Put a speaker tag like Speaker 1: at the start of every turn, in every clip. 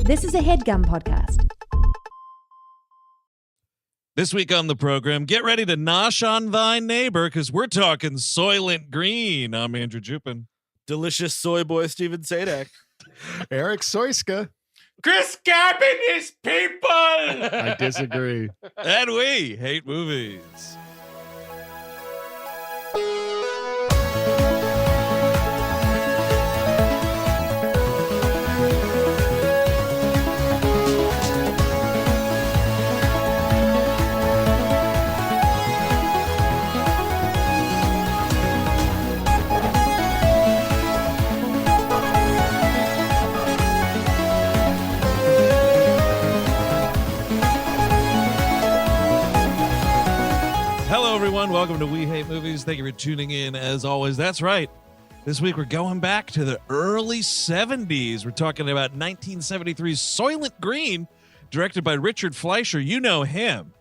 Speaker 1: This is a HeadGum podcast.
Speaker 2: This week on the program, get ready to nosh on thy neighbor because we're talking Soylent Green. I'm Andrew Jupin.
Speaker 3: Delicious soy boy Steven Sadek.
Speaker 4: Eric Soyska.
Speaker 5: Chris Gabin is people.
Speaker 4: I disagree.
Speaker 2: And we hate movies. Everyone, welcome to We Hate Movies. Thank you for tuning in. As always, that's right. This week we're going back to the early 70s. We're talking about 1973's Soylent Green, directed by Richard Fleischer. You know him.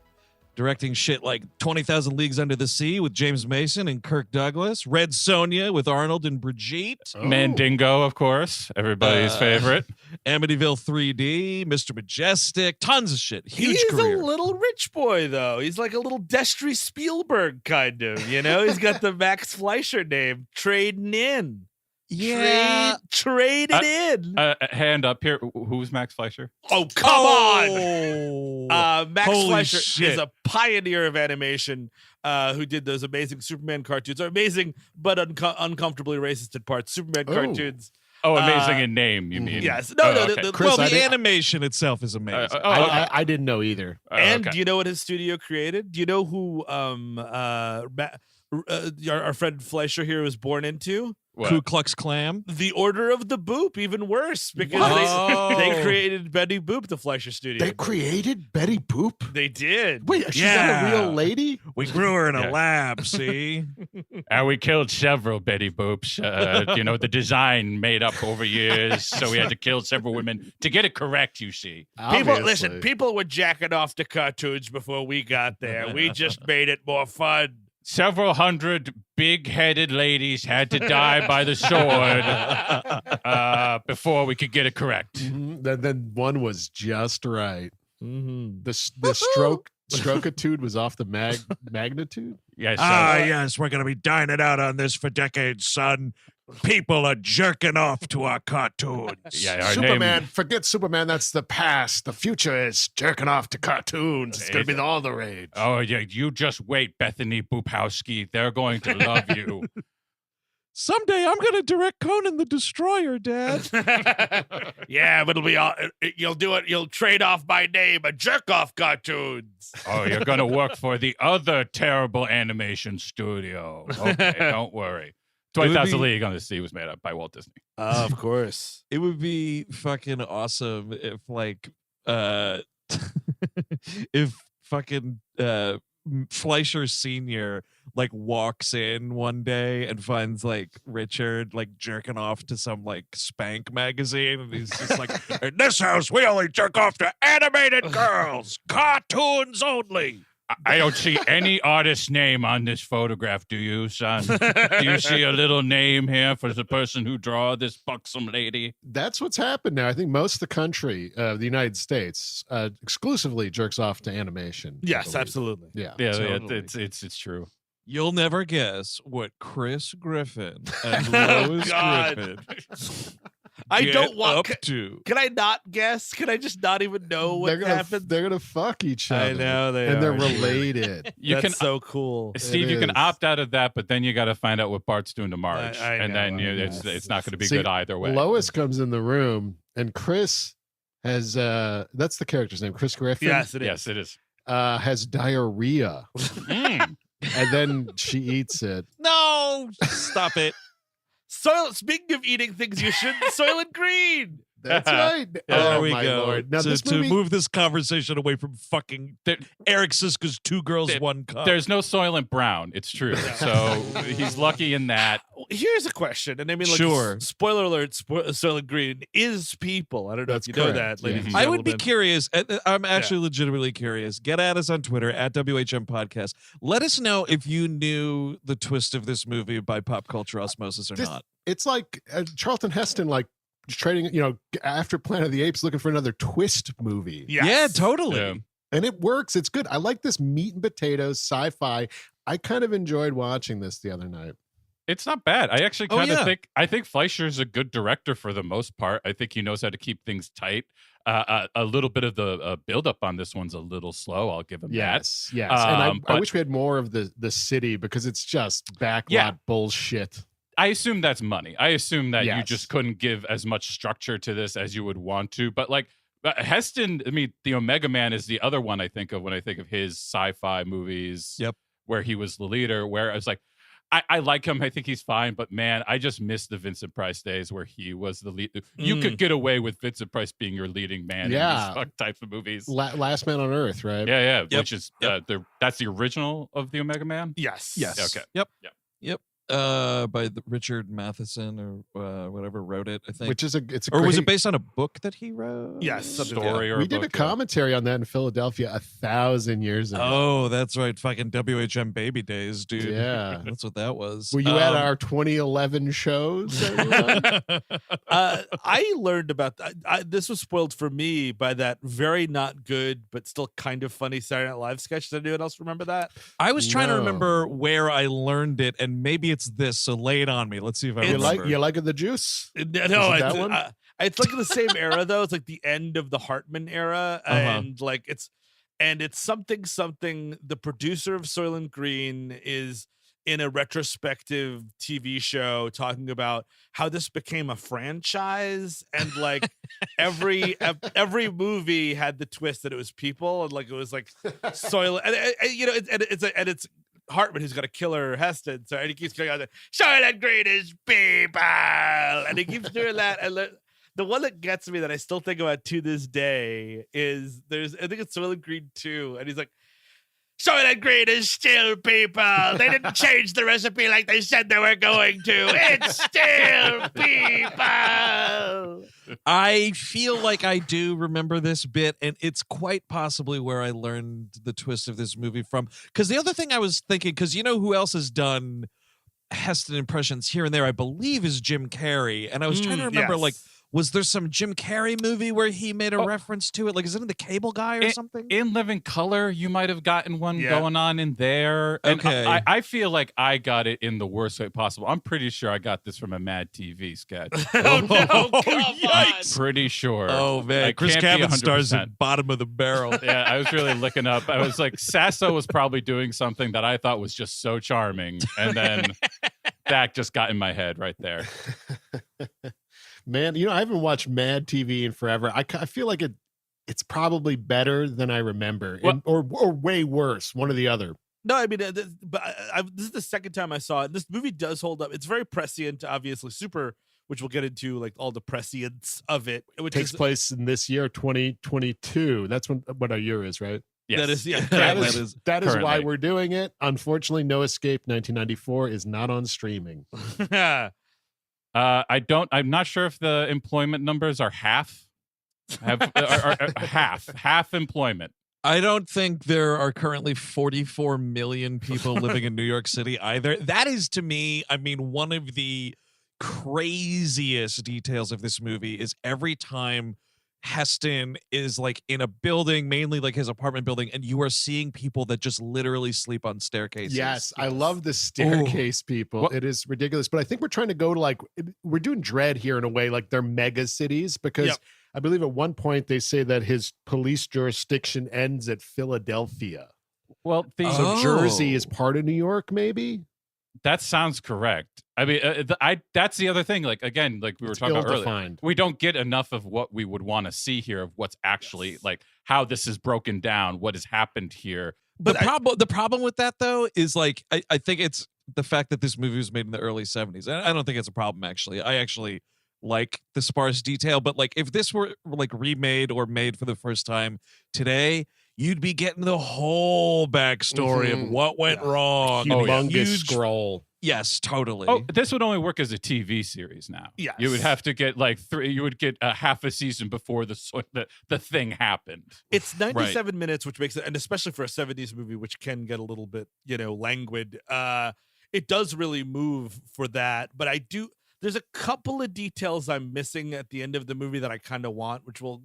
Speaker 2: Directing shit like 20,000 Leagues Under the Sea with James Mason and Kirk Douglas. Red Sonja with Arnold and Brigitte.
Speaker 5: Oh. Mandingo, of course. Everybody's favorite.
Speaker 2: Amityville 3D, Mr. Majestic, tons of shit. Huge
Speaker 3: He's
Speaker 2: career.
Speaker 3: a little rich boy, though. He's like a little Destry Spielberg, kind of. You know, he's got the Max Fleischer name, trading in.
Speaker 2: Yeah.
Speaker 3: Traded in.
Speaker 5: Hand up here. Who's Max Fleischer?
Speaker 3: Oh, come on. Max
Speaker 2: Holy
Speaker 3: Fleischer
Speaker 2: shit.
Speaker 3: is a pioneer of animation who did those amazing Superman cartoons. Or amazing, but uncomfortably racist at parts. Superman cartoons.
Speaker 5: Oh, amazing in name, you mean?
Speaker 3: Yes. No,
Speaker 5: okay.
Speaker 4: Chris,
Speaker 2: Well, the animation itself is amazing.
Speaker 4: I didn't know either.
Speaker 3: And
Speaker 5: okay.
Speaker 3: do you know what his studio created? Do you know who our friend Fleischer here was born into?
Speaker 5: What?
Speaker 2: Ku Klux Klan.
Speaker 3: The Order of the Boop, even worse, because they created Betty Boop, the Fleischer studio.
Speaker 4: They created Betty Boop?
Speaker 3: They did.
Speaker 4: Wait, she's
Speaker 2: Yeah.
Speaker 4: not a real lady?
Speaker 2: We grew her in a
Speaker 5: Yeah.
Speaker 2: lab, see?
Speaker 5: And we killed several Betty Boops. The design made up over years, so we had to kill several women to get it correct, you see.
Speaker 4: Obviously.
Speaker 3: People were jacking off to cartoons before we got there. We just made it more fun.
Speaker 5: Several hundred big-headed ladies had to die by the sword before we could get it correct.
Speaker 4: Mhm. Then one was just right.
Speaker 3: Mm-hmm.
Speaker 4: The strokitude was off the magnitude?
Speaker 5: Yes.
Speaker 2: Yes, we're going to be dining out on this for decades, son. People are jerking off to our cartoons.
Speaker 5: Yeah, our
Speaker 4: Superman,
Speaker 5: name.
Speaker 4: forget Superman, that's the past. The future is jerking off to cartoons. It's going to be all the rage.
Speaker 5: Oh, yeah, you just wait, Bethany Boopowski. They're going to love you.
Speaker 2: Someday I'm going to direct Conan the Destroyer, Dad.
Speaker 3: Yeah, but it'll be all. You'll do it. You'll trade off my name, a jerk off cartoons.
Speaker 5: Oh, you're going to work for the other terrible animation studio. Okay, don't worry. 20,000 League on the Sea was made up by Walt Disney.
Speaker 3: Of course.
Speaker 2: It would be fucking awesome if, like, if fucking Fleischer Sr. like walks in one day and finds like Richard like jerking off to some like Spank magazine, and he's just like, "In this house, we only jerk off to animated girls, cartoons only."
Speaker 5: I don't see any artist name on this photograph, do you, son? Do you see a little name here for the person who draw this buxom lady?
Speaker 4: That's what's happened now. I think most of the country, the United States, exclusively jerks off to animation. I
Speaker 3: Yes,
Speaker 4: believe.
Speaker 3: absolutely.
Speaker 4: Yeah.
Speaker 5: Yeah,
Speaker 2: Totally.
Speaker 5: it's true.
Speaker 2: You'll never guess what Chris Griffin and Lois
Speaker 3: God.
Speaker 2: Griffin
Speaker 3: I
Speaker 2: get
Speaker 3: don't want.
Speaker 2: up to.
Speaker 3: Can I not guess? Can I just not even know what happened?
Speaker 4: They're gonna fuck each other.
Speaker 3: I know they
Speaker 4: and
Speaker 3: are.
Speaker 4: they're related.
Speaker 5: You
Speaker 3: That's
Speaker 5: can
Speaker 3: so cool.
Speaker 5: Steve,
Speaker 4: It
Speaker 5: you can
Speaker 4: is.
Speaker 5: opt out of that, but then you got to find out what Bart's doing to Marge,
Speaker 3: I
Speaker 5: and
Speaker 3: know,
Speaker 5: then
Speaker 3: I know.
Speaker 5: it's not going to be
Speaker 4: See,
Speaker 5: good either way.
Speaker 4: Lois comes in the room, and Chris has that's the character's name, Chris Griffin.
Speaker 3: Yes, it is.
Speaker 5: Yes, it is.
Speaker 4: Has diarrhea,
Speaker 5: Mm.
Speaker 4: and then she eats it.
Speaker 2: No, stop it.
Speaker 3: Speaking of eating things you shouldn't, Soylent Green.
Speaker 4: That's right.
Speaker 2: There
Speaker 4: Oh,
Speaker 2: we
Speaker 4: my
Speaker 2: go.
Speaker 4: Lord. Now,
Speaker 2: to,
Speaker 4: this
Speaker 2: to
Speaker 4: movie,
Speaker 2: move this conversation away from fucking
Speaker 5: There-
Speaker 2: Eric Siska's Two Girls,
Speaker 5: There-
Speaker 2: One Cup.
Speaker 5: There's no Soylent Brown. It's true. So he's lucky in that.
Speaker 3: Here's a question, and I mean, like,
Speaker 2: Sure.
Speaker 3: spoiler alert: Soylent Green is people. I don't know
Speaker 4: That's
Speaker 3: if you know
Speaker 4: correct,
Speaker 3: that, ladies.
Speaker 4: yeah.
Speaker 3: and
Speaker 2: I would be
Speaker 3: gentlemen.
Speaker 2: curious. I'm actually legitimately curious. Get at us on Twitter at WHM Podcast. Let us know if you knew the twist of this movie by pop culture osmosis or
Speaker 4: This-
Speaker 2: not.
Speaker 4: it's like Charlton Heston, like trading, after Planet of the Apes, looking for another twist movie.
Speaker 3: Yes.
Speaker 2: Yeah, totally.
Speaker 5: Yeah.
Speaker 4: And it works. It's good. I like this meat and potatoes sci-fi. I kind of enjoyed watching this the other night.
Speaker 5: It's not bad. I actually
Speaker 2: Oh,
Speaker 5: kind of
Speaker 2: yeah.
Speaker 5: I think Fleischer's a good director for the most part. I think he knows how to keep things tight. A little bit of the build-up on this one's a little slow. I'll give him
Speaker 4: Yes. And I
Speaker 5: but-
Speaker 4: wish we had more of the city, because it's just backlot bullshit.
Speaker 5: that. I assume that's money. I assume that you
Speaker 4: Yes.
Speaker 5: just couldn't give as much structure to this as you would want to. But like Heston, I mean, the Omega Man is the other one I think of when I think of his sci-fi movies.
Speaker 2: Yep.
Speaker 5: Where he was the leader, where I was like, I like him. I think he's fine. But man, I just miss the Vincent Price days where he was the lead. You could get away with Vincent Price being your leading man
Speaker 4: Yeah.
Speaker 5: in these types of movies.
Speaker 4: Last Man on Earth, right?
Speaker 5: Yeah.
Speaker 2: Yep.
Speaker 5: Which is that's the original of the Omega Man.
Speaker 3: Yes.
Speaker 2: Yes.
Speaker 5: Okay.
Speaker 2: Yep.
Speaker 5: Yep.
Speaker 2: By Richard Matheson or whatever wrote it, I think.
Speaker 4: Which is a
Speaker 2: or was
Speaker 4: great-
Speaker 2: it based on a book that he wrote?
Speaker 3: Yes, something like
Speaker 5: Story or
Speaker 4: we did a
Speaker 5: book, yeah.
Speaker 4: commentary on that in Philadelphia 1,000 years ago.
Speaker 2: Oh, that's right. Fucking WHM baby days, dude.
Speaker 4: Yeah.
Speaker 2: That's what that was.
Speaker 4: Were you at our 2011 shows? everyone?
Speaker 3: I learned about this was spoiled for me by that very not good but still kind of funny Saturday Night Live sketch. Does anyone else remember that?
Speaker 2: I was trying to
Speaker 4: No.
Speaker 2: remember where I learned it, and maybe it's this. So lay it on me. Let's see if I
Speaker 3: You
Speaker 2: remember.
Speaker 4: you like the juice?
Speaker 3: No,
Speaker 4: it that one?
Speaker 3: It's like in the same era though. It's like the end of the Hartman era, and like it's something. The producer of Soylent Green is in a retrospective TV show talking about how this became a franchise, and like every movie had the twist that it was people, and like it was like Soylent, and it's Hartman who's got a killer Heston, so and he keeps going on there. Soylent Green is people, and he keeps doing that. And the one that gets me that I still think about to this day is I think it's Soylent Green 2, and he's like, Soylent Green is still people. They didn't change the recipe like they said they were going to. It's still people.
Speaker 2: I feel like I do remember this bit, and it's quite possibly where I learned the twist of this movie from. Because the other thing I was thinking, because you know who else has done Heston impressions here and there, I believe, is Jim Carrey. And I was trying to remember,
Speaker 3: yes.
Speaker 2: like, was there some Jim Carrey movie where he made a reference to it? Like, is it in The Cable Guy or something?
Speaker 5: In Living Color, you might have gotten one
Speaker 3: Yeah.
Speaker 5: going on in there. And
Speaker 2: Okay.
Speaker 5: I feel like I got it in the worst way possible. I'm pretty sure I got this from a Mad TV sketch.
Speaker 3: Oh no! Come
Speaker 2: yikes.
Speaker 5: Pretty sure.
Speaker 2: Oh, man.
Speaker 5: I
Speaker 2: Chris
Speaker 5: can't be
Speaker 2: Cabin stars
Speaker 5: 100%.
Speaker 2: at bottom of the barrel.
Speaker 5: Yeah, I was really looking up. I was like, Sasso was probably doing something that I thought was just so charming. And then that just got in my head right there.
Speaker 4: Man, I haven't watched Mad TV in forever. I feel like it's probably better than I remember,
Speaker 5: Well-
Speaker 4: or way worse, one or the other.
Speaker 3: No, I mean, this is the second time I saw it. This movie does hold up. It's very prescient, obviously, super, which we'll get into, like all the prescience of it, which
Speaker 4: Takes
Speaker 3: is
Speaker 4: place in this year, 2022. That's what our year is, right?
Speaker 5: Yes.
Speaker 3: that is
Speaker 4: That
Speaker 2: That
Speaker 4: is,
Speaker 2: is
Speaker 4: that is why
Speaker 5: currently.
Speaker 4: we're doing it. Unfortunately, No Escape 1994 is not on streaming.
Speaker 5: I'm not sure if the employment numbers are half. Are half employment.
Speaker 2: I don't think there are currently 44 million people living in New York City either. That is, to me, I mean, one of the craziest details of this movie is every time Heston is like in a building, mainly like his apartment building, and you are seeing people that just literally sleep on staircases.
Speaker 4: Yes, I love the staircase people.
Speaker 5: What-
Speaker 4: It is ridiculous. But I think we're trying to go to we're doing Dread here in a way, like they're mega cities, because
Speaker 3: Yep.
Speaker 4: I believe at one point they say that his police jurisdiction ends at Philadelphia.
Speaker 5: Well,
Speaker 4: So
Speaker 2: Oh.
Speaker 4: Jersey is part of New York, maybe?
Speaker 5: that sounds correct. I mean, that's the other thing. Like, again, like we were
Speaker 4: It's
Speaker 5: talking about earlier,
Speaker 4: ill-defined.
Speaker 5: we don't get enough of what we would want to see here of what's actually like how this is broken down, what has happened here.
Speaker 2: The problem with that though is like I think it's the fact that this movie was made in the early 70s. I don't think it's a problem actually. I actually like the sparse detail, but like if this were like remade or made for the first time today, you'd be getting the whole backstory of what went wrong.
Speaker 4: Humongous
Speaker 2: Huge-
Speaker 4: scroll.
Speaker 2: Yes, totally.
Speaker 5: Oh, this would only work as a TV series now.
Speaker 3: Yes.
Speaker 5: You would have to get like you would get a half a season before the thing happened.
Speaker 3: It's 97 minutes, which makes it, and especially for a 70s movie, which can get a little bit, languid. It does really move for that. But the There's a couple of details I'm missing at the end of the movie that I kind of want, which we'll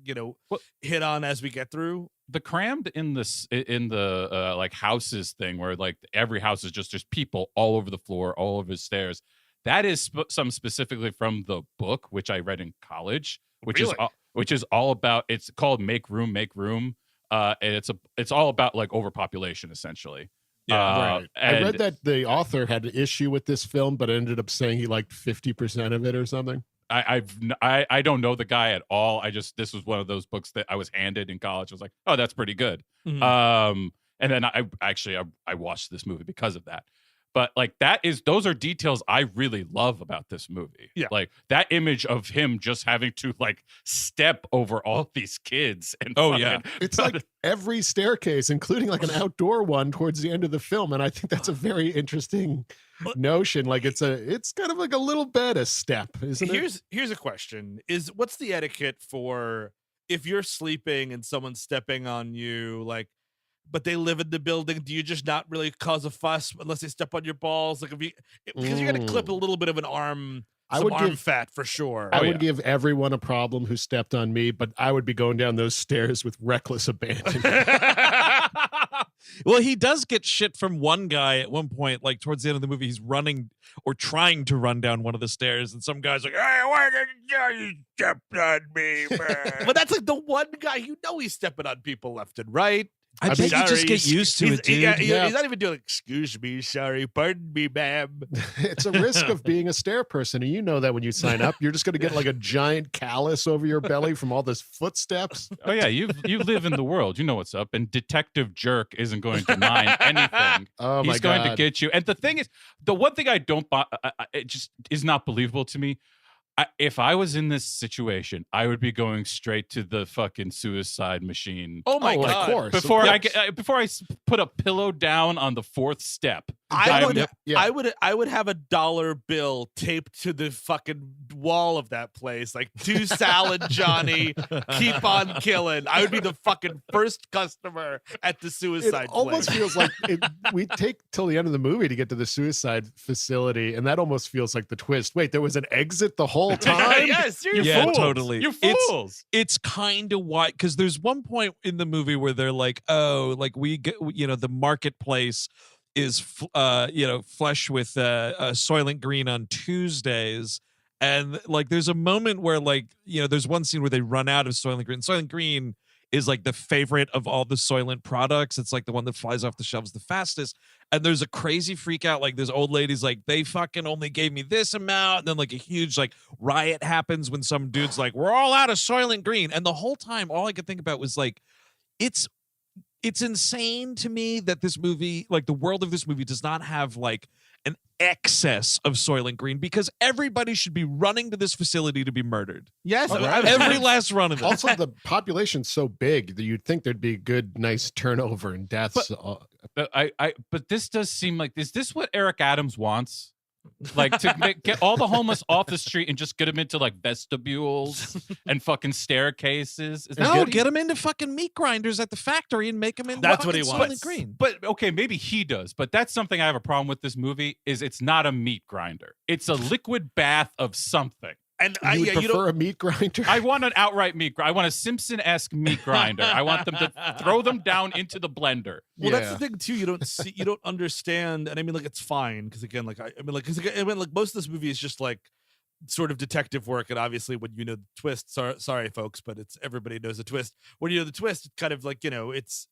Speaker 3: hit on as we get through.
Speaker 5: The crammed in the like houses thing where like every house is just people all over the floor, all over the stairs. That is some specifically from the book, which I read in college, which is all about. It's called Make Room, Make Room. And it's all about like overpopulation essentially.
Speaker 2: Yeah,
Speaker 4: right. I read that the author had an issue with this film, but ended up saying he liked 50% of it or something.
Speaker 5: I don't know the guy at all. This was one of those books that I was handed in college. I was like, oh, that's pretty good.
Speaker 3: Mm-hmm.
Speaker 5: And then I watched this movie because of that. But like those are details I really love about this movie.
Speaker 3: Yeah.
Speaker 5: Like that image of him just having to like step over all these kids. And
Speaker 4: it's like every staircase, including like an outdoor one towards the end of the film. And I think that's a very interesting notion. Like it's kind of like a little bit a step, isn't it?
Speaker 3: Here's a question: what's the etiquette for if you're sleeping and someone's stepping on you, like? But they live in the building. Do you just not really cause a fuss unless they step on your balls? Like because you're gonna clip a little bit of an arm, arm fat for sure.
Speaker 4: I would give everyone a problem who stepped on me, but I would be going down those stairs with reckless abandon.
Speaker 2: Well, he does get shit from one guy at one point, like towards the end of the movie. He's running or trying to run down one of the stairs, and some guy's like, "Hey, why did you step on me, man?"
Speaker 3: But that's like the one guy he's stepping on people left and right.
Speaker 2: I bet you just get used to it, dude.
Speaker 3: He's not even doing like, excuse me, sorry, pardon me, ma'am.
Speaker 4: It's a risk of being a stair person, and you know that when you sign up, you're just going to get like a giant callus over your belly from all those footsteps.
Speaker 5: Oh yeah, you live in the world, you know what's up, and Detective Jerk isn't going to mind anything.
Speaker 4: Oh my
Speaker 5: He's going to get you. And the thing is, the one thing I don't buy, it just is not believable to me. If I was in this situation, I would be going straight to the fucking suicide machine.
Speaker 3: Oh my God!
Speaker 4: Of course.
Speaker 5: Before I put a pillow down on the fourth step.
Speaker 3: I would have a dollar bill taped to the fucking wall of that place, like to Salad Johnny, keep on killing. I would be the fucking first customer at the suicide
Speaker 4: It almost
Speaker 3: place.
Speaker 4: feels like we take till the end of the movie to get to the suicide facility, and that almost feels like the twist. Wait, there was an exit the whole time?
Speaker 3: Yes, you're
Speaker 2: Yeah,
Speaker 3: fools.
Speaker 2: totally.
Speaker 5: You fools.
Speaker 2: It's kind of why, because there's one point in the movie where they're like, oh, like the marketplace is flush with Soylent Green on Tuesdays, and like there's a moment where like there's one scene where they run out of Soylent Green. Soylent Green is like the favorite of all the Soylent products. It's like the one that flies off the shelves the fastest. And there's a crazy freak out. Like there's old ladies like, they fucking only gave me this amount. And then like a huge like riot happens when some dude's like, we're all out of Soylent Green. And the whole time, all I could think about was like, it's insane to me that this movie, like the world of this movie, does not have like an excess of Soylent Green, because everybody should be running to this facility to be murdered.
Speaker 3: Yes,
Speaker 2: every last run of it.
Speaker 4: Also, the population's so big that you'd think there'd be good, nice turnover and deaths.
Speaker 5: But this does seem like, is this what Eric Adams wants? Like to get all the homeless off the street and just get them into like vestibules and fucking staircases.
Speaker 2: Get them into fucking meat grinders at the factory and make them into
Speaker 3: That's what he wants.
Speaker 2: Soylent Green.
Speaker 5: But okay, maybe he does. But that's something I have a problem with this movie. Is it's not a meat grinder. It's a liquid bath of something.
Speaker 3: And
Speaker 4: you would prefer a meat grinder?
Speaker 5: I want an outright meat grinder. I want a Simpson-esque meat grinder. I want them to throw them down into the blender.
Speaker 3: Well, that's the thing too. You don't understand, and I mean, like, it's fine because again, like, like most of this movie is just like sort of detective work, and obviously, when you know the twist, sorry, folks, but everybody knows the twist. When you know the twist, it's kind of like it's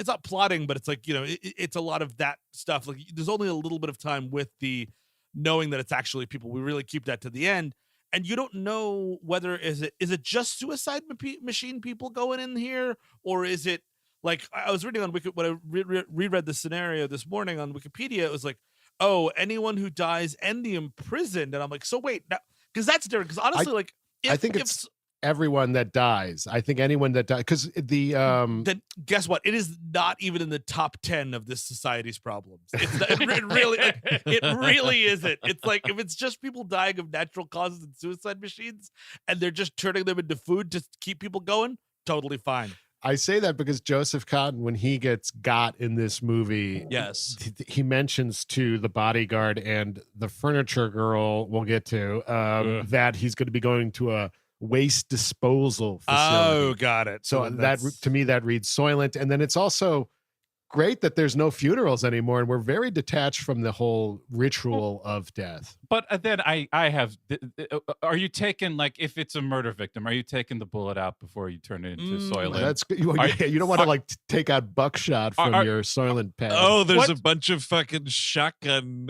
Speaker 3: not plotting, but it's like it's a lot of that stuff. Like, there's only a little bit of time with the knowing that it's actually people. We really keep that to the end. And you don't know whether is it just suicide machine people going in here, or is it like, I was reading on when I reread the scenario this morning on Wikipedia, it was like, oh, anyone who dies and the imprisoned, and I'm like, so wait, because that's different. Because honestly,
Speaker 4: I think it's everyone that dies. I think anyone that dies, because
Speaker 3: then guess what? It is not even in the top 10 of this society's problems. It really isn't. It's like, if it's just people dying of natural causes and suicide machines, and they're just turning them into food to keep people going, totally fine.
Speaker 4: I say that because Joseph Cotton, when he gets got in this movie,
Speaker 2: Yes.
Speaker 4: he mentions to the bodyguard and the furniture girl we'll get to that he's going to be going to a waste disposal facility.
Speaker 3: Oh, got it.
Speaker 4: So that to me that reads Soylent, and then it's also great that there's no funerals anymore, and we're very detached from the whole ritual of death.
Speaker 5: But then I have. Are you taking, like, if it's a murder victim, are you taking the bullet out before you turn it into Soylent?
Speaker 4: That's you don't want to like take out buckshot from your Soylent pad.
Speaker 2: Oh, there's a bunch of fucking shotgun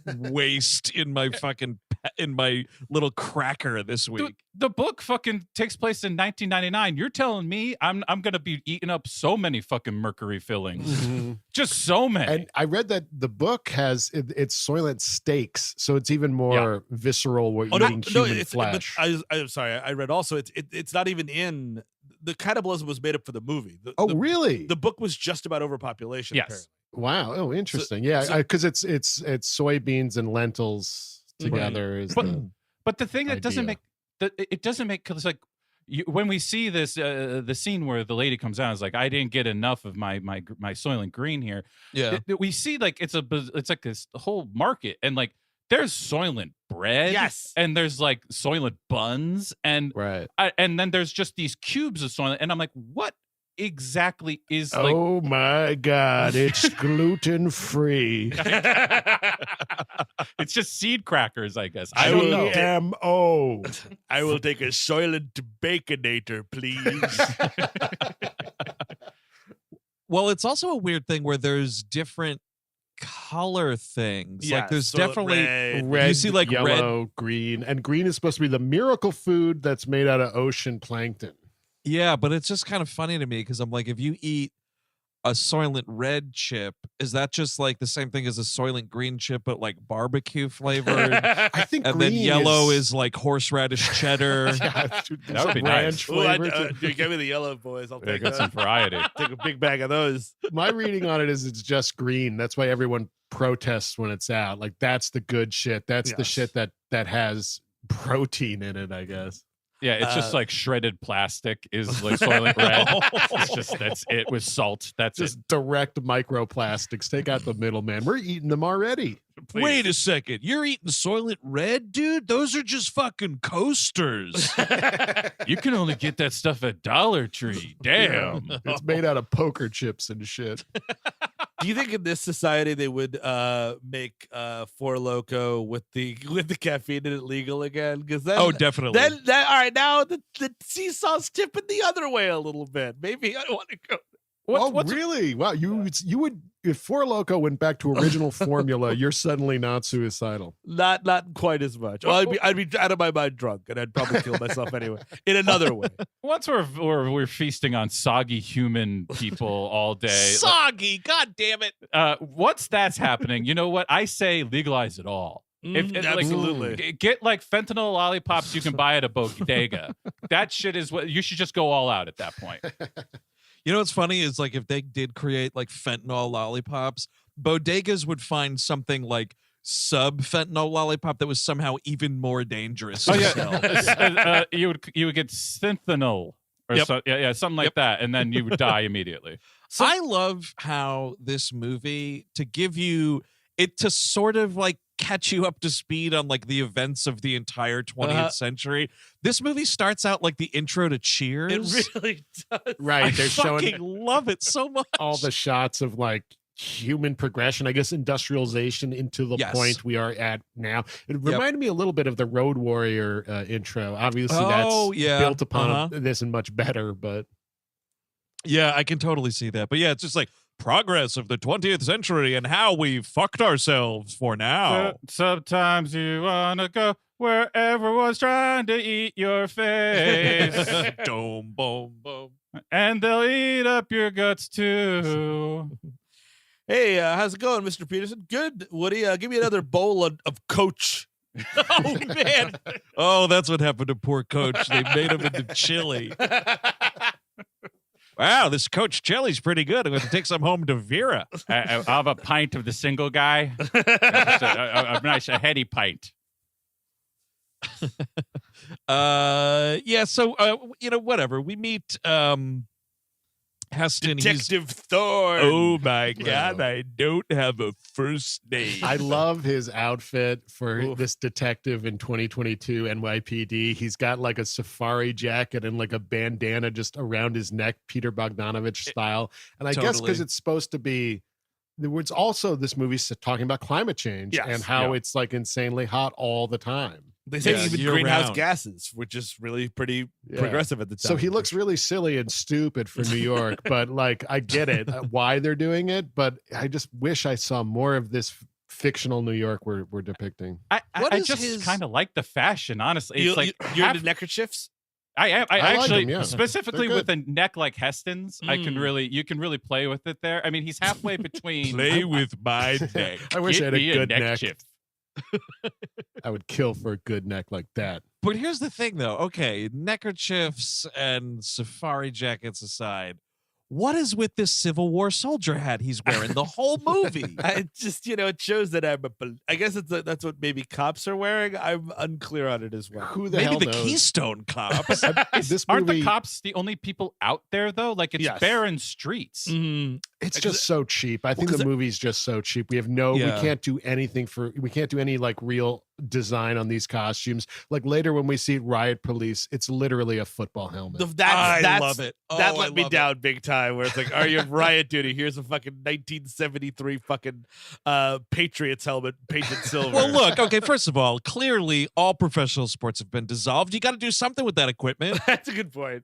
Speaker 2: waste in my fucking in my little cracker this week.
Speaker 5: Dude, the book fucking takes place in 1999. You're telling me I'm gonna be eating up so many fucking mercury fillings, just so many.
Speaker 4: And I read that the book has it's Soylent steaks, so it's even more visceral. We're eating human flesh.
Speaker 3: I'm sorry. I read also it's not even in the cannibalism was made up for the movie.
Speaker 4: Really?
Speaker 3: The book was just about overpopulation.
Speaker 5: Yes.
Speaker 3: Apparently.
Speaker 4: Wow. Oh, interesting. Because it's soybeans and lentils together.
Speaker 5: Right. But the thing that doesn't
Speaker 4: idea.
Speaker 5: make it doesn't make, because like when we see this the scene where the lady comes out, it's like, I didn't get enough of my Soylent Green here.
Speaker 2: Yeah.
Speaker 5: We see like it's like this whole market, and like there's Soylent bread,
Speaker 3: Yes,
Speaker 5: and there's like Soylent buns, and
Speaker 4: Right.
Speaker 5: and then there's just these cubes of Soylent, and I'm like, what exactly is like?
Speaker 4: Oh my God! It's gluten free.
Speaker 5: It's just seed crackers, I guess. I don't know.
Speaker 4: GMO.
Speaker 3: I will take a Soylent Baconator, please.
Speaker 2: Well, it's also a weird thing where there's different color things.
Speaker 3: Yeah,
Speaker 2: like there's
Speaker 3: Soylent
Speaker 2: definitely
Speaker 4: Red,
Speaker 2: you see like
Speaker 4: yellow, green, and green is supposed to be the miracle food that's made out of ocean plankton.
Speaker 2: Yeah, but it's just kind of funny to me because I'm like, if you eat a Soylent red chip, is that just like the same thing as a Soylent green chip, but like barbecue flavored?
Speaker 4: I think
Speaker 2: And then
Speaker 4: green
Speaker 2: yellow is like horseradish cheddar.
Speaker 4: Yeah, dude,
Speaker 5: That would be
Speaker 4: ranch
Speaker 5: nice.
Speaker 4: flavor.
Speaker 3: Dude, give me the yellow, boys. I'll
Speaker 5: Yeah,
Speaker 3: take
Speaker 5: get some
Speaker 3: that.
Speaker 5: variety.
Speaker 3: Take a big bag of those.
Speaker 4: My reading on it is it's just green. That's why everyone protests when it's out. Like that's the good shit. That's the
Speaker 3: Yes.
Speaker 4: shit that has protein in it, I guess.
Speaker 5: Yeah, it's just like shredded plastic is like Soylent red. It's just that's it with salt. That's
Speaker 4: Just
Speaker 5: it.
Speaker 4: direct microplastics. Take out the middleman. We're eating them already.
Speaker 5: Please.
Speaker 2: Wait a second. You're eating Soylent red, dude? Those are just fucking coasters.
Speaker 5: You can only get that stuff at Dollar Tree. Damn.
Speaker 4: It's made out of poker chips and shit.
Speaker 3: Do you think in this society they would make Four Loko with the caffeine in it legal again? Because then,
Speaker 2: Oh, definitely.
Speaker 3: Then all right, now the seesaw's tipping the other way a little bit. Maybe I want to go.
Speaker 4: Really? Wow. You would, if Four Loko went back to original formula, you're suddenly not suicidal.
Speaker 3: Not quite as much. Well, I'd be out of my mind drunk, and I'd probably kill myself anyway in another way.
Speaker 5: Once we're feasting on soggy human people all day.
Speaker 2: Soggy. God damn it.
Speaker 5: Once that's happening, you know what? I say legalize it all.
Speaker 3: Absolutely.
Speaker 5: Get like fentanyl lollipops you can buy at a bodega. That shit is what you should just go all out at that point.
Speaker 2: You know what's funny is like if they did create like fentanyl lollipops, bodegas would find something like sub-fentanyl lollipop that was somehow even more dangerous.
Speaker 5: Oh
Speaker 2: to
Speaker 5: yeah,
Speaker 2: sell.
Speaker 5: you would get synthanol or
Speaker 2: Yep.
Speaker 5: something like that, and then you would die immediately.
Speaker 2: I love how this movie, to give you it to sort of like catch you up to speed on like the events of the entire 20th century. This movie starts out like the intro to Cheers.
Speaker 3: It really does.
Speaker 4: Right.
Speaker 2: I
Speaker 4: They're
Speaker 2: fucking
Speaker 4: showing
Speaker 2: love it so much.
Speaker 4: all the shots of like human progression, I guess industrialization into the
Speaker 2: Yes.
Speaker 4: point we are at now. It reminded me a little bit of the Road Warrior intro. Obviously,
Speaker 2: Oh,
Speaker 4: that's
Speaker 2: yeah.
Speaker 4: built upon
Speaker 2: Uh-huh.
Speaker 4: this and much better, but
Speaker 2: Yeah, I can totally see that. But yeah, it's just like progress of the 20th century and how we fucked ourselves for now.
Speaker 5: Sometimes you wanna go where everyone's trying to eat your face,
Speaker 2: Dome, boom, boom.
Speaker 5: and they'll eat up your guts too.
Speaker 3: Hey, how's it going, Mr. Peterson? Good, Woody. Give me another bowl of Coach.
Speaker 2: Oh, man. Oh, that's what happened to poor Coach. They made him into chili. Wow, this Coach chili's pretty good. I'm going to take some home to Vera.
Speaker 5: I'll have a pint of the single guy. a nice, a heady pint.
Speaker 2: Yeah, so, whatever. We meet Heston,
Speaker 3: Detective Thorne.
Speaker 2: oh my God,
Speaker 4: Wow.
Speaker 2: I don't have a first name.
Speaker 4: I love his outfit for
Speaker 3: Oof.
Speaker 4: this detective in 2022 NYPD. He's got like a safari jacket and like a bandana just around his neck, Peter Bogdanovich style. And I guess
Speaker 2: Totally.
Speaker 4: because it's supposed to be, it's also this movie's talking about climate change
Speaker 3: Yes.
Speaker 4: and how
Speaker 5: Yeah.
Speaker 4: it's like insanely hot all the time.
Speaker 3: They say
Speaker 2: Yeah,
Speaker 3: even
Speaker 2: year
Speaker 3: greenhouse
Speaker 2: round.
Speaker 3: gases, which is really pretty
Speaker 4: Yeah.
Speaker 3: progressive at the time.
Speaker 4: So he looks really silly and stupid for New York, but like I get it why they're doing it, but I just wish I saw more of this fictional New York we're depicting.
Speaker 5: I
Speaker 2: What is
Speaker 5: just
Speaker 2: his-
Speaker 5: kind of like the fashion, honestly. It's like
Speaker 3: you're
Speaker 5: half-
Speaker 3: into neckerchiefs.
Speaker 5: I am.
Speaker 4: I like
Speaker 5: actually
Speaker 4: them, yeah.
Speaker 5: specifically
Speaker 4: They're
Speaker 5: with a neck like Heston's. I can
Speaker 3: Mm.
Speaker 5: you can really play with it there. I mean, he's halfway between.
Speaker 2: Play with my neck.
Speaker 4: I wish I had
Speaker 5: Get
Speaker 4: a
Speaker 5: me
Speaker 4: good neck.
Speaker 5: shift.
Speaker 4: I would kill for a good neck like that.
Speaker 2: But here's the thing, though. Okay, neckerchiefs and safari jackets aside, what is with this Civil War soldier hat he's wearing the whole movie?
Speaker 3: I just, it shows that I guess that's what maybe cops are wearing. I'm unclear on it as well.
Speaker 4: Who the
Speaker 2: Maybe
Speaker 4: hell
Speaker 2: the
Speaker 4: knows?
Speaker 2: Keystone Cops.
Speaker 4: This
Speaker 5: Aren't
Speaker 4: movie,
Speaker 5: the cops the only people out there though? Like it's
Speaker 3: Yes.
Speaker 5: barren streets.
Speaker 3: Mm,
Speaker 4: it's
Speaker 3: Because-
Speaker 4: just so cheap. I think
Speaker 3: 'cause
Speaker 4: the
Speaker 3: it-
Speaker 4: movie's just so cheap. We
Speaker 2: Yeah.
Speaker 4: can't do anything we can't do any like real design on these costumes. Like later when we see Riot Police, it's literally a football helmet.
Speaker 2: I love it.
Speaker 3: That
Speaker 2: Oh,
Speaker 3: let
Speaker 2: I
Speaker 3: me
Speaker 2: love it.
Speaker 3: down big time. Where it's like, are you on riot duty? Here's a fucking 1973 fucking Patriots helmet painted silver.
Speaker 2: Well, look, okay, first of all, clearly all professional sports have been dissolved. You got to do something with that equipment.
Speaker 3: That's a good point.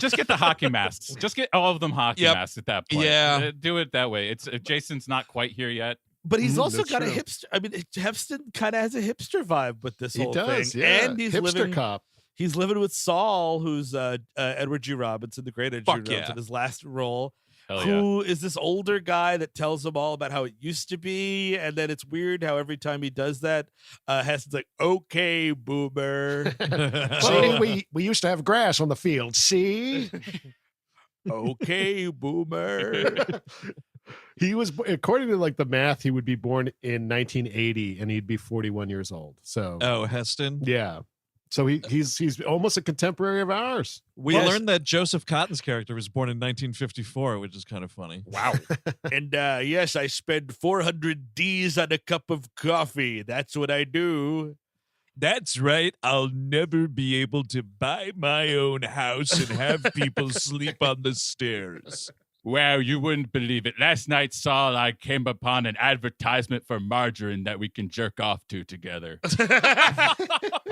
Speaker 5: Just get the hockey masks. Just get all of them hockey
Speaker 2: Yep.
Speaker 5: masks at that point.
Speaker 2: Yeah.
Speaker 5: Do it that way. It's Jason's not quite here yet.
Speaker 3: But he's also
Speaker 4: that's
Speaker 3: got a
Speaker 4: true.
Speaker 3: hipster. I mean, Heston kind of has a hipster vibe with this
Speaker 4: He
Speaker 3: whole
Speaker 4: does,
Speaker 3: thing,
Speaker 4: yeah.
Speaker 3: and he's
Speaker 4: Hipster
Speaker 3: living.
Speaker 4: cop.
Speaker 3: He's living with Saul, who's Edward G. Robinson, the great Edward G.
Speaker 2: Fuck
Speaker 3: Robinson,
Speaker 2: yeah.
Speaker 3: in his last role.
Speaker 5: Hell yeah.
Speaker 3: Who is this older guy that tells him all about how it used to be, and then it's weird how every time he does that, Heston's like, "Okay, boomer."
Speaker 4: See, we used to have grass on the field. See?
Speaker 3: Okay, boomer.
Speaker 4: He was, according to like the math, he would be born in 1980 and he'd be 41 years old. So
Speaker 2: Oh, Heston.
Speaker 4: yeah. So he's almost a contemporary of ours.
Speaker 2: We
Speaker 3: Yes.
Speaker 2: learned that Joseph Cotton's character was born in 1954, which is kind of funny.
Speaker 5: Wow.
Speaker 3: And yes, I spend 400 D's on a cup of coffee. That's what I do.
Speaker 2: That's right. I'll never be able to buy my own house and have people sleep on the stairs.
Speaker 5: Wow, you wouldn't believe it. Last night, Saul, I came upon an advertisement for margarine that we can jerk off to together.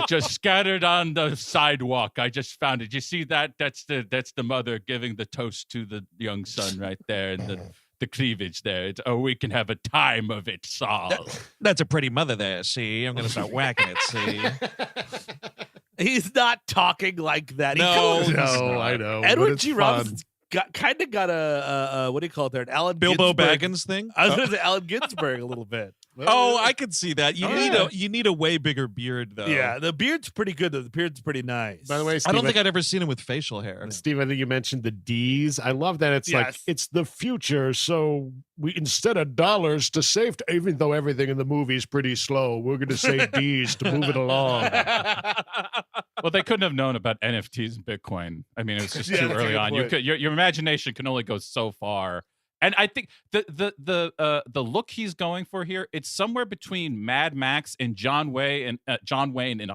Speaker 5: Just scattered on the sidewalk. I just found it. You see that? That's the mother giving the toast to the young son right there, and the cleavage there. We can have a time of it, Saul.
Speaker 2: That's a pretty mother there. See, I'm going to start whacking it. See,
Speaker 3: He's not talking like that.
Speaker 2: No,
Speaker 3: He kinda-
Speaker 4: No, I know. but
Speaker 3: Edward
Speaker 4: it's
Speaker 3: G.
Speaker 4: fun.
Speaker 3: Robinson's got a what do you call it there? An Alan
Speaker 2: Bilbo
Speaker 3: Ginsberg.
Speaker 2: Baggins thing.
Speaker 3: I was going to say Alan Ginsberg a little bit.
Speaker 2: Oh, I could see that. You
Speaker 3: Oh,
Speaker 2: need
Speaker 3: yeah.
Speaker 2: you need a way bigger beard though.
Speaker 3: Yeah, the beard's pretty good though. The beard's pretty nice.
Speaker 4: By the way,
Speaker 2: I
Speaker 4: Steve,
Speaker 2: don't think I'd ever seen him with facial hair.
Speaker 4: Steve, I think you mentioned the D's. I love that. It's like
Speaker 3: Yes.
Speaker 4: it's the future, so we instead of dollars to save, even though everything in the movie is pretty slow, we're going to say D's to move it along.
Speaker 5: Well, they couldn't have known about NFTs and Bitcoin. I mean, it was just
Speaker 3: Yeah,
Speaker 5: too
Speaker 3: that's a
Speaker 5: early
Speaker 3: good
Speaker 5: on. You
Speaker 3: point.
Speaker 5: could your imagination can only go so far. And I think the look he's going for here, it's somewhere between Mad Max and John Wayne and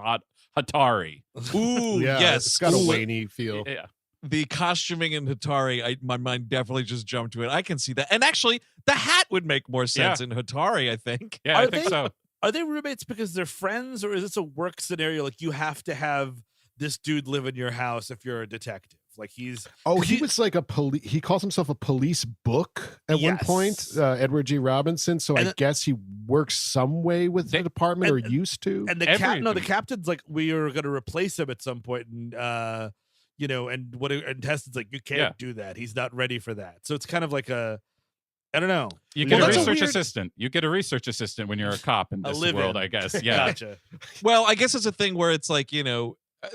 Speaker 5: Hatari.
Speaker 2: Ooh,
Speaker 4: Yeah,
Speaker 2: yes,
Speaker 4: it's got a
Speaker 2: Ooh,
Speaker 4: Wayne feel.
Speaker 5: Yeah.
Speaker 2: The costuming in Hatari, my mind definitely just jumped to it. I can see that, and actually, the hat would make more sense in Hatari. I think.
Speaker 5: Yeah,
Speaker 3: Are
Speaker 5: I think
Speaker 3: they-
Speaker 5: so.
Speaker 3: Are they roommates because they're friends, or is this a work scenario? Like you have to have this dude live in your house if you're a detective. Like he's
Speaker 4: Oh, he
Speaker 3: he-
Speaker 4: was like a police. He calls himself a police book at one point.
Speaker 3: Yes.
Speaker 4: Edward G. Robinson. So
Speaker 3: And
Speaker 4: I guess he works some way with the
Speaker 5: They-
Speaker 4: department, or
Speaker 3: and-
Speaker 4: used to.
Speaker 3: and the
Speaker 5: Everything.
Speaker 3: captain's like, we are going to replace him at some point, and and Heston's like, you can't
Speaker 5: Yeah.
Speaker 3: do that. He's not ready for that. So it's kind of like I don't know.
Speaker 5: You
Speaker 3: Well,
Speaker 5: get a
Speaker 3: that's a
Speaker 5: research
Speaker 2: weird-
Speaker 5: assistant. You get a research assistant when you're a cop in
Speaker 3: A
Speaker 5: this
Speaker 3: live-in.
Speaker 5: world, I guess. Yeah.
Speaker 3: Gotcha.
Speaker 2: Well, I guess it's a thing where it's like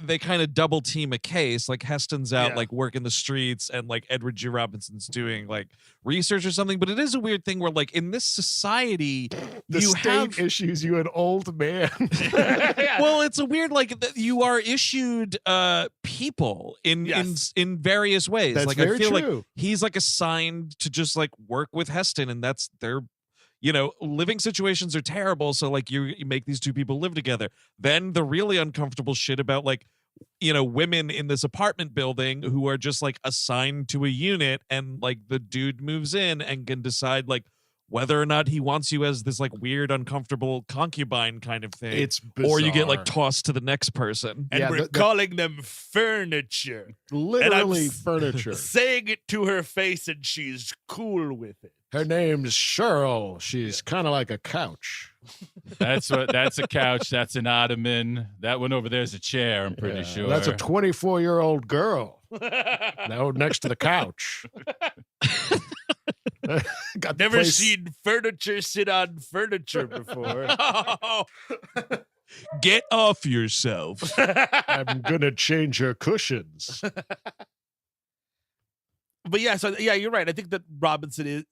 Speaker 2: they kind of double team a case. Like Heston's out
Speaker 3: Yeah.
Speaker 2: like working the streets, and like Edward G. Robinson's doing like research or something. But it is a weird thing where like in this society,
Speaker 4: The
Speaker 2: you
Speaker 4: state
Speaker 2: have
Speaker 4: issues you an old man.
Speaker 2: well, it's a weird like that you are issued people in various ways.
Speaker 4: That's
Speaker 2: like
Speaker 4: very
Speaker 2: I feel like
Speaker 4: true.
Speaker 2: he's like assigned to just like work with Heston, and that's their living situations are terrible. So like you make these two people live together. Then the really uncomfortable shit about like women in this apartment building who are just like assigned to a unit, and like the dude moves in and can decide like whether or not he wants you as this like weird, uncomfortable concubine kind of thing.
Speaker 4: It's bizarre.
Speaker 2: Or you get like tossed to the next person.
Speaker 3: And
Speaker 4: Yeah,
Speaker 3: we're calling them furniture.
Speaker 4: literally
Speaker 3: s-
Speaker 4: furniture.
Speaker 3: Saying it to her face, and she's cool with it.
Speaker 4: Her name's Cheryl. She's kind of like a couch.
Speaker 5: That's a couch. That's an ottoman. That one over there is a chair. I'm pretty
Speaker 4: Yeah,
Speaker 5: sure.
Speaker 4: That's a 24-year-old girl. Now next to the couch. Got the
Speaker 3: Never
Speaker 4: place-
Speaker 3: seen furniture sit on furniture before.
Speaker 2: Get off yourself.
Speaker 4: I'm gonna change her cushions.
Speaker 3: But yeah, you're right. I think that Robinson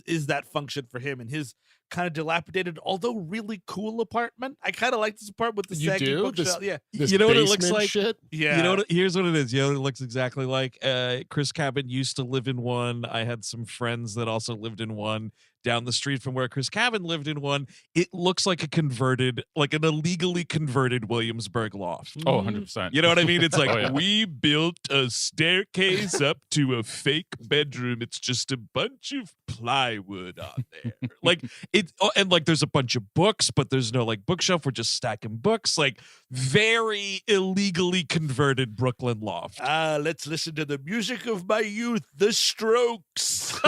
Speaker 3: is that function for him, and his kind of dilapidated, although really cool apartment. I kind of like this apartment with the
Speaker 4: You
Speaker 3: saggy
Speaker 4: do?
Speaker 3: bookshelf. Yeah,
Speaker 4: This
Speaker 2: You know what it looks
Speaker 4: basement
Speaker 2: like?
Speaker 4: Shit?
Speaker 3: yeah.
Speaker 2: Here's what it is. It looks exactly like Chris Cabin used to live in one. I had some friends that also lived in one down the street from where Chris Cabin lived in one. It looks like an illegally converted Williamsburg loft.
Speaker 5: Oh, 100%.
Speaker 2: You know what I mean? It's like,
Speaker 5: Oh, yeah.
Speaker 2: we built a staircase up to a fake bedroom. It's just a bunch of plywood on there. Like and like there's a bunch of books, but there's no like bookshelf. We're just stacking books. Like very illegally converted Brooklyn loft.
Speaker 3: Let's listen to the music of my youth, The Strokes.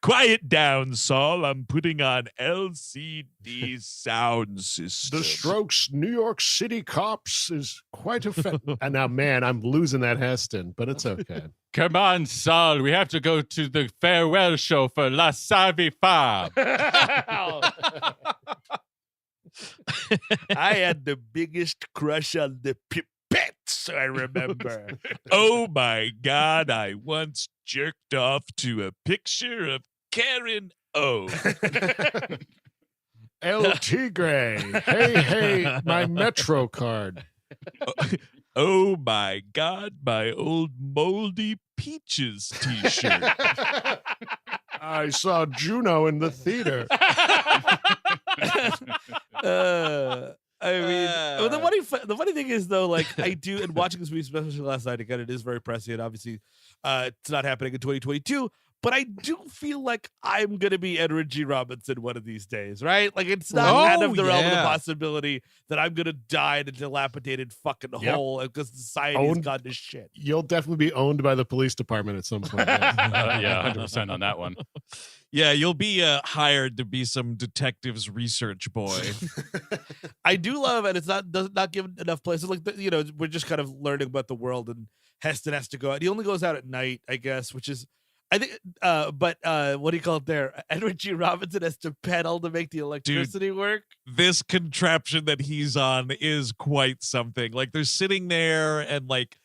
Speaker 2: Quiet down, Saul. I'm putting on LCD sound system.
Speaker 4: The Strokes, New York City Cops is quite effective. And now, man, I'm losing that Heston, but it's okay.
Speaker 5: Come on, Saul. We have to go to the farewell show for La Savi Fa.
Speaker 3: I had the biggest crush on the pipettes, I remember.
Speaker 2: Oh my God, I once jerked off to a picture of Karen O.
Speaker 4: El Tigre. Hey, my Metro card.
Speaker 2: Oh my God, my old moldy peaches t-shirt.
Speaker 4: I saw Juno in the theater.
Speaker 3: Well, the funny thing is though, like I do, and watching this movie, especially last night, again, it is very prescient. Obviously, it's not happening in 2022, but I do feel like I'm gonna be Edward G. Robinson one of these days, right? Like it's not out of the realm of the
Speaker 2: yeah.
Speaker 3: possibility that I'm gonna die in a dilapidated fucking
Speaker 4: Yep.
Speaker 3: hole because society has
Speaker 4: Owned-
Speaker 3: gone to shit.
Speaker 4: You'll definitely be owned by the police department at some point. Yeah.
Speaker 5: Yeah, 100% on that one.
Speaker 2: Yeah, you'll be hired to be some detective's research boy.
Speaker 3: I do love, and it's not given enough places. Like we're just kind of learning about the world, and Heston has to go out. He only goes out at night, I guess, which is. I think, but what do you call it there? Edward G. Robinson has to pedal to make the electricity work.
Speaker 2: This contraption that he's on is quite something. Like they're sitting there and like,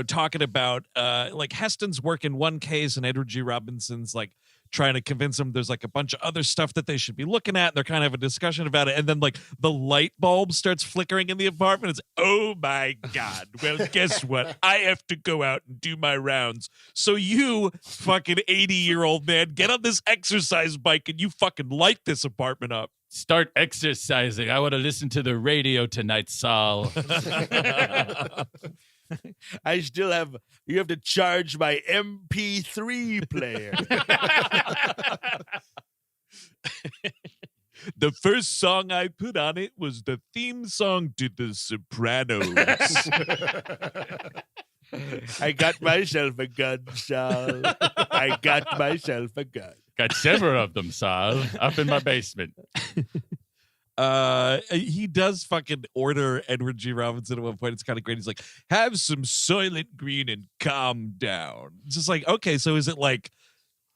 Speaker 2: talking about like Heston's working one case and Edward G. Robinson's like trying to convince him there's like a bunch of other stuff that they should be looking at. And they're kind of having a discussion about it. And then like the light bulb starts flickering in the apartment. It's, oh my God. Well, guess what? I have to go out and do my rounds. So you fucking 80-year-old man, get on this exercise bike and you fucking light this apartment up.
Speaker 5: Start exercising. I want to listen to the radio tonight, Saul.
Speaker 3: You have to charge my MP3 player.
Speaker 2: The first song I put on it was the theme song to The Sopranos.
Speaker 3: I got myself a gun, Saul. I got myself a gun.
Speaker 5: Got several of them, Saul, up in my basement.
Speaker 2: He does fucking order Edward G. Robinson at one point. It's kind of great. He's like, have some Soylent Green and calm down. It's just like, okay, so is it like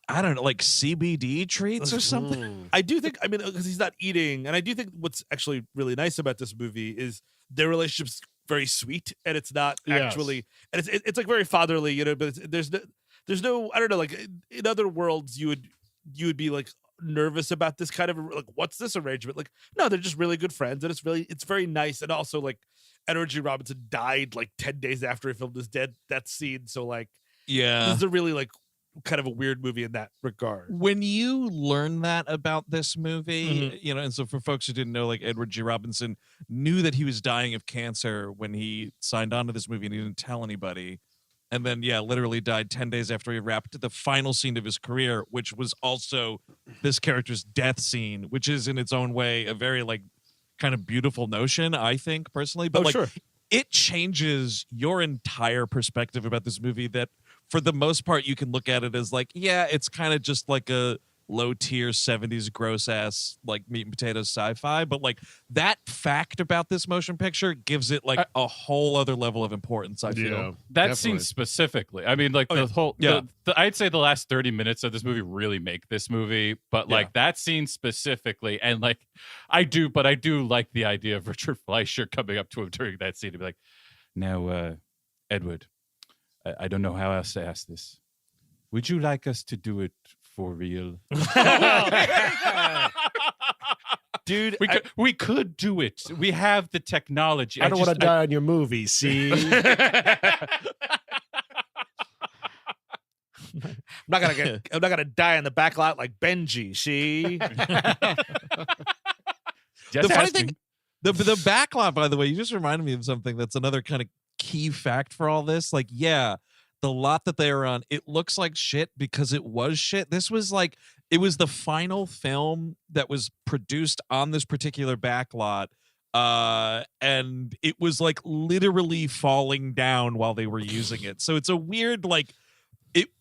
Speaker 2: I don't know, like CBD treats or something.
Speaker 3: I do think, I mean, because he's not eating, and I do think what's actually really nice about this movie is their relationship's very sweet, and it's not actually, and it's like very fatherly, you know. But there's no, I don't know, like in other worlds, you would be like nervous about this kind of like, what's this arrangement? Like, no, they're just really good friends, and it's very nice, and also like Edward G. Robinson died like 10 days after he filmed that scene, so like, this is a really like kind of a weird movie in that regard.
Speaker 2: When you learn that about this movie, you know, and so for folks who didn't know, like Edward G. Robinson knew that he was dying of cancer when he signed on to this movie and he didn't tell anybody. And then, literally died 10 days after he wrapped the final scene of his career, which was also this character's death scene, which is in its own way a very like kind of beautiful notion, I think personally. But it changes your entire perspective about this movie that for the most part, you can look at it as like, it's kind of just like a low tier 70s gross ass like meat and potatoes sci-fi. But like that fact about this motion picture gives it like a whole other level of importance, I feel.
Speaker 5: That scene specifically. I mean, like the whole, I'd say the last 30 minutes of this movie really make this movie. But like that scene specifically, and like I do like the idea of Richard Fleischer coming up to him during that scene to be like, now, Edward, I don't know how else to ask this. Would you like us to do it for real?
Speaker 3: Dude,
Speaker 5: we could do it. We have the technology.
Speaker 4: I don't want to die on your movie, see?
Speaker 3: I'm not gonna die in the back lot like Benji, see?
Speaker 2: The funny thing, the backlot, by the way, you just reminded me of something that's another kind of key fact for all this. Like, the lot that they were on, it looks like shit because it was shit. This was like, it was the final film that was produced on this particular backlot. And it was like literally falling down while they were using it. So it's a weird, like,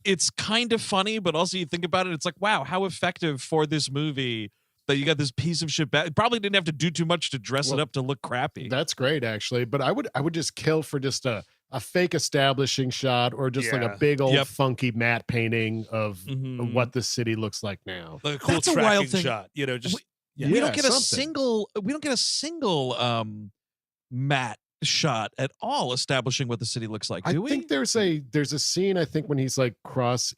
Speaker 2: it's kind of funny, but also you think about it, it's like, wow, how effective for this movie that you got this piece of shit back. Probably didn't have to do too much to dress it up to look crappy.
Speaker 4: That's great, actually. But I would just kill for just a fake establishing shot or just like a big old funky matte painting of what the city looks like now.
Speaker 3: Like a cool
Speaker 2: That's a wild thing.
Speaker 3: shot, you know, just
Speaker 2: we don't get a single matte shot at all establishing what the city looks like, do we?
Speaker 4: I think there's a scene, I think, when he's like towards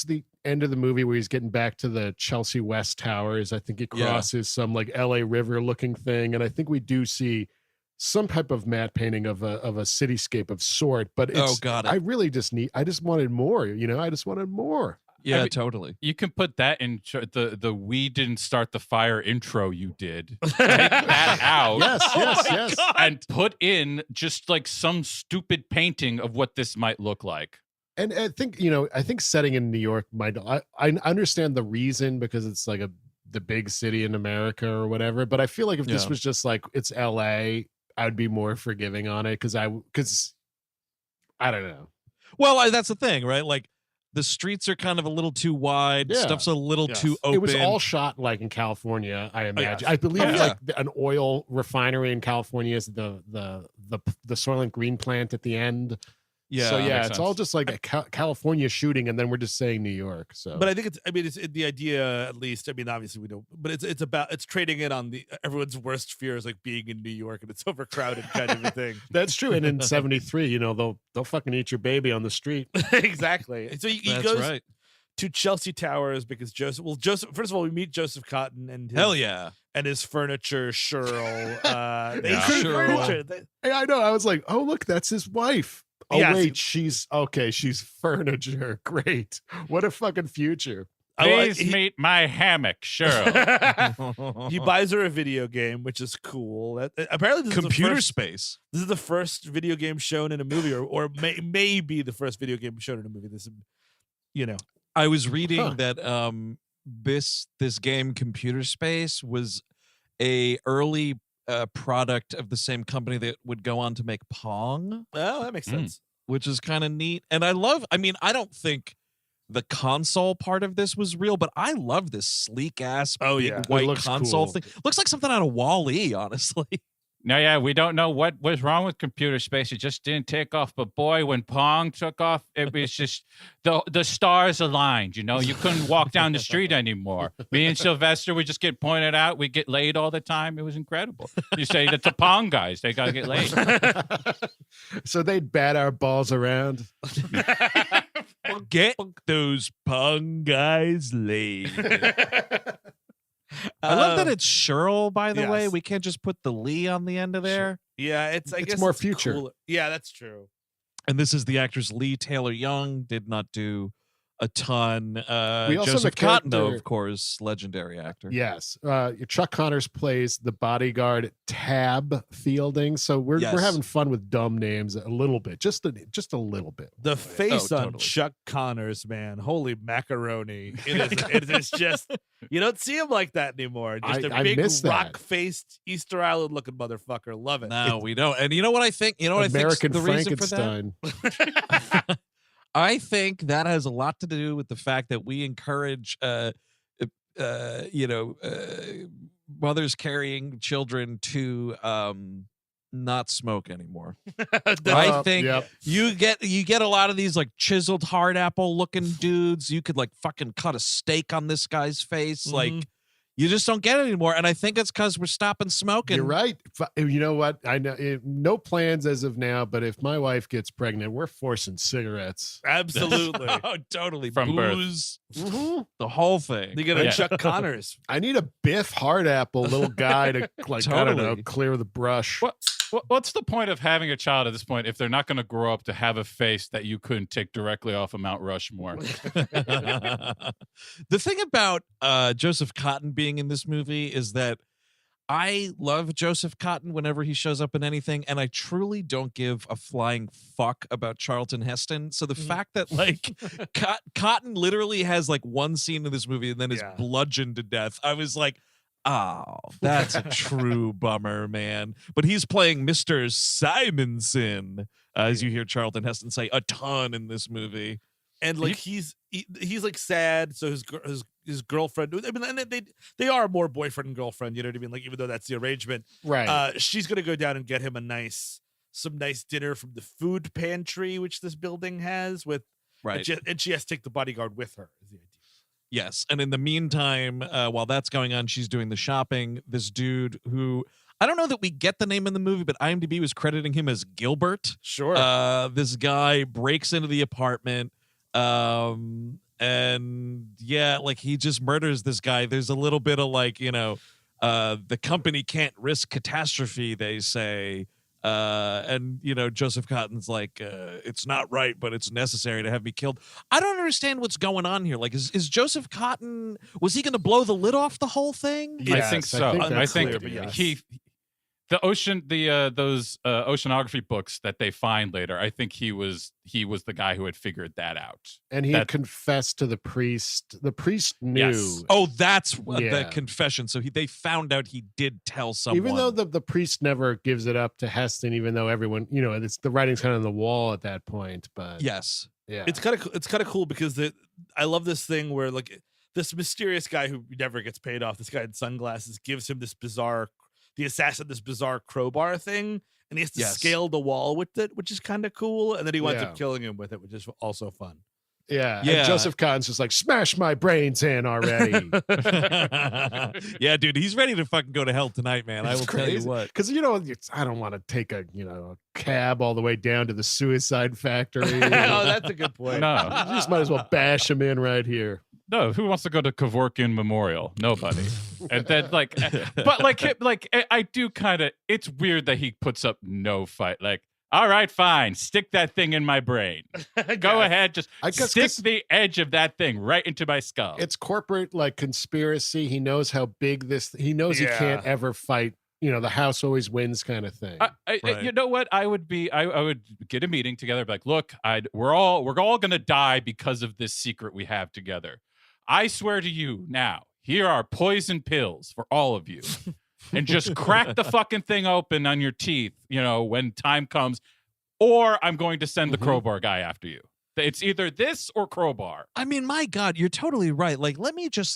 Speaker 4: the end of the movie where he's getting back to the Chelsea West Towers. I think he crosses some like LA River looking thing, and I think we do see some type of matte painting of a cityscape of sort. But it's, I just wanted more. You know, I just wanted more.
Speaker 2: Yeah, I mean, totally.
Speaker 5: You can put that in the "We Didn't Start the Fire" intro you did. Take that out.
Speaker 4: Yes.
Speaker 5: And put in just like some stupid painting of what this might look like.
Speaker 4: And I think setting in New York might. I understand the reason because it's like the big city in America or whatever. But I feel like if this was just like it's LA, I'd be more forgiving on it because I don't know.
Speaker 2: Well, that's the thing, right? Like, the streets are kind of a little too wide. Stuff's a little too open.
Speaker 4: It was all shot like in California, I imagine. I believe like an oil refinery in California is the Soylent Green plant at the end.
Speaker 2: Yeah.
Speaker 4: So it's all just like a California shooting, and then we're just saying New York. So,
Speaker 3: but I think it's the idea, at least. I mean, obviously we don't, but it's trading it on everyone's worst fears, like being in New York and it's overcrowded kind of a thing.
Speaker 4: That's true. And in '73, they'll fucking eat your baby on the street.
Speaker 3: Exactly. So he goes to Chelsea Towers because Joseph. First of all, we meet Joseph Cotton and and his furniture Shirl. Furniture.
Speaker 4: Hey, I know. I was like, oh look, that's his wife. Oh, wait, she's furniture. Great. What a fucking future.
Speaker 5: Please meet my hammock, Cheryl.
Speaker 3: He buys her a video game, which is cool. Apparently, this
Speaker 2: Computer Space.
Speaker 3: This is the first video game shown in a movie, or maybe the first video game shown in a movie. This,
Speaker 2: I was reading that this game, Computer Space, was a early product of the same company that would go on to make Pong.
Speaker 3: Oh, that makes sense.
Speaker 2: Which is kind of neat. And I don't think the console part of this was real, but I love this sleek ass white console thing. Looks like something out of Wall-E, honestly.
Speaker 5: No, yeah, we don't know what was wrong with computer space. It just didn't take off. But boy, when Pong took off, it was just the stars aligned. You know, you couldn't walk down the street anymore. Me and Sylvester would just get pointed out. We get laid all the time. It was incredible. You say that the Pong guys, they gotta get laid.
Speaker 4: So they'd bat our balls around.
Speaker 2: Get those Pong guys laid. I love that it's Cheryl, by the way. We can't just put the Leigh on the end of there.
Speaker 3: Yeah, I
Speaker 4: it's
Speaker 3: guess
Speaker 4: more
Speaker 3: it's
Speaker 4: future.
Speaker 3: Cool. Yeah, that's true.
Speaker 2: And this is the actress Leigh Taylor Young, did not do a ton.
Speaker 4: We also
Speaker 2: Joseph
Speaker 4: have a
Speaker 2: Cotton, though,
Speaker 4: character-
Speaker 2: of course, legendary actor.
Speaker 4: Yes. Chuck Connors plays the bodyguard Tab Fielding. So we're having fun with dumb names a little bit, just a little bit.
Speaker 3: The face on
Speaker 2: totally.
Speaker 3: Chuck Connors, man, holy macaroni! It is just you don't see him like that anymore. Just a
Speaker 4: I
Speaker 3: big
Speaker 4: miss that.
Speaker 3: rock-faced Easter Island looking motherfucker. Love it.
Speaker 2: No, we don't. And you know what I think? You know what
Speaker 4: American
Speaker 2: I think the reason for
Speaker 4: Frankenstein.
Speaker 2: that? I think that has a lot to do with the fact that we encourage, mothers carrying children to not smoke anymore. I think you get a lot of these like chiseled hard apple looking dudes. You could like fucking cut a steak on this guy's face. Like you just don't get it anymore. And I think it's because we're stopping smoking.
Speaker 4: You're right. You know what? I know no plans as of now, but if my wife gets pregnant, we're forcing cigarettes.
Speaker 3: Absolutely.
Speaker 2: Oh, totally.
Speaker 5: From
Speaker 2: Booze, the whole thing.
Speaker 3: You get a Chuck Connors.
Speaker 4: I need a Biff hard apple little guy to I don't know, clear the brush.
Speaker 5: What's the point of having a child at this point if they're not going to grow up to have a face that you couldn't take directly off of Mount Rushmore?
Speaker 2: The thing about Joseph Cotton being in this movie is that I love Joseph Cotton whenever he shows up in anything, and I truly don't give a flying fuck about Charlton Heston. So the fact that like Cotton literally has like one scene in this movie and then is bludgeoned to death, I was like, oh, that's a true bummer, man. But he's playing Mr. Simonson, as you hear Charlton Heston say a ton in this movie.
Speaker 3: And like he's like sad, so his girlfriend. I mean, and they are more boyfriend and girlfriend. You know what I mean? Like even though that's the arrangement,
Speaker 4: right?
Speaker 3: She's gonna go down and get him some nice dinner from the food pantry, which this building has. And she has to take the bodyguard with her. Is the idea.
Speaker 2: Yes, and in the meantime, while that's going on, she's doing the shopping. This dude who I don't know that we get the name in the movie, but IMDb was crediting him as Gilbert.
Speaker 3: Sure.
Speaker 2: This guy breaks into the apartment. And like he just murders this guy. There's a little bit of like, the company can't risk catastrophe, they say. And Joseph Cotton's like, it's not right, but it's necessary to have me killed. I don't understand what's going on here. Like, is Joseph Cotton, was he going to blow the lid off the whole thing?
Speaker 5: Yes, I think so. I think those oceanography books that they find later, I think he was the guy who had figured that out.
Speaker 4: And he had confessed to the priest. The priest knew. Yes.
Speaker 2: Oh, that's the confession. So they found out he did tell someone.
Speaker 4: Even though the priest never gives it up to Heston, even though everyone, it's the writing's kind of on the wall at that point. But
Speaker 2: yes,
Speaker 4: yeah,
Speaker 3: it's kind of cool because I love this thing where like this mysterious guy who never gets paid off, this guy in sunglasses, gives him this bizarre crowbar thing, and he has to scale the wall with it, which is kind of cool. And then he winds up killing him with it, which is also fun.
Speaker 4: Yeah. And Joseph Cotton's just like, smash my brains in already.
Speaker 2: Yeah, dude, he's ready to fucking go to hell tonight, man. I will tell you what.
Speaker 4: Because, I don't want to take a cab all the way down to the suicide factory.
Speaker 3: Oh, that's a good point.
Speaker 5: No.
Speaker 4: You just might as well bash him in right here.
Speaker 5: No, who wants to go to Kevorkian Memorial? Nobody. And then I do kind of, it's weird that he puts up no fight. Like, all right, fine. Stick that thing in my brain. Go ahead. Just stick the edge of that thing right into my skull.
Speaker 4: It's corporate conspiracy. He knows how big he knows he can't ever fight. The house always wins kind of thing.
Speaker 5: Right. You know what? I would get a meeting together. Be like, look, we're all going to die because of this secret we have together. I swear to you now, here are poison pills for all of you. And just crack the fucking thing open on your teeth, when time comes, or I'm going to send the crowbar guy after you. It's either this or crowbar.
Speaker 2: I mean, my God, you're totally right. Like, let me just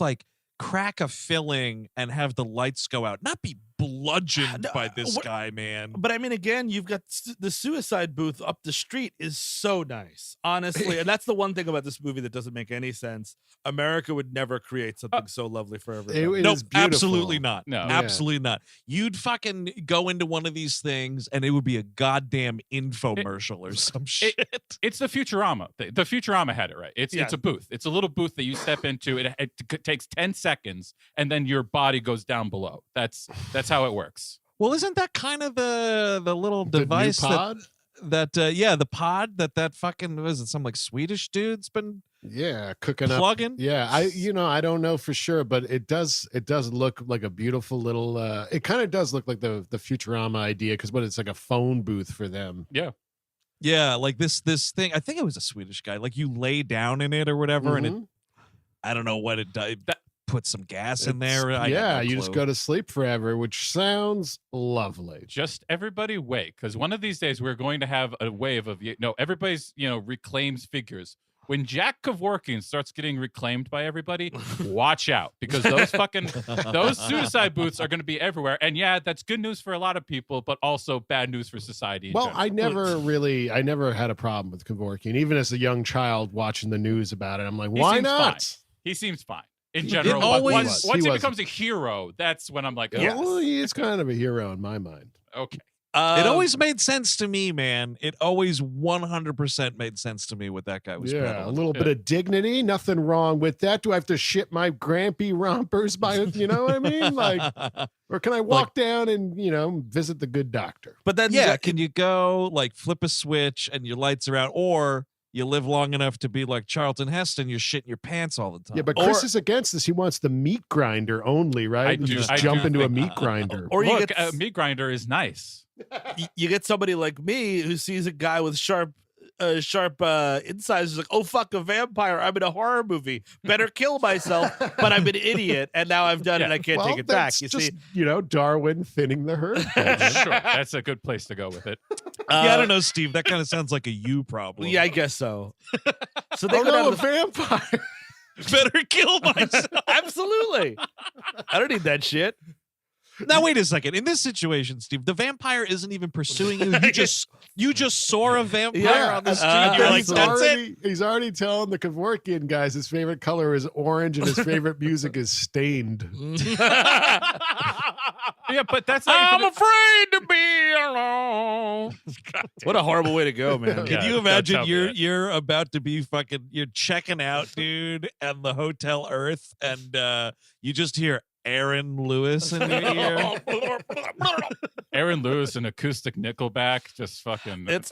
Speaker 2: crack a filling and have the lights go out. Not be bludgeoned by this
Speaker 3: what-
Speaker 2: guy, man.
Speaker 3: But I mean, again, you've got the suicide booth up the street is so nice, honestly. And that's the one thing about this movie that doesn't make any sense. America would never create something so lovely for everybody.
Speaker 4: It
Speaker 2: Nope,
Speaker 4: is beautiful.
Speaker 2: absolutely not.
Speaker 5: No.
Speaker 4: Yeah.
Speaker 2: Absolutely not. You'd fucking go into one of these things and it would be a goddamn infomercial or some shit.
Speaker 5: It's the Futurama. The Futurama had it right. It's
Speaker 3: Yeah.
Speaker 5: a booth. It's a little booth that you step into. It takes 10 seconds, and then your body goes down below. That's how it works.
Speaker 2: Well, isn't that kind of the little
Speaker 4: The new
Speaker 2: device
Speaker 4: pod?
Speaker 2: the pod that fucking was it some like Swedish dude's been
Speaker 4: Yeah, cooking up.
Speaker 2: plugging?
Speaker 4: Yeah, I don't know for sure, but it does look like a beautiful little. It kind of does look like the Futurama idea because it's like a phone booth for them.
Speaker 2: Yeah, like this thing. I think it was a Swedish guy. Like you lay down in it or whatever, and it,
Speaker 4: Mhm.
Speaker 2: I don't know what it does. Put some gas in there.
Speaker 4: It's-
Speaker 2: I got
Speaker 4: yeah,
Speaker 2: no
Speaker 4: you just
Speaker 2: clue.
Speaker 4: go to sleep forever, which sounds lovely.
Speaker 5: Just everybody wait, because one of these days we're going to have a wave of everybody's reclaims figures. When Jack Kevorkian starts getting reclaimed by everybody, watch out, because those suicide booths are going to be everywhere. And yeah, that's good news for a lot of people, but also bad news for society. in
Speaker 4: Well,
Speaker 5: general.
Speaker 4: I never had a problem with Kevorkian, even as a young child watching the news about it. I'm like,
Speaker 5: He
Speaker 4: why
Speaker 5: seems
Speaker 4: not?
Speaker 5: fine. He seems fine in general. but
Speaker 2: always-
Speaker 5: once
Speaker 4: he
Speaker 5: he
Speaker 4: was.
Speaker 5: becomes a hero, that's when I'm like,
Speaker 4: Yeah,
Speaker 5: oh,
Speaker 4: well, he is kind of a hero in my mind.
Speaker 5: okay.
Speaker 2: It always made sense to me, man. It always 100% made sense to me what that guy was
Speaker 4: Yeah, a
Speaker 2: peddling.
Speaker 4: little bit of dignity, nothing wrong with that. Do I have to shit my grampy rompers by, you know what I mean? Like, or can I walk down and, visit the good doctor?
Speaker 3: But then
Speaker 2: yeah, can you go like flip a switch and your lights are out, or you live long enough to be like Charlton Heston, you're shitting your pants all the time.
Speaker 4: Yeah, but Chris is against this. He wants the meat grinder only, right? And just jump into a meat grinder.
Speaker 3: Or you
Speaker 5: Look,
Speaker 3: get
Speaker 5: meat grinder is nice.
Speaker 3: you get somebody like me who sees a guy with sharp insides who's like, oh fuck, a vampire, I'm in a horror movie, better kill myself, but I'm an idiot and now I've done it, I can't take it back.
Speaker 4: that's
Speaker 3: You
Speaker 4: just,
Speaker 3: see,
Speaker 4: Darwin thinning the herd.
Speaker 5: Sure, that's a good place to go with it.
Speaker 2: Yeah, I don't know, Steve. That kind of sounds like a you problem.
Speaker 3: Yeah, I guess so. So they
Speaker 4: Oh
Speaker 3: go down
Speaker 4: no,
Speaker 3: to
Speaker 4: a vampire.
Speaker 2: better kill myself.
Speaker 3: Absolutely. I don't need that shit.
Speaker 2: Now wait a second. In this situation, Steve, the vampire isn't even pursuing you. You just saw a vampire
Speaker 3: Yeah,
Speaker 2: on the street.
Speaker 3: and
Speaker 2: You're like,
Speaker 4: he's
Speaker 2: that's it.
Speaker 4: already telling the Kevorkian guys his favorite color is orange and his favorite music is Stained.
Speaker 5: Yeah, but that's
Speaker 3: I'm afraid to be alone. What a horrible way to go, man.
Speaker 2: Can
Speaker 5: Yeah,
Speaker 2: you
Speaker 5: don't
Speaker 2: imagine
Speaker 5: tell me that.
Speaker 2: you're about to be you're checking out, dude, and the Hotel Earth, and you just hear Aaron Lewis in your ear.
Speaker 5: Aaron Lewis and acoustic Nickelback, just fucking
Speaker 3: It's-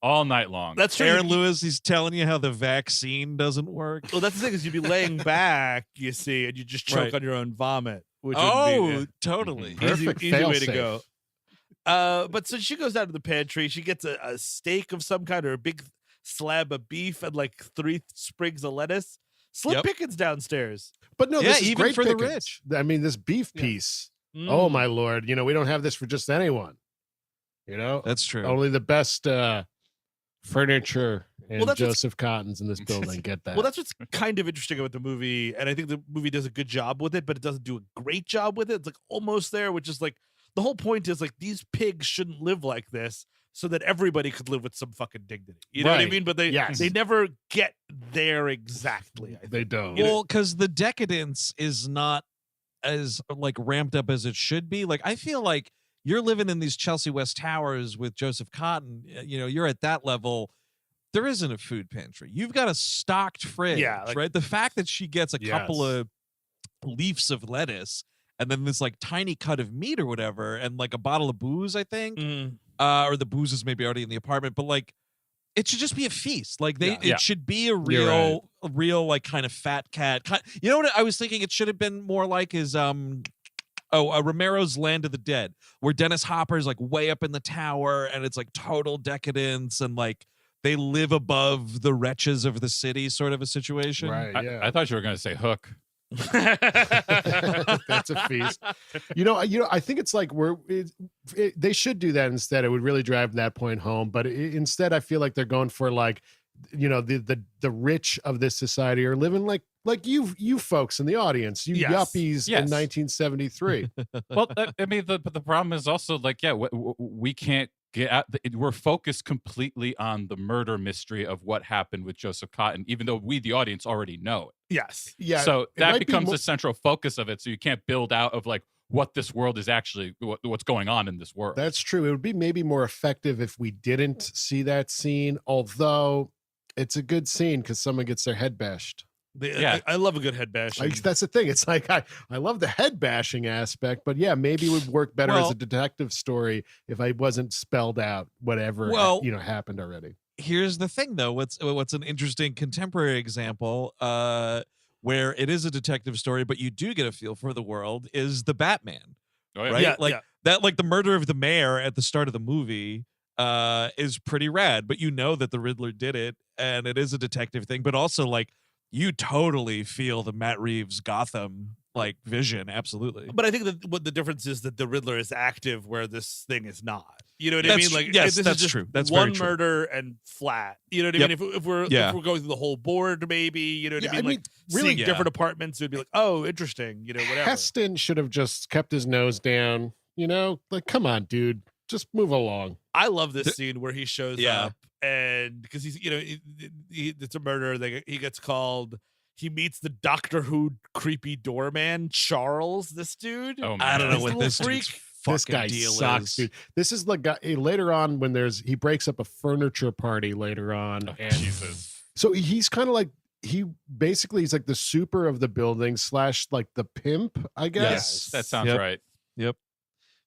Speaker 5: all night long.
Speaker 3: That's true.
Speaker 2: Aaron Lewis, he's telling you how the vaccine doesn't work.
Speaker 3: Well, that's the thing is you'd be laying back, you see, and you just choke
Speaker 2: Right.
Speaker 3: on your own vomit. Which
Speaker 2: Oh,
Speaker 3: would be
Speaker 2: totally.
Speaker 4: Perfect
Speaker 3: easy way to
Speaker 4: fail-safe.
Speaker 3: go. But so she goes down to the pantry. She gets a steak of some kind or a big slab of beef and like 3 sprigs of lettuce. Slim
Speaker 2: Yep.
Speaker 3: pickings downstairs.
Speaker 4: But no,
Speaker 2: Yeah,
Speaker 4: this is
Speaker 2: even
Speaker 4: great
Speaker 2: for the
Speaker 4: pickings.
Speaker 2: rich.
Speaker 4: I mean, this beef piece.
Speaker 3: Mm.
Speaker 4: Oh my lord! We don't have this for just anyone.
Speaker 2: That's true.
Speaker 4: Only the best furniture and
Speaker 3: Well, that's what's-
Speaker 4: Joseph Cottons in this building get that.
Speaker 3: Well, that's what's kind of interesting about the movie, and I think the movie does a good job with it, but it doesn't do a great job with it. It's like almost there, which is like the whole point is like these pigs shouldn't live like this, so that everybody could live with some fucking dignity. You know what I
Speaker 4: Right.
Speaker 3: mean? But
Speaker 4: Yes.
Speaker 3: they never get there exactly. I think.
Speaker 4: they don't.
Speaker 2: Well, because the decadence is not as like ramped up as it should be. Like I feel like you're living in these Chelsea West Towers with Joseph Cotton. You're at that level. There isn't a food pantry. You've got a stocked fridge,
Speaker 3: Yeah, like-
Speaker 2: right? The fact that she gets a couple
Speaker 4: Yes.
Speaker 2: of leaves of lettuce and then this like tiny cut of meat or whatever, and like a bottle of booze, I think,
Speaker 3: Mm.
Speaker 2: or the booze is maybe already in the apartment, but like it should just be a feast. Like it
Speaker 5: Yeah.
Speaker 2: should be a
Speaker 4: You're
Speaker 2: real like kind of fat cat. You know what I was thinking? It should have been more like is Romero's Land of the Dead, where Dennis Hopper's like way up in the tower, and it's like total decadence, and like they live above the wretches of the city, sort of a situation.
Speaker 4: Right. Yeah.
Speaker 5: I thought you were going to say Hook.
Speaker 4: That's a feast. I think it's like they should do that instead. It would really drive that point home. But instead, I feel like they're going for like, the rich of this society are living like Like you folks in the audience, you
Speaker 3: Yes.
Speaker 4: yuppies
Speaker 5: Yes.
Speaker 4: in 1973.
Speaker 5: Well, I mean, the problem is also like, yeah, we can't get out. We're focused completely on the murder mystery of what happened with Joseph Cotton, even though we, the audience, already know it.
Speaker 3: Yes.
Speaker 4: Yeah.
Speaker 5: So
Speaker 4: it
Speaker 5: that
Speaker 4: might be
Speaker 5: becomes
Speaker 4: mo-
Speaker 5: the central focus of it. So you can't build out of like what this world is actually, what's going on in this world.
Speaker 4: That's true. It would be maybe more effective if we didn't see that scene, although it's a good scene because someone gets their head bashed.
Speaker 5: Yeah.
Speaker 3: I love a good head bashing.
Speaker 4: That's the thing. It's like I love the head bashing aspect, but yeah, maybe it would work better as
Speaker 2: Well-
Speaker 4: a detective story if I wasn't spelled out whatever
Speaker 2: Well-
Speaker 4: happened already.
Speaker 2: Here's the thing, though. What's an interesting contemporary example where it is a detective story, but you do get a feel for the world is the Batman,
Speaker 5: Oh, yeah.
Speaker 2: right?
Speaker 3: Yeah,
Speaker 2: like
Speaker 3: yeah.
Speaker 2: that, like the murder of the mayor at the start of the movie is pretty rad, but you know that the Riddler did it, and it is a detective thing, but also like you totally feel the Matt Reeves Gotham like vision, absolutely.
Speaker 3: But I think that what the difference is that the Riddler is active where this thing is not. You know what I
Speaker 2: That's
Speaker 3: mean?
Speaker 2: tr-
Speaker 3: Like,
Speaker 2: yes,
Speaker 3: this
Speaker 2: that's
Speaker 3: is just
Speaker 2: true. That's
Speaker 3: one
Speaker 2: very true.
Speaker 3: murder and flat. You know what I
Speaker 2: Yep.
Speaker 3: mean? If we're
Speaker 2: Yeah.
Speaker 3: going through the whole board, maybe, you know what
Speaker 4: Yeah,
Speaker 3: I mean?
Speaker 4: I mean,
Speaker 3: Like
Speaker 4: really-
Speaker 3: seeing
Speaker 2: Yeah.
Speaker 3: different apartments, it would be like, oh, interesting. You know, whatever.
Speaker 4: Heston should have just kept his nose down. Like, come on, dude, just move along.
Speaker 3: I love this
Speaker 2: The-
Speaker 3: scene where he shows
Speaker 2: Yeah.
Speaker 3: up and because he's, it's a murder. He gets called. He meets the Doctor Who creepy doorman, Charles. This dude.
Speaker 5: Oh,
Speaker 2: I don't know
Speaker 3: This
Speaker 2: what
Speaker 3: little
Speaker 2: this
Speaker 3: freak.
Speaker 2: dude's fucking
Speaker 4: This guy
Speaker 2: deal
Speaker 4: sucks,
Speaker 2: is.
Speaker 4: dude. This is the guy later on when he breaks up a furniture party later on,
Speaker 5: Oh,
Speaker 4: and
Speaker 5: Jesus.
Speaker 4: so he's kind of like he's like the super of the building / like the pimp, I guess.
Speaker 5: Yes, that sounds
Speaker 2: Yep.
Speaker 5: right.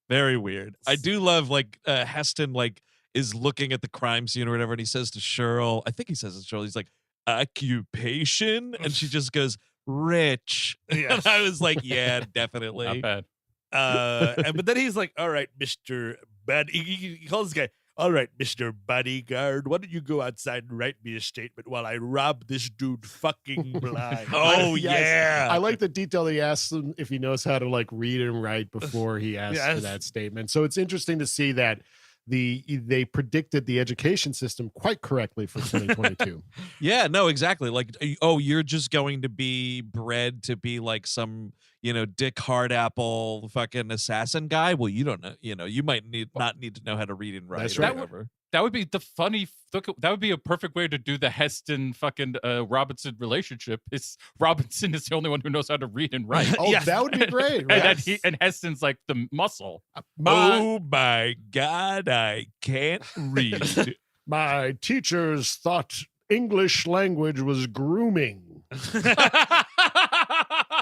Speaker 2: Very weird. I do love like Heston like is looking at the crime scene or whatever, and he says to Cheryl, I think he says to Cheryl, he's like, occupation, and she just goes, rich.
Speaker 3: Yes.
Speaker 2: And I was like, yeah, definitely.
Speaker 5: Not bad.
Speaker 3: But then he's like, all right, Mr. Bad. He calls this guy, all right, Mr. Bodyguard, why don't you go outside and write me a statement while I rob this dude fucking blind?
Speaker 2: Oh,
Speaker 4: Yes.
Speaker 2: yeah.
Speaker 4: I like the detail that he asks him if he knows how to like read and write before he asks for
Speaker 3: Yes.
Speaker 4: that statement. So it's interesting to see that they predicted the education system quite correctly for 2022.
Speaker 2: Yeah, no, exactly. Like, oh, you're just going to be bred to be like some, Dick Hardapple fucking assassin guy. Well, you don't know, you might not need to know how to read and write
Speaker 4: That's
Speaker 2: or
Speaker 4: right.
Speaker 2: whatever.
Speaker 5: That would be the funny. That would be a perfect way to do the Heston fucking Robinson relationship. Is Robinson is the only one who knows how to read and write,
Speaker 4: Oh,
Speaker 3: Yes.
Speaker 4: that would be great.
Speaker 5: and
Speaker 4: Right?
Speaker 5: then and Heston's like the muscle.
Speaker 2: Oh my God, I can't read.
Speaker 4: My teachers thought English language was grooming.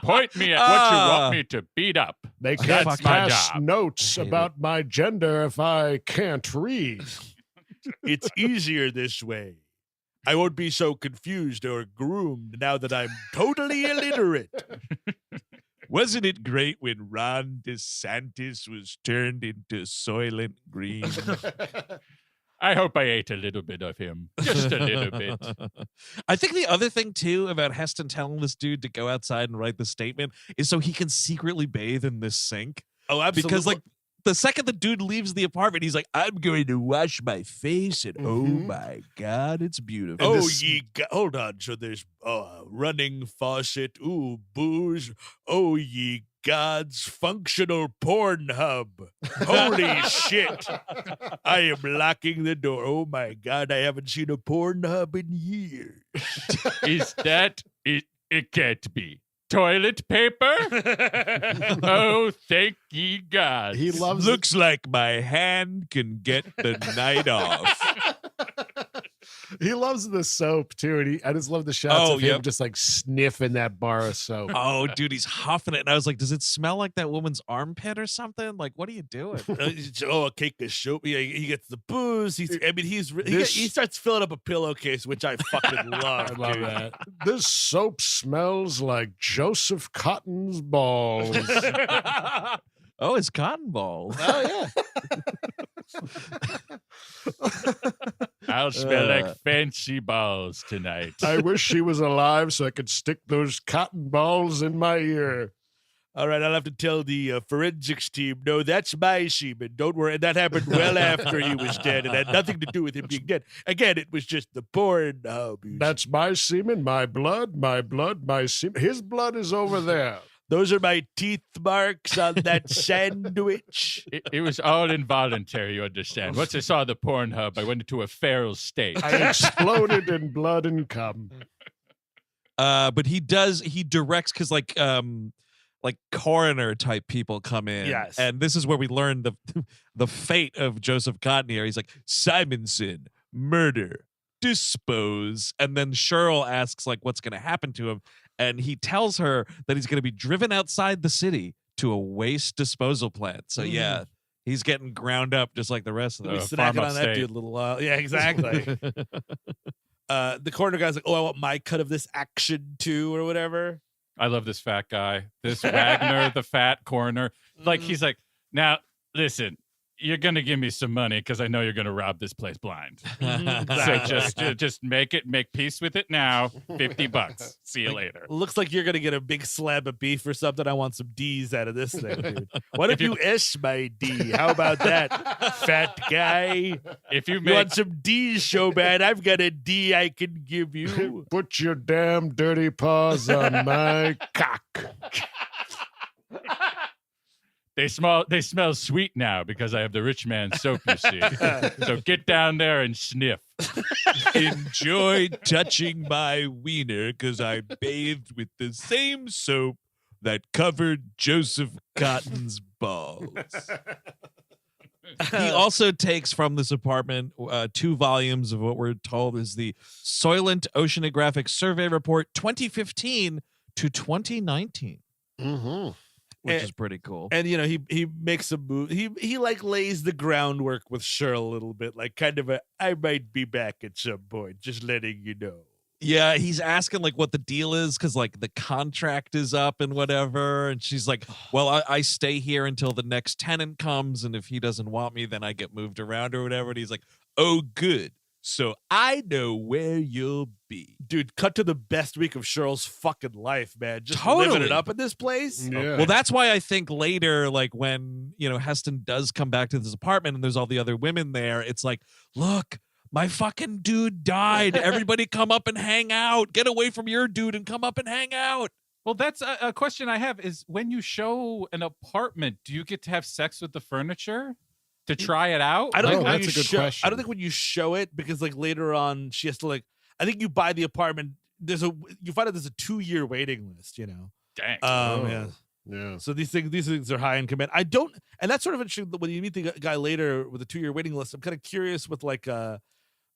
Speaker 5: Point me at what you want me to beat up.
Speaker 4: They
Speaker 2: That's
Speaker 4: can't
Speaker 2: my
Speaker 4: pass
Speaker 5: job.
Speaker 4: notes
Speaker 2: I hate
Speaker 4: about my gender if I can't read.
Speaker 3: It's easier this way. I won't be so confused or groomed now that I'm totally illiterate.
Speaker 2: Wasn't it great when Ron DeSantis was turned into Soylent Green?
Speaker 5: I hope I ate a little bit of him, just a little bit.
Speaker 2: I think the other thing too about Heston telling this dude to go outside and write the statement is so he can secretly bathe in this sink.
Speaker 3: Oh, absolutely.
Speaker 2: Because like the second the dude leaves the apartment, he's like, I'm going to wash my face, and oh
Speaker 4: Mhm.
Speaker 2: my God, it's beautiful.
Speaker 3: Oh,
Speaker 4: this-
Speaker 3: hold on. So there's running faucet. Ooh, booze. Oh, ye gods, functional porn hub. Holy shit. I am locking the door. Oh my God, I haven't seen a porn hub in years.
Speaker 5: Is that it? It can't be toilet paper. Oh, thank ye God.
Speaker 4: He loves
Speaker 2: Looks like my hand can get the night off.
Speaker 4: He loves the soap too, and I just love the shots
Speaker 2: Oh,
Speaker 4: of him
Speaker 2: yep.
Speaker 4: just like sniffing that bar of soap.
Speaker 2: Oh, dude, he's huffing it. And I was like, does it smell like that woman's armpit or something? Like, what are you doing?
Speaker 3: A cake of soap. Yeah, he gets the booze. He
Speaker 4: This-
Speaker 3: starts filling up a pillowcase, which I fucking love.
Speaker 4: I love
Speaker 3: dude.
Speaker 4: that. This soap smells like Joseph Cotton's balls.
Speaker 2: Oh, it's cotton balls.
Speaker 4: Oh yeah.
Speaker 5: I'll smell
Speaker 2: Uh.
Speaker 5: like fancy balls tonight.
Speaker 4: I wish she was alive so I could stick those cotton balls in my ear.
Speaker 3: All right, I'll have to tell the forensics team, no, that's my semen. Don't worry. And that happened well after he was dead. It had nothing to do with him being dead. Again, it was just the porn.
Speaker 4: That's my semen, my blood, my semen. His blood is over there.
Speaker 3: Those are my teeth marks on that sandwich.
Speaker 5: It was all involuntary, you understand. Once I saw the Pornhub, I went into a feral state.
Speaker 4: I exploded in blood and cum.
Speaker 2: But he directs because like coroner type people come in.
Speaker 3: Yes.
Speaker 2: And this is where we learn the fate of Joseph Cotton here. He's like, Simonson, murder, dispose. And then Cheryl asks like what's gonna happen to him. And he tells her that he's gonna be driven outside the city to a waste disposal plant. So yeah, he's getting ground up just like the rest of them.
Speaker 3: He's snacking on that dude a little while. Yeah, exactly. The coroner guy's like, oh, I want my cut of this action too, or whatever.
Speaker 5: I love this fat guy, this Wagner, the fat coroner. Like, he's like, now, listen, you're going to give me some money because I know you're going to rob this place blind. So just make peace with it now. $50. See you later.
Speaker 3: Looks like you're going to get a big slab of beef or something. I want some D's out of this thing, dude. What if you S my D? How about that, fat guy?
Speaker 5: If you
Speaker 3: want some D's so bad, I've got a D I can give you.
Speaker 4: Put your damn dirty paws on my cock.
Speaker 5: They smell sweet now because I have the rich man soap, you see. So get down there and sniff.
Speaker 2: Enjoy touching my wiener because I bathed with the same soap that covered Joseph Cotton's balls. He also takes from this apartment 2 volumes of what we're told is the Soylent Oceanographic Survey Report 2015 to 2019.
Speaker 4: Mm-hmm.
Speaker 2: Which is pretty cool.
Speaker 3: And he makes a move. He like lays the groundwork with Cheryl a little bit, like kind of I might be back at some point, just letting you know.
Speaker 2: Yeah, he's asking like what the deal is because like the contract is up and whatever, and she's like, "Well, I stay here until the next tenant comes, and if he doesn't want me, then I get moved around or whatever." And he's like, "Oh, good. So I know where you'll be."
Speaker 3: Dude, cut to the best week of Cheryl's fucking life, man. Just
Speaker 2: Totally.
Speaker 3: living it up in this place.
Speaker 4: Yeah.
Speaker 2: Well, that's why I think later, like when, Heston does come back to this apartment and there's all the other women there, it's like, look, my fucking dude died. Everybody come up and hang out. Get away from your dude and come up and hang out.
Speaker 5: Well, that's a question I have is when you show an apartment, do you get to have sex with the furniture? To try it out?
Speaker 3: I don't think
Speaker 4: that's a good question.
Speaker 3: I don't think when you show it, because like later on she has to I think you buy the apartment. You find out there's a 2-year waiting list,
Speaker 5: Dang.
Speaker 4: Yeah.
Speaker 3: So these things are high in command. And that's sort of interesting when you meet the guy later with a 2-year waiting list. I'm kind of curious with where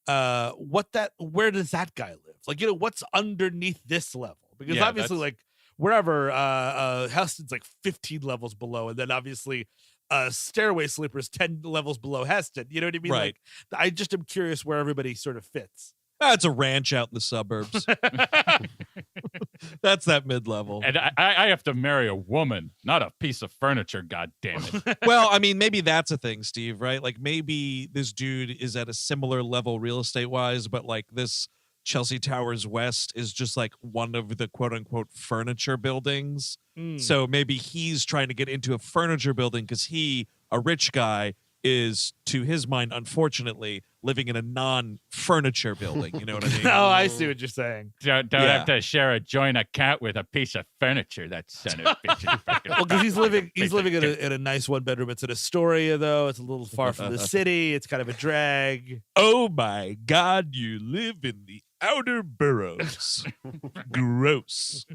Speaker 3: does that guy live? Like, what's underneath this level? Because obviously like wherever Heston's like 15 levels below, and then obviously stairway sleepers 10 levels below Heston. You know what I mean?
Speaker 2: Right.
Speaker 3: Like, I just am curious where everybody sort of fits.
Speaker 2: It's a ranch out in the suburbs. That's that mid-level.
Speaker 5: And I have to marry a woman, not a piece of furniture, god damn it.
Speaker 2: Well, I mean, maybe that's a thing, Steve, right? Like maybe this dude is at a similar level real estate-wise, but like this Chelsea Towers West is just like one of the quote-unquote furniture buildings. So maybe he's trying to get into a furniture building because he, a rich guy, is, to his mind, unfortunately, living in a non-furniture building. You know what I mean?
Speaker 3: Oh, I see what you're saying.
Speaker 5: Don't have to share a joint account with a piece of furniture. That son of a bitch.
Speaker 3: Well, because he's living in a nice 1-bedroom. It's in Astoria, though. It's a little far from the city. It's kind of a drag.
Speaker 2: Oh my God, you live in the outer boroughs. Gross.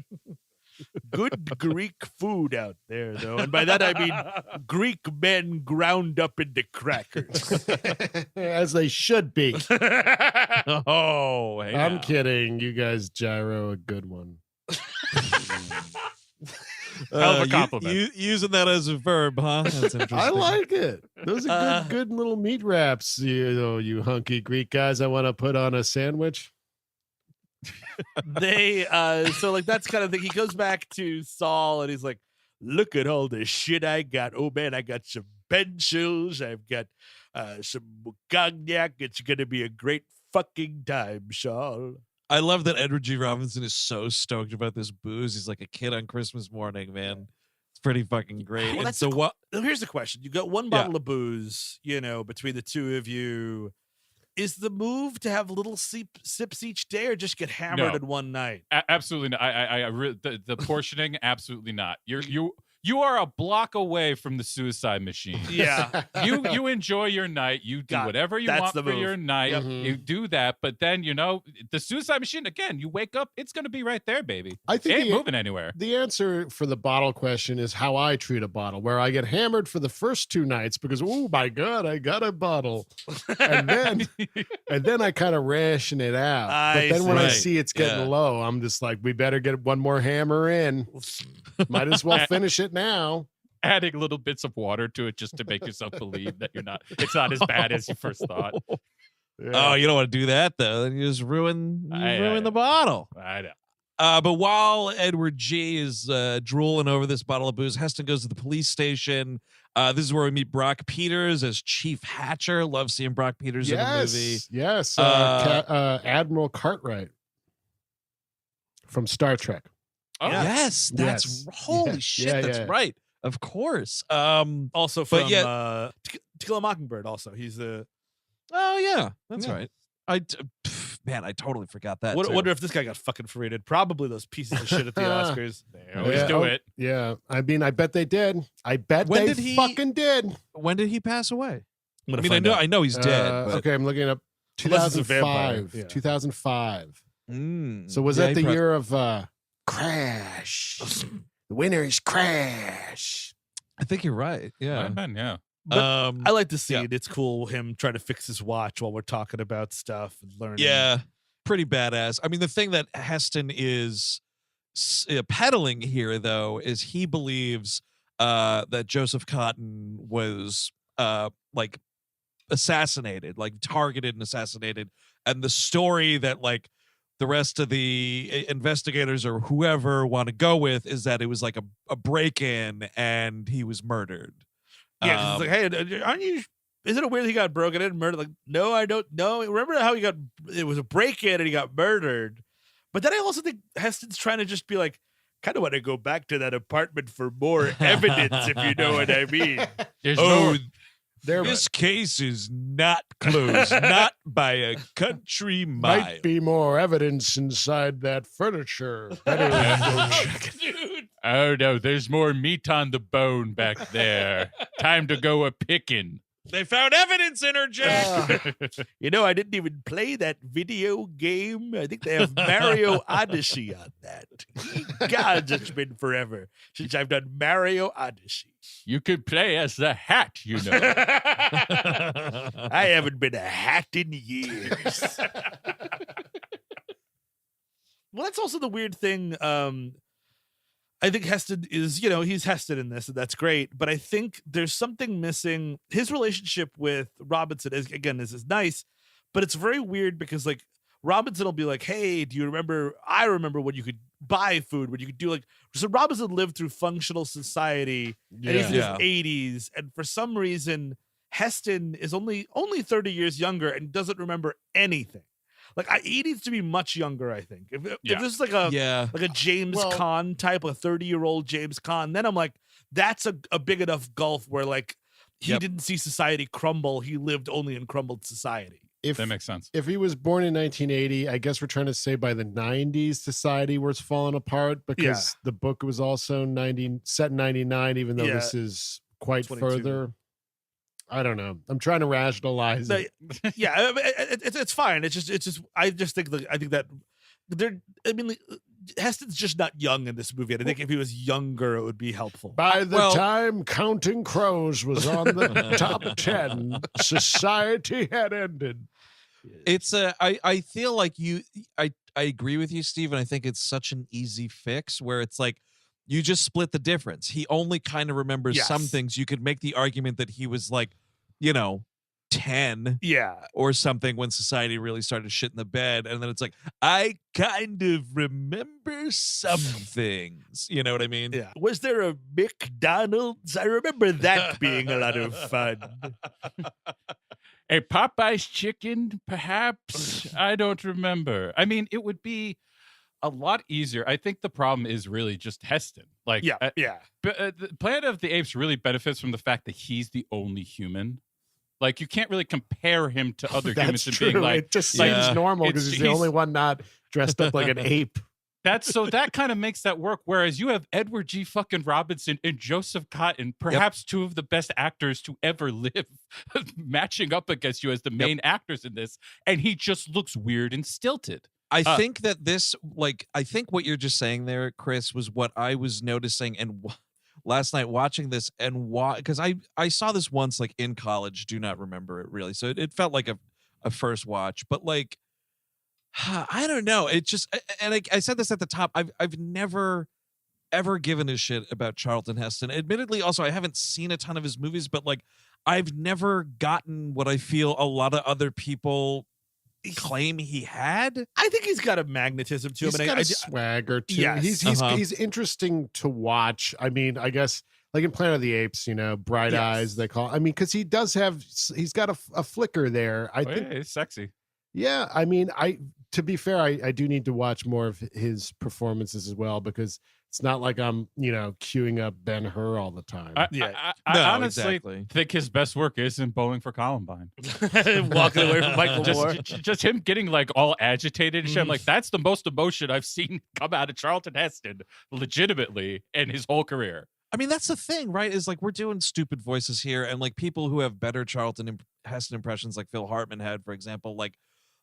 Speaker 3: Good Greek food out there, though. And by that, I mean Greek men ground up into crackers.
Speaker 4: As they should be.
Speaker 2: Oh, hey
Speaker 4: I'm
Speaker 2: now.
Speaker 4: kidding. You guys gyro a good one.
Speaker 5: Hell of a compliment.
Speaker 2: Using that as a verb, huh? That's interesting.
Speaker 4: I like it. Those are good little meat wraps, you hunky Greek guys. I want to put on a sandwich.
Speaker 3: So like that's kind of thing. He goes back to Saul and he's like, look at all the shit I got. Oh man, I got some pencils. I've got some cognac. It's gonna be a great fucking time, Saul.
Speaker 2: I love that Edward G. Robinson is so stoked about this booze. He's like a kid on Christmas morning, man. It's pretty fucking great.
Speaker 3: Well,
Speaker 2: And
Speaker 3: that's
Speaker 2: so
Speaker 3: the-
Speaker 2: what?
Speaker 3: Here's the question: you got one bottle of booze, between the two of you. Is the move to have little sips each day, or just get hammered
Speaker 5: No.
Speaker 3: in one night?
Speaker 5: Absolutely not. The portioning, absolutely not. You are a block away from the suicide machine.
Speaker 3: Yeah.
Speaker 5: You enjoy your night. You do
Speaker 3: Got it.
Speaker 5: whatever you
Speaker 3: That's
Speaker 5: want
Speaker 3: the
Speaker 5: for
Speaker 3: move.
Speaker 5: your night.
Speaker 3: Yep.
Speaker 5: You do that, but then the suicide machine again. You wake up, it's gonna be right there, baby.
Speaker 4: I
Speaker 5: It
Speaker 4: think
Speaker 5: ain't moving anywhere.
Speaker 4: the answer for the bottle question is how I treat a bottle, where I get hammered for the first 2 nights because, oh my God, I got a bottle. And then I kind of ration it out.
Speaker 3: I
Speaker 4: But then when I
Speaker 2: see.
Speaker 4: see it's getting
Speaker 2: Yeah.
Speaker 4: low, I'm just like, we better get one more hammer in. Might as well finish it now.
Speaker 5: Adding little bits of water to it just to make yourself believe that it's not as bad as you first thought.
Speaker 2: Oh, you don't want to do that though. Then you just ruin the bottle.
Speaker 5: I know.
Speaker 2: But while Edward G is drooling over this bottle of booze, Heston goes to the police station. This is where we meet Brock Peters as Chief Hatcher. Love seeing Brock Peters in the movie.
Speaker 4: Yes. Admiral Cartwright from Star Trek.
Speaker 5: Oh,
Speaker 2: Yes, that's
Speaker 4: Yes.
Speaker 2: holy
Speaker 4: Yeah.
Speaker 2: shit.
Speaker 4: Yeah,
Speaker 2: That's
Speaker 4: yeah.
Speaker 2: right. Of course.
Speaker 3: Also
Speaker 2: But
Speaker 3: from
Speaker 2: yet-
Speaker 3: To Kill a Mockingbird. Also, he's the.
Speaker 2: Oh yeah, that's
Speaker 3: Yeah.
Speaker 2: right. Man, I totally forgot that. too.
Speaker 3: Wonder if this guy got fucking rated. Probably those pieces of shit at the Oscars.
Speaker 5: they always
Speaker 4: Yeah,
Speaker 5: do it.
Speaker 4: Yeah. I mean, I bet they did. I bet
Speaker 2: When
Speaker 4: they
Speaker 2: did he-
Speaker 4: fucking did.
Speaker 2: When did he pass away?
Speaker 3: I'm
Speaker 2: I
Speaker 3: gonna
Speaker 2: mean,
Speaker 3: find out.
Speaker 2: I know he's dead. But,
Speaker 4: Okay, I'm looking up
Speaker 3: Unless it's a vampire,
Speaker 4: 2005.
Speaker 3: yeah.
Speaker 4: 2005.
Speaker 2: Mm.
Speaker 4: So was
Speaker 2: Yeah,
Speaker 4: that
Speaker 2: he
Speaker 4: the
Speaker 2: prob-
Speaker 4: year of Crash? The winner is Crash.
Speaker 2: I think you're right.
Speaker 5: Might
Speaker 2: Yeah.
Speaker 5: have been, yeah.
Speaker 3: But I like to see
Speaker 2: yeah.
Speaker 3: it. It's cool him trying to fix his watch while we're talking about stuff and learning.
Speaker 2: Yeah, pretty badass. I mean, the thing that Heston is peddling here, though, is he believes that Joseph Cotton was like assassinated, like targeted and assassinated, and the story that like the rest of the investigators or whoever want to go with is that it was like a break-in and he was murdered.
Speaker 3: Yeah, 'cause it's like, hey, aren't you? Isn't it weird he got broken in and murdered? Like, no, I don't know. Remember how it was a break-in and he got murdered. But then I also think Heston's trying to just be like, kind of want to go back to that apartment for more evidence, if you know what I mean.
Speaker 5: There's
Speaker 2: Oh,
Speaker 4: There
Speaker 2: this case is not closed, not by a country mile.
Speaker 4: might be more evidence inside that furniture. Better go check it.
Speaker 3: Dude.
Speaker 5: Oh no, there's more meat on the bone back there. Time to go a picking.
Speaker 2: They found evidence in her, Jack.
Speaker 3: You know, I didn't even play that video game. I think they have Mario Odyssey on that. God, it's been forever since I've done Mario Odyssey.
Speaker 5: You could play as the hat, you know.
Speaker 3: I haven't been a hat in years. Well, that's also the weird thing. I think Heston is, he's Heston in this, and that's great. But I think there's something missing. His relationship with Robinson is nice, but it's very weird because like Robinson will be like, "Hey, do you remember? I remember when you could buy food, when you could do like." So Robinson lived through functional society, and he's in
Speaker 2: Yeah.
Speaker 3: his 80s, and for some reason, Heston is only 30 years younger and doesn't remember anything. Like he needs to be much younger, I think. If
Speaker 5: Yeah.
Speaker 3: this is like a
Speaker 2: Yeah.
Speaker 3: James
Speaker 4: Well-
Speaker 3: Caan type, a 30-year-old James Caan, then I'm like, that's a big enough gulf where like he
Speaker 2: Yep.
Speaker 3: didn't see society crumble. He lived only in crumbled society.
Speaker 4: If
Speaker 5: That makes sense.
Speaker 4: if he was born in 1980, I guess we're trying to say by the 90s society was falling apart because the book was also set in 99, even though
Speaker 3: Yeah.
Speaker 4: this is quite
Speaker 3: 22.
Speaker 4: further. I don't know. I'm trying to rationalize
Speaker 3: No,
Speaker 4: it.
Speaker 3: yeah, I mean, it's fine. It's just I just think that they're. I mean, Heston's just not young in this movie, and I think if he was younger, it would be helpful.
Speaker 4: By the
Speaker 2: Well-
Speaker 4: time Counting Crows was on the top 10, society had ended.
Speaker 2: It's I feel like I agree with you, Steve, and I think it's such an easy fix where it's like you just split the difference. He only kind of remembers some
Speaker 3: Yes.
Speaker 2: things. You could make the argument that he was like, 10
Speaker 3: Yeah,
Speaker 2: or something when society really started shitting the bed, and then it's like I kind of remember some things. You know what I mean?
Speaker 3: yeah. Was there a McDonald's? I remember that being a lot of fun.
Speaker 5: A Popeye's chicken, perhaps? I don't remember. I mean, it would be a lot easier. I think the problem is really just Heston. Like, the Planet of the Apes really benefits from the fact that he's the only human. Like, you can't really compare him to other humans and being like,
Speaker 4: it just seems normal because he's the only one not dressed up like an ape.
Speaker 5: That kind of makes that work. Whereas you have Edward G. fucking Robinson and Joseph Cotton, perhaps two of the best actors to ever live, matching up against you as the main actors in this, and he just looks weird and stilted.
Speaker 2: I think that this, like, I think what you're just saying there, Chris, was what I was noticing and last night watching this, and why, because I saw this once, like, in college, do not remember it really, so it felt like a first watch, but like, I don't know. It just, and I said this at the top. I've never ever given a shit about Charlton Heston. Admittedly, also I haven't seen a ton of his movies, but like I've never gotten what I feel a lot of other people claim he had.
Speaker 3: I think he's got a magnetism to him.
Speaker 4: He's got a swagger too.
Speaker 3: Yes.
Speaker 4: He's interesting to watch. I mean, I guess like in Planet of the Apes, bright eyes they call. I mean, because he's got a flicker there. I think
Speaker 5: it's sexy.
Speaker 4: Yeah, I mean, to be fair, I do need to watch more of his performances as well because it's not like I'm, queuing up Ben-Hur all the time.
Speaker 5: I honestly think his best work is in Bowling for Columbine.
Speaker 3: Walking away from Michael Moore.
Speaker 5: Just him getting like all agitated and shit. I'm like, that's the most emotion I've seen come out of Charlton Heston legitimately in his whole career.
Speaker 2: I mean, that's the thing, right? Is like we're doing stupid voices here, and like people who have better Charlton Heston impressions, like Phil Hartman had, for example, like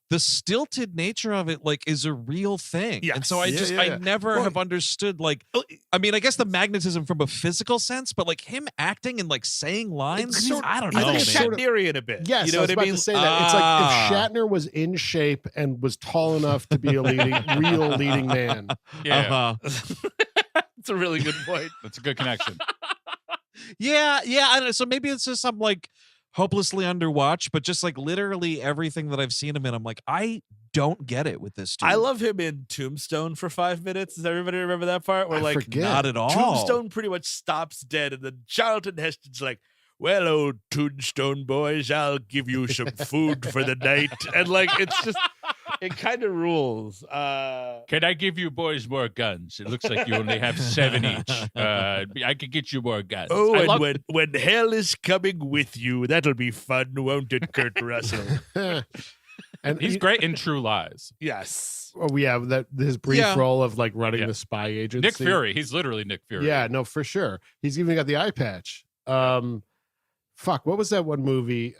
Speaker 2: the stilted nature of it, like, is a real thing.
Speaker 3: Yes.
Speaker 2: And so I never have understood, like, I mean, I guess the magnetism from a physical sense, but like him acting and like saying lines, I don't know.
Speaker 3: I think it's Shatnerian a bit.
Speaker 4: Yes,
Speaker 3: you know
Speaker 4: I was
Speaker 3: what
Speaker 4: about
Speaker 3: I mean?
Speaker 4: to say that. It's like if Shatner was in shape and was tall enough to be a real leading man.
Speaker 5: Yeah.
Speaker 3: It's a really good point.
Speaker 5: That's a good connection.
Speaker 2: Yeah. I don't know. So maybe it's just I'm like hopelessly underwatched, but just like literally everything that I've seen him in, I'm like, I don't get it with this dude.
Speaker 3: I love him in Tombstone for 5 minutes. Does everybody remember that part? Where
Speaker 4: I forget.
Speaker 2: Not at all.
Speaker 3: Tombstone pretty much stops dead, and then Charlton Heston's like, well, old Tombstone boys, I'll give you some food for the night. And like, it's just, it kind of rules.
Speaker 5: Can I give you boys more guns? It looks like you only have 7 each. I could get you more guns.
Speaker 3: Oh, and when hell is coming with you, that'll be fun, won't it, Kurt Russell?
Speaker 4: And
Speaker 5: he's great in True Lies.
Speaker 3: Yes.
Speaker 4: Oh, yeah, his brief role of like running the spy agency.
Speaker 5: Nick Fury. He's literally Nick Fury.
Speaker 4: Yeah, no, for sure. He's even got the eye patch. Fuck, what was that one movie?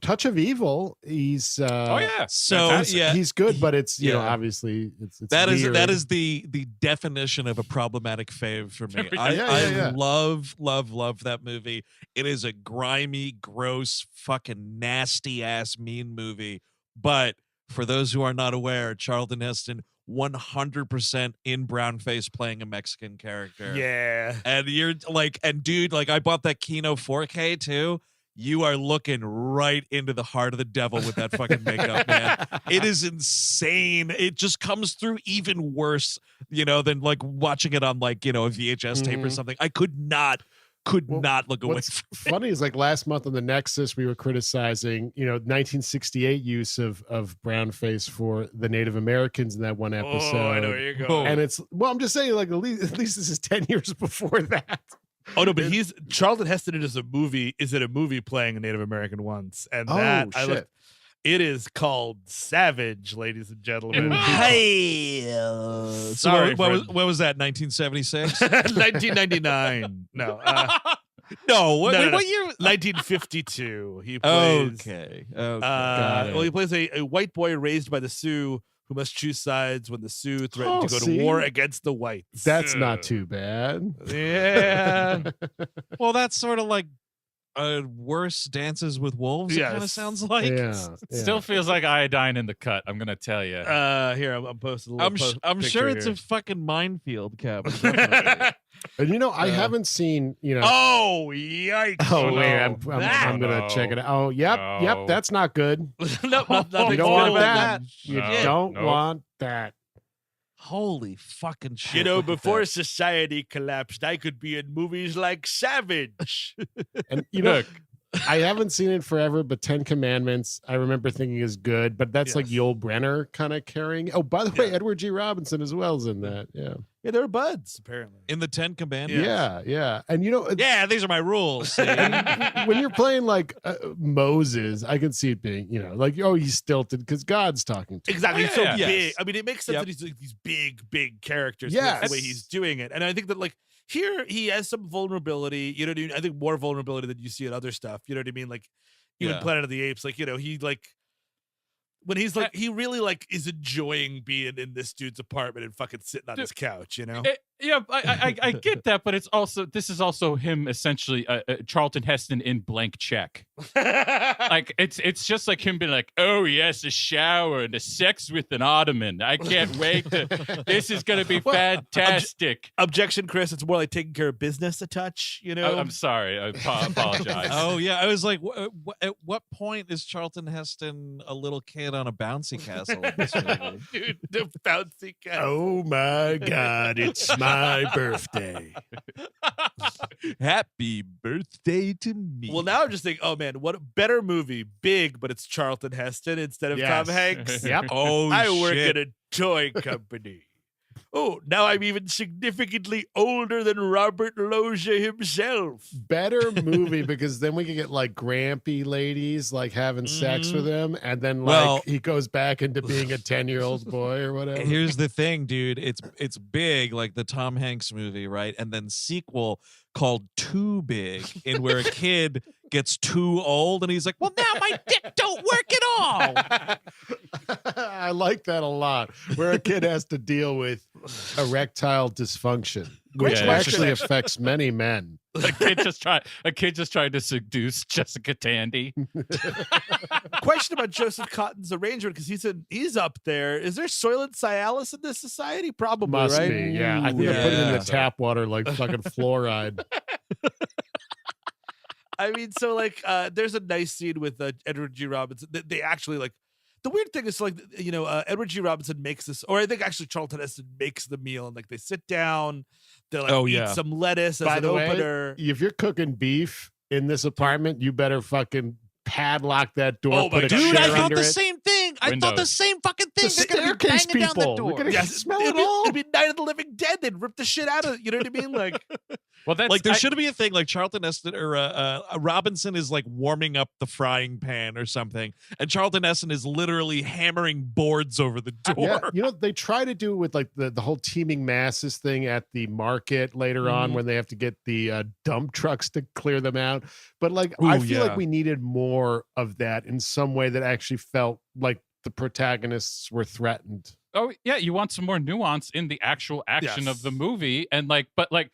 Speaker 4: Touch of Evil. He's
Speaker 2: so
Speaker 4: he's good, but it's obviously it's
Speaker 2: that
Speaker 4: weird.
Speaker 2: is the definition of a problematic fave for me. I love that movie. It is a grimy, gross, fucking nasty ass mean movie. But for those who are not aware, Charlton Heston 100% in brownface playing a Mexican character.
Speaker 3: Yeah.
Speaker 2: And you're like, and dude, like I bought that Kino 4K too. You are looking right into the heart of the devil with that fucking makeup, man. It is insane. It just comes through even worse, than like watching it on like, a VHS tape or something. I could not look away from it.
Speaker 4: Funny is like last month on the Nexus, we were criticizing, 1968 use of brownface for the Native Americans in that one episode.
Speaker 3: Oh, I know where you're going.
Speaker 4: And I'm just saying, like, at least this is 10 years before that.
Speaker 3: Oh no, but Charlton Heston is in a movie playing a Native American once, and it is called Savage, ladies and gentlemen.
Speaker 2: Hey, so what was that? 1976,
Speaker 3: 1999? No,
Speaker 2: no. What year?
Speaker 3: 1952. He plays.
Speaker 2: Okay.
Speaker 3: Well, he plays a white boy raised by the Sioux who must choose sides when the Sioux threaten to go to war against the whites.
Speaker 4: That's not too bad.
Speaker 3: Yeah.
Speaker 2: Well, that's sort of like worse Dances with Wolves. It kind of sounds like.
Speaker 4: Yeah.
Speaker 5: Still feels like iodine in the cut. I'm gonna tell you.
Speaker 3: Here I'm posting.
Speaker 2: I'm sure it's a fucking minefield, Kevin.
Speaker 4: And I haven't seen.
Speaker 3: Oh yikes!
Speaker 4: Oh wait, I'm gonna check it out. Oh yep. That's not good.
Speaker 3: No,
Speaker 4: you don't want that. You don't want that.
Speaker 2: Holy fucking shit!
Speaker 3: Before society collapsed, I could be in movies like Savage.
Speaker 4: And I haven't seen it forever, but 10 Commandments, I remember thinking is good, but that's like Yul Brynner kind of carrying. Oh, by the way, Edward G. Robinson as well is in that. Yeah.
Speaker 3: Yeah, they're buds, apparently.
Speaker 2: In the 10 Commandments?
Speaker 4: Yeah. And you know,
Speaker 2: yeah, these are my rules.
Speaker 4: when you're playing like Moses, I can see it being, you know, like, oh, he's stilted because God's talking to him.
Speaker 3: Exactly. He's so
Speaker 2: Yes.
Speaker 3: big. I mean, it makes sense that he's like these big characters.
Speaker 4: Yes.
Speaker 3: That's the way he's doing it. And I think that like here he has some vulnerability, you know what I mean? I think more vulnerability than you see in other stuff. You know what I mean? Like even Planet of the Apes, like, you know, he like when he's like he really like is enjoying being in this dude's apartment and fucking sitting on his couch, you know?
Speaker 5: I get that, but this is also him essentially Charlton Heston in Blank Check. Like it's just like him being like, oh yes, a shower and a sex with an ottoman. I can't wait. This is gonna be fantastic.
Speaker 3: Objection, Chris. It's more like taking care of business a touch, you know?
Speaker 5: I'm sorry. I apologize.
Speaker 2: Oh yeah, I was like, at what point is Charlton Heston a little kid on a bouncy castle? In this movie?
Speaker 3: Dude, the bouncy castle.
Speaker 4: Oh my God, it's my birthday.
Speaker 2: Happy birthday to me.
Speaker 3: Well, now I'm just thinking, oh man, what a better movie. Big, but it's Charlton Heston instead of Tom Hanks.
Speaker 4: Yep.
Speaker 2: Oh,
Speaker 3: I work
Speaker 2: shit.
Speaker 3: at a toy company. Oh, now I'm even significantly older than Robert Loggia himself.
Speaker 4: Better movie because then we can get like grampy ladies like having sex with him, and then like he goes back into being a 10-year-old boy or whatever.
Speaker 2: Here's the thing, dude. It's big, like the Tom Hanks movie, right? And then sequel called Too Big, in where a kid gets too old and he's like, well, now my dick don't work at all.
Speaker 4: I like that a lot, where a kid has to deal with erectile dysfunction, which actually affects many men.
Speaker 5: A kid just tried to seduce Jessica Tandy.
Speaker 3: Question about Joseph Cotton's arrangement, because he's up there. Is there Soylent Cialis in this society? Probably,
Speaker 4: Must
Speaker 3: right?
Speaker 4: be, yeah. I think they put it in the tap water like fucking fluoride.
Speaker 3: I mean, so like, there's a nice scene with Edward G. Robinson. They actually like. The weird thing is, like, you know, Edward G. Robinson makes this, or I think actually Charlton Heston makes the meal, and like they sit down, they like eat some lettuce as an opener.
Speaker 4: If you're cooking beef in this apartment, you better fucking padlock that door.
Speaker 3: Oh my
Speaker 2: Dude, I thought
Speaker 4: under
Speaker 2: the
Speaker 4: it.
Speaker 2: same thing. I thought the same fucking thing.
Speaker 4: The
Speaker 2: They're gonna be
Speaker 4: staircase
Speaker 2: banging down
Speaker 4: people.
Speaker 2: the door.
Speaker 4: We're gonna smell it
Speaker 3: it'd
Speaker 4: all.
Speaker 3: be Night of the Living Dead. They'd rip the shit out of, you know what I mean? Like,
Speaker 5: Well, that's
Speaker 2: Like there should be a thing like Charlton Heston or Robinson is like warming up the frying pan or something, and Charlton Heston is literally hammering boards over the door.
Speaker 4: Yeah, you know, they try to do it with like the whole teeming masses thing at the market later on when they have to get the dump trucks to clear them out. But like, I feel like we needed more of that in some way that actually felt like the protagonists were threatened.
Speaker 5: Oh yeah, you want some more nuance in the actual action of the movie, and like, but like,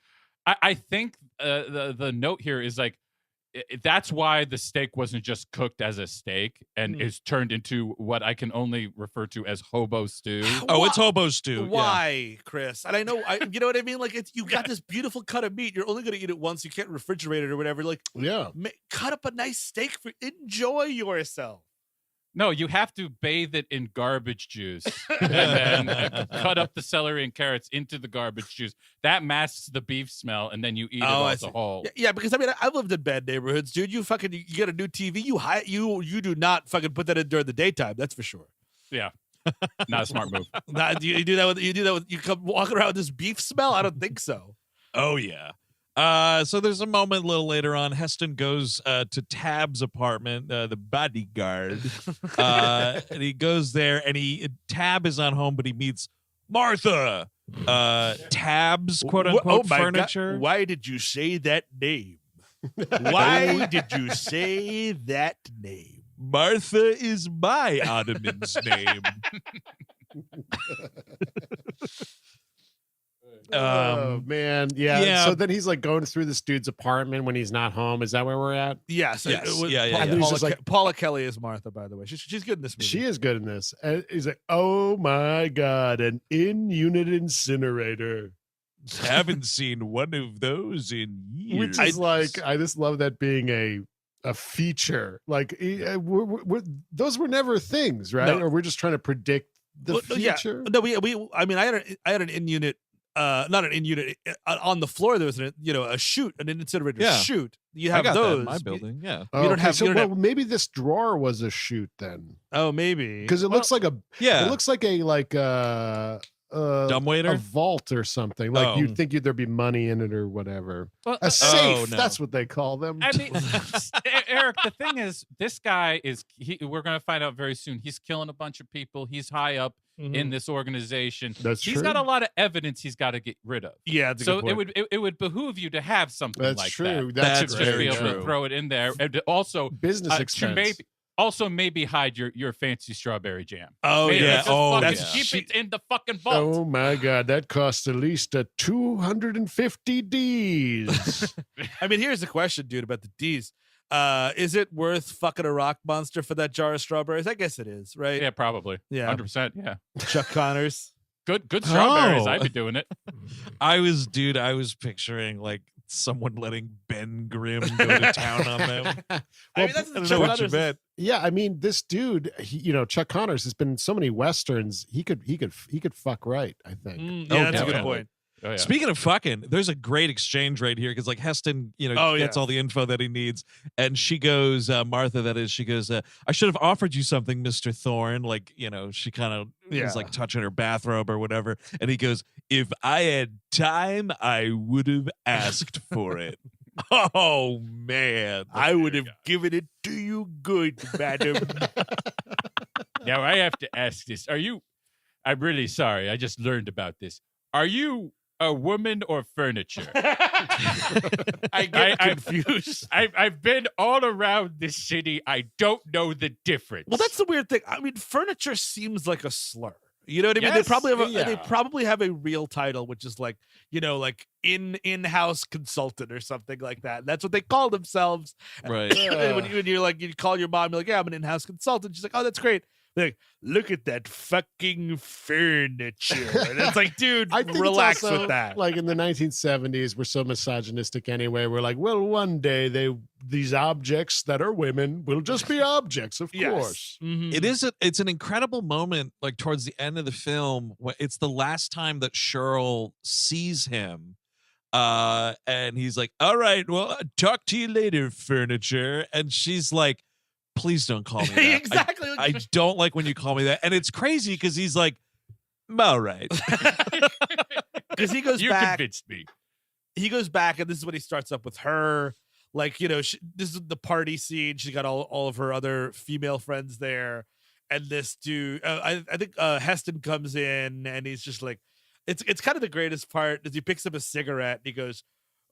Speaker 5: I think the note here is like, that's why the steak wasn't just cooked as a steak and is turned into what I can only refer to as hobo stew.
Speaker 2: Oh, it's hobo stew.
Speaker 3: Why, Chris? And I know, you know what I mean? Like, you got this beautiful cut of meat. You're only going to eat it once. You can't refrigerate it or whatever. Like, cut up a nice steak. Enjoy yourself.
Speaker 5: No, you have to bathe it in garbage juice and then cut up the celery and carrots into the garbage juice. That masks the beef smell, and then you eat it as a whole.
Speaker 3: Yeah, because I mean, I've lived in bad neighborhoods, dude. You get a new TV, you do not fucking put that in during the daytime. That's for sure.
Speaker 5: Yeah, not a smart move.
Speaker 3: You do that with you come walking around with this beef smell? I don't think so.
Speaker 2: Oh yeah. So there's a moment a little later on. Heston goes to Tab's apartment, the bodyguard, and he goes there, and Tab is on home, but he meets Martha, Tab's quote unquote furniture.
Speaker 3: God. Why did you say that name? Why did you say that name?
Speaker 2: Martha is my ottoman's name.
Speaker 4: Oh man, yeah. So then he's like going through this dude's apartment when he's not home. Is that where we're at?
Speaker 3: Yes. Paula Kelly is Martha, by the way. She's good in this movie.
Speaker 4: She is good in this. And he's like, oh my God, an in-unit incinerator.
Speaker 2: Haven't seen one of those in years.
Speaker 4: Which is like, I just love that being a feature. Like, those were never things, right?
Speaker 3: No.
Speaker 4: Or we're just trying to predict the future.
Speaker 3: Yeah. No, I mean, I had an in-unit not an in unit on the floor. There was a chute, an incinerator
Speaker 2: Yeah.
Speaker 3: chute. You
Speaker 2: I
Speaker 3: have
Speaker 2: got that
Speaker 3: those
Speaker 2: in my building. Yeah.
Speaker 4: Oh,
Speaker 3: don't
Speaker 4: okay,
Speaker 3: have-
Speaker 4: so
Speaker 3: you don't
Speaker 4: well, maybe this drawer was a chute then,
Speaker 3: Oh, maybe
Speaker 4: because it looks like a
Speaker 2: Yeah.
Speaker 4: it looks like a
Speaker 2: Dumbwaiter?
Speaker 4: a vault or something. Like
Speaker 2: Oh.
Speaker 4: you'd think there'd be money in it or whatever.
Speaker 5: Well,
Speaker 4: A safe.
Speaker 2: no.
Speaker 4: That's what they call them.
Speaker 5: I mean, Eric, the thing is, this guy we're going to find out very soon. He's killing a bunch of people. He's high up in this organization.
Speaker 4: That's
Speaker 5: He's
Speaker 4: true.
Speaker 5: got a lot of evidence he's got to get rid of.
Speaker 3: Yeah, that's a
Speaker 5: So
Speaker 3: good point.
Speaker 5: it would behoove you to have something
Speaker 4: That's
Speaker 5: like
Speaker 4: true.
Speaker 5: that.
Speaker 4: That's
Speaker 2: That's
Speaker 5: To just
Speaker 2: very
Speaker 5: be able
Speaker 2: true.
Speaker 5: to throw it in there, and to also
Speaker 4: business
Speaker 5: to
Speaker 4: expense.
Speaker 5: maybe hide your fancy strawberry jam.
Speaker 3: Oh
Speaker 5: Maybe
Speaker 3: yeah.
Speaker 5: just
Speaker 2: Oh,
Speaker 5: fucking
Speaker 3: that's
Speaker 5: keep
Speaker 3: cheap.
Speaker 5: it in the fucking vault.
Speaker 4: Oh my God, that costs at least a 250 Ds.
Speaker 3: I mean, here's the question, dude, about the D's. Is it worth fucking a rock monster for that jar of strawberries? I guess it is, right?
Speaker 5: Yeah, probably.
Speaker 3: Yeah.
Speaker 5: 100%. Yeah,
Speaker 3: Chuck Connors.
Speaker 5: good strawberries.
Speaker 2: Oh.
Speaker 5: I'd be doing it.
Speaker 2: I was picturing like someone letting Ben Grimm go to town on them.
Speaker 3: I
Speaker 4: Well,
Speaker 3: mean, that's
Speaker 2: I don't
Speaker 3: Chuck
Speaker 2: know what you
Speaker 3: Connors.
Speaker 2: meant.
Speaker 4: Yeah, I mean, this dude, Chuck Connors has been in so many westerns. He could fuck right. I think.
Speaker 3: Yeah, that's a good
Speaker 5: definitely.
Speaker 3: point.
Speaker 5: Oh, yeah.
Speaker 2: Speaking of fucking, there's a great exchange right here because like Heston,
Speaker 3: Oh,
Speaker 2: gets
Speaker 3: yeah.
Speaker 2: all the info that he needs, and she goes, Martha, that is, she goes, I should have offered you something, Mr. Thorne. Like, she kind of
Speaker 3: Yeah.
Speaker 2: is like touching her bathrobe or whatever, and he goes, if I had time, I would have asked for it. Oh man,
Speaker 3: I would have given it to you good, madam.
Speaker 5: Now I have to ask this. I'm really sorry. I just learned about this. Are you a woman or furniture?
Speaker 3: I get confused.
Speaker 5: I've been all around this city. I don't know the difference.
Speaker 3: Well, that's the weird thing. I mean, furniture seems like a slur. You know what I mean?
Speaker 5: Yes,
Speaker 3: They probably have a real title, which is like, like in-house consultant or something like that. That's what they call themselves.
Speaker 2: right?
Speaker 3: And when you're like, you call your mom, you're like, yeah, I'm an in-house consultant. She's like, oh, that's great. They're like, look at that fucking furniture. And it's like, dude,
Speaker 4: I think
Speaker 3: relax
Speaker 4: it's also,
Speaker 3: with that.
Speaker 4: Like in the 1970s, we're so misogynistic anyway. We're like, well, one day these objects that are women will just be objects, of course.
Speaker 3: Mhm.
Speaker 2: It's an incredible moment, like towards the end of the film. It's the last time that Cheryl sees him. And he's like, all right, well, talk to you later, furniture. And she's like, please don't call me that.
Speaker 3: Exactly.
Speaker 2: I don't like when you call me that. And it's crazy because he's like, all right.
Speaker 3: Because he goes
Speaker 5: You
Speaker 3: back.
Speaker 5: convinced me.
Speaker 3: He goes back, and this is when he starts up with her. Like, this is the party scene. She got all of her other female friends there. And this dude, I think Heston comes in, and he's just like, it's kind of the greatest part is he picks up a cigarette and he goes,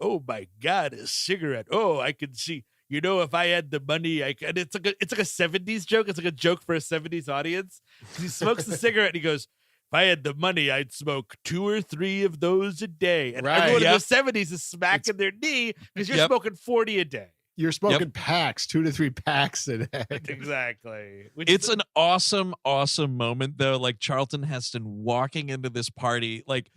Speaker 3: oh my God, a cigarette. Oh, I can see. If I had the money, and it's like a 70s joke. It's like a joke for a 70s audience. He smokes the cigarette and he goes, if I had the money, I'd smoke 2 or 3 of those a day. And
Speaker 4: Right.
Speaker 3: everyone
Speaker 2: Yep.
Speaker 3: in the 70s is smacking their knee because you're
Speaker 2: Yep.
Speaker 3: smoking 40 a day.
Speaker 4: You're smoking packs, 2 to 3 packs a day.
Speaker 3: Exactly. Which
Speaker 2: It's
Speaker 3: is,
Speaker 2: an awesome moment, though. Like Charlton Heston walking into this party, like,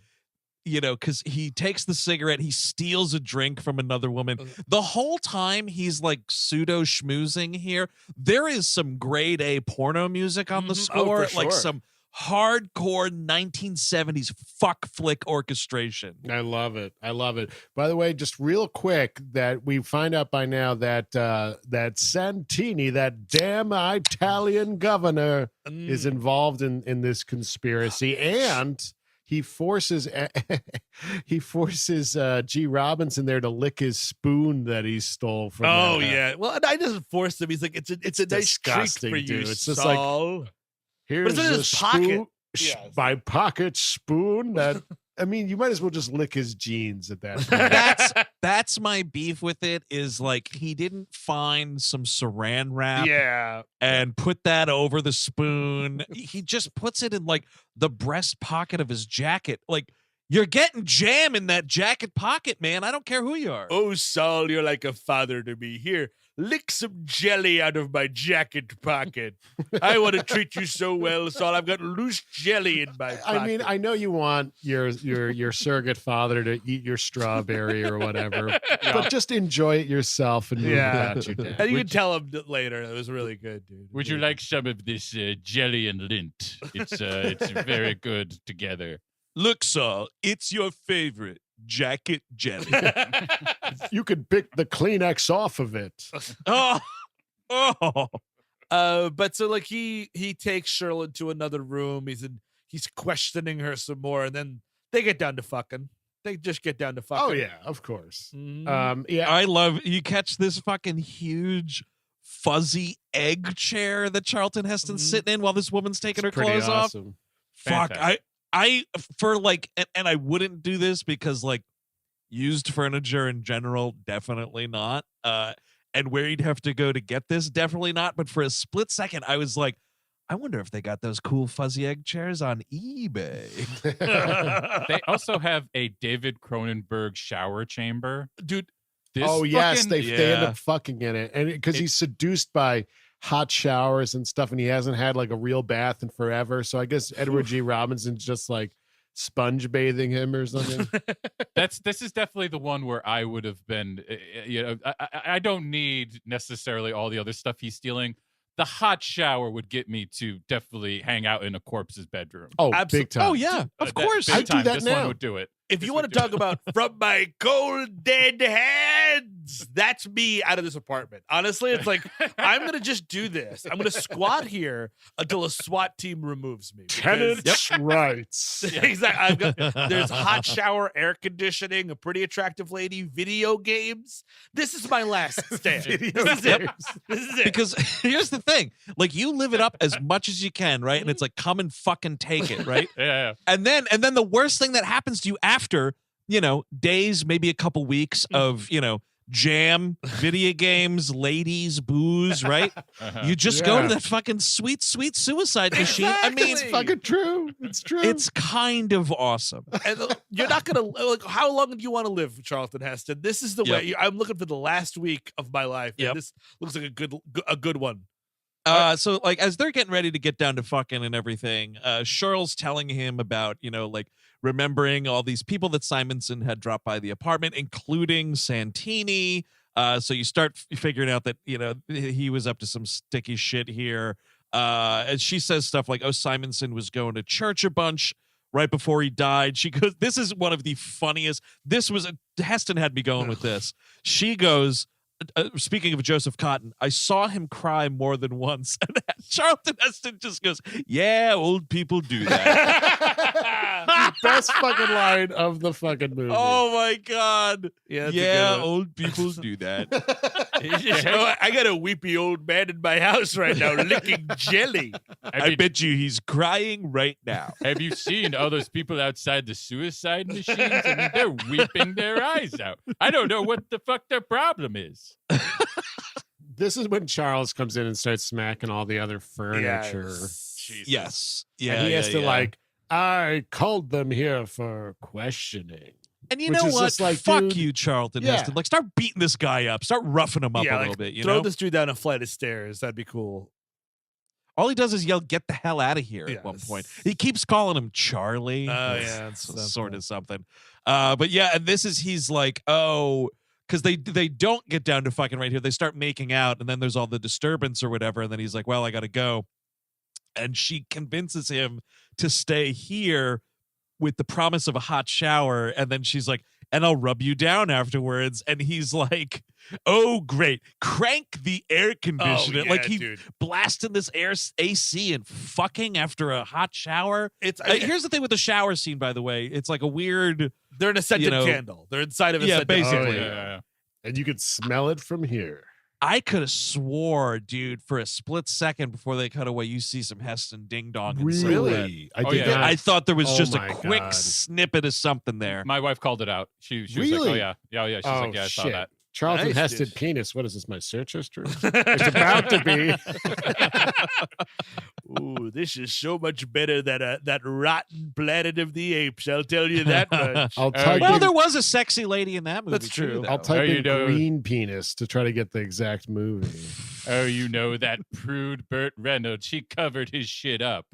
Speaker 2: because he takes the cigarette, he steals a drink from another woman. The whole time he's like pseudo schmoozing here, there is some grade A porno music on the
Speaker 3: Mhm. Oh,
Speaker 2: score,
Speaker 3: for
Speaker 2: like
Speaker 3: sure.
Speaker 2: some hardcore 1970s fuck flick orchestration.
Speaker 4: I love it. By the way, just real quick, that we find out by now that that Santini, that damn Italian governor, is involved in this conspiracy, and he forces G. Robinson there to lick his spoon that he stole from.
Speaker 3: oh,
Speaker 4: that.
Speaker 3: yeah. Well, and I doesn't force him. He's like, it's a nice treat
Speaker 4: disgusting,
Speaker 3: for you,
Speaker 4: dude. It's just like,
Speaker 3: Saul.
Speaker 4: Here's
Speaker 3: it's in
Speaker 4: a
Speaker 3: his pocket.
Speaker 4: spoon,
Speaker 3: Yes.
Speaker 4: my pocket spoon. That I mean, you might as well just lick his jeans at that point.
Speaker 2: That's my beef with it, is like he didn't find some saran wrap
Speaker 3: Yeah.
Speaker 2: and put that over the spoon. He just puts it in like the breast pocket of his jacket. Like, you're getting jam in that jacket pocket, man. I don't care who you are.
Speaker 3: Oh, Saul, you're like a father to me. Here, lick some jelly out of my jacket pocket. I want to treat you so well, Saul. I've got loose jelly in my pocket.
Speaker 4: I mean, I know you want your surrogate father to eat your strawberry or whatever, but just enjoy it yourself and move
Speaker 3: Yeah.
Speaker 4: about your day.
Speaker 3: And you can tell him that later. It was really good, dude.
Speaker 5: Would you like some of this jelly and lint? It's very good together.
Speaker 2: Look, Saul, it's your favorite jacket jelly.
Speaker 4: You could pick the Kleenex off of it.
Speaker 2: Oh.
Speaker 3: But so like he takes Charlotte to another room. He's questioning her some more, and then they get down to fucking. They just get down to fucking.
Speaker 4: Oh yeah, of course.
Speaker 3: Mhm.
Speaker 2: I love you catch this fucking huge fuzzy egg chair that Charlton Heston's sitting in while this woman's taking her clothes off. Fuck. I for like and I wouldn't do this because like used furniture in general, definitely not. And where you'd have to go to get this, definitely not. But for a split second, I was like, I wonder if they got those cool fuzzy egg chairs on eBay.
Speaker 5: They also have a David Cronenberg shower chamber.
Speaker 3: Dude.
Speaker 4: Yes, they end up fucking in it. And because he's seduced by hot showers and stuff, and he hasn't had like a real bath in forever. So I guess Edward G. Robinson's just like sponge bathing him or something.
Speaker 5: This is definitely the one where I would have been, I don't need necessarily all the other stuff he's stealing. The hot shower would get me to definitely hang out in a corpse's bedroom.
Speaker 4: Oh, big time.
Speaker 2: Oh yeah, of course.
Speaker 4: I do that
Speaker 5: this
Speaker 4: now.
Speaker 5: one would do it.
Speaker 3: If you want to talk about from my cold dead hands, that's me out of this apartment. Honestly, it's like I'm gonna just do this. I'm gonna squat here until a SWAT team removes me.
Speaker 4: Tenants' rights.
Speaker 3: Exactly. There's hot shower, air conditioning, a pretty attractive lady, video games. This is my last stand. This is it.
Speaker 2: Because here's the thing, like you live it up as much as you can, right? And it's like come and fucking take it, right?
Speaker 5: Yeah.
Speaker 2: And then the worst thing that happens to you after, days, maybe a couple weeks of, jam, video games, ladies, booze, right? You just go to that fucking sweet, sweet suicide machine. I mean,
Speaker 4: It's fucking true. It's true.
Speaker 2: it's kind of awesome.
Speaker 3: And you're not gonna like. How long do you want to live, Charlton Heston? This is the way. I'm looking for the last week of my life. And this looks like a good one.
Speaker 2: So like as they're getting ready to get down to fucking and everything, Charles telling him about, like remembering all these people that Simonson had dropped by the apartment, including Santini. So you start figuring out that, he was up to some sticky shit here. And she says stuff like, oh, Simonson was going to church a bunch right before he died. She goes, this is one of the funniest. Heston had me going with this. She goes, speaking of Joseph Cotton, I saw him cry more than once. And Charlton Heston just goes, yeah, old people do that.
Speaker 4: Best fucking line of the fucking movie.
Speaker 2: Oh my God.
Speaker 3: Yeah,
Speaker 2: old people do that.
Speaker 3: I got a weepy old man in my house right now licking jelly.
Speaker 2: I bet you he's crying right now.
Speaker 5: Have you seen all those people outside the suicide machines? I mean, they're weeping their eyes out. I don't know what the fuck their problem is.
Speaker 4: This is when Charles comes in and starts smacking all the other furniture.
Speaker 2: Yes. Yeah.
Speaker 4: And he has to I called them here for questioning.
Speaker 2: And you know what?
Speaker 4: Like,
Speaker 2: fuck
Speaker 4: dude,
Speaker 2: you, Charlton
Speaker 4: yeah.
Speaker 2: Heston. Like, start beating this guy up. Start roughing him up a little bit.
Speaker 3: Throw this dude down a flight of stairs. That'd be cool.
Speaker 2: All he does is yell, get the hell out of here at one point. He keeps calling him Charlie. That's sort of something. But yeah, and he's like, oh, because they don't get down to fucking right here. They start making out, and then there's all the disturbance or whatever, and then he's like, well, I got to go. And she convinces him to stay here with the promise of a hot shower, and then she's like, and I'll rub you down afterwards. And he's like, oh, great. Crank the air conditioner. Dude. Blasting this AC and fucking after a hot shower. Here's the thing with the shower scene, by the way. It's like a weird...
Speaker 3: They're in a scented candle. They're inside of a scented
Speaker 2: basically.
Speaker 3: candle.
Speaker 4: And you could smell it from here.
Speaker 2: I could have swore, dude, for a split second before they cut away, you see some Heston ding dong.
Speaker 4: Really? I
Speaker 2: thought there was just a
Speaker 4: my
Speaker 2: quick
Speaker 4: God.
Speaker 2: snippet of something there.
Speaker 5: My wife called it out. She was
Speaker 4: Really?
Speaker 5: like, oh yeah. She's like, yeah, I saw that.
Speaker 4: Charlton
Speaker 3: Nice,
Speaker 4: Heston
Speaker 3: dude.
Speaker 4: penis. What is this? My search history? It's about to be.
Speaker 3: Ooh, this is so much better than that rotten Planet of the Apes. I'll tell you that much.
Speaker 4: I'll type
Speaker 2: Well,
Speaker 4: in,
Speaker 2: there was a sexy lady in that movie.
Speaker 3: That's true.
Speaker 2: Too,
Speaker 4: I'll
Speaker 2: though.
Speaker 4: type in
Speaker 5: know-
Speaker 4: green penis to try to get the exact movie.
Speaker 5: Oh, you know that prude Burt Reynolds, he covered his shit up.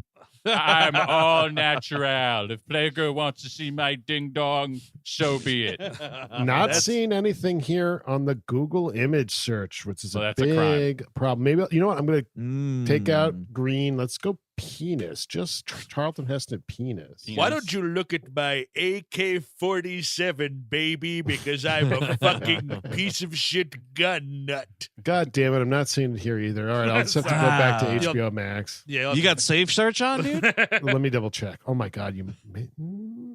Speaker 5: I'm all natural. If Playgirl wants to see my ding dong, so be it.
Speaker 4: Not seeing anything here on the Google image search, which is
Speaker 5: Well,
Speaker 4: a
Speaker 5: that's a crime.
Speaker 4: big problem. Maybe, you know what? I'm going to take
Speaker 2: Mm.
Speaker 4: out green. Let's go penis, just Charlton Heston penis.
Speaker 3: Why don't you look at my AK-47, baby? Because I'm a fucking piece of shit gun nut.
Speaker 4: God damn it, I'm not seeing it here either. All right, I'll just have to go back to HBO Max.
Speaker 3: Yeah,
Speaker 2: You got Safe Search on, dude?
Speaker 4: Let me double check. Oh my God,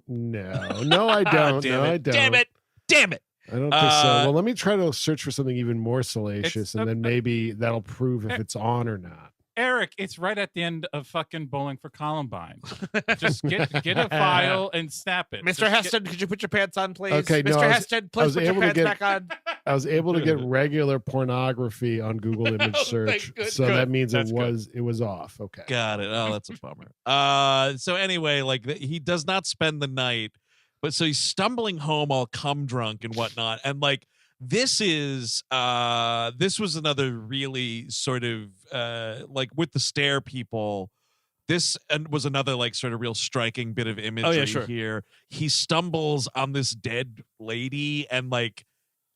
Speaker 4: no, I don't.
Speaker 2: Damn
Speaker 4: No,
Speaker 2: it.
Speaker 4: I don't.
Speaker 2: Damn it.
Speaker 4: I don't think so. Well, let me try to search for something even more salacious, and then maybe that'll prove if it's on or not.
Speaker 5: Eric, it's right at the end of fucking Bowling for Columbine. Just get a file and snap it.
Speaker 3: Mr. Heston, could you put your pants on, please?
Speaker 4: Okay,
Speaker 3: Mr.
Speaker 4: no,
Speaker 3: Heston, please put your pants back on.
Speaker 4: I was able to get regular pornography on Google image search, so that means it was off. Okay,
Speaker 2: Got it. Oh, that's a bummer. So anyway, like he does not spend the night, but so he's stumbling home all cum drunk and whatnot, and like this was another really sort of like with the stair people. This was another like sort of real striking bit of imagery here. He stumbles on this dead lady and like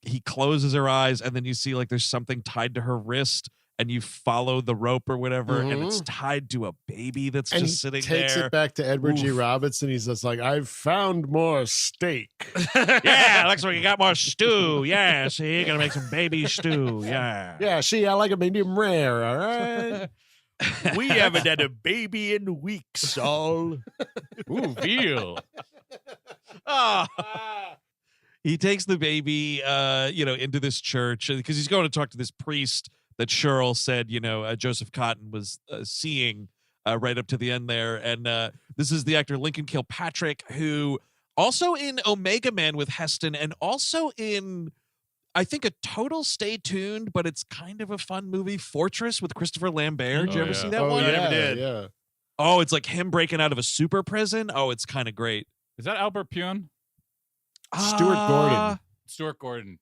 Speaker 2: he closes her eyes and then you see like there's something tied to her wrist and you follow the rope or whatever and it's tied to a baby that's
Speaker 4: and
Speaker 2: just sitting there.
Speaker 4: Takes it back to Edward G. Robinson. He's just like, I've found more steak.
Speaker 2: Yeah, looks like you got more stew. Yeah, see, you're gonna make some baby stew. Yeah.
Speaker 4: Yeah, see, I like a medium rare, all right?
Speaker 3: We haven't had a baby in weeks, Saul.
Speaker 5: Ooh, veal.
Speaker 2: He takes the baby, into this church because he's going to talk to this priest that Cheryl said, Joseph Cotton was seeing right up to the end there. And this is the actor Lincoln Kilpatrick, who also in Omega Man with Heston and also in, I think, a total stay tuned, but it's kind of a fun movie, Fortress with Christopher Lambert. Did you ever see that one?
Speaker 3: I never did.
Speaker 4: Yeah.
Speaker 2: Oh, it's like him breaking out of a super prison. Oh, it's kind of great.
Speaker 5: Is that Albert Pune?
Speaker 4: Stuart Gordon.
Speaker 5: Stuart Gordon.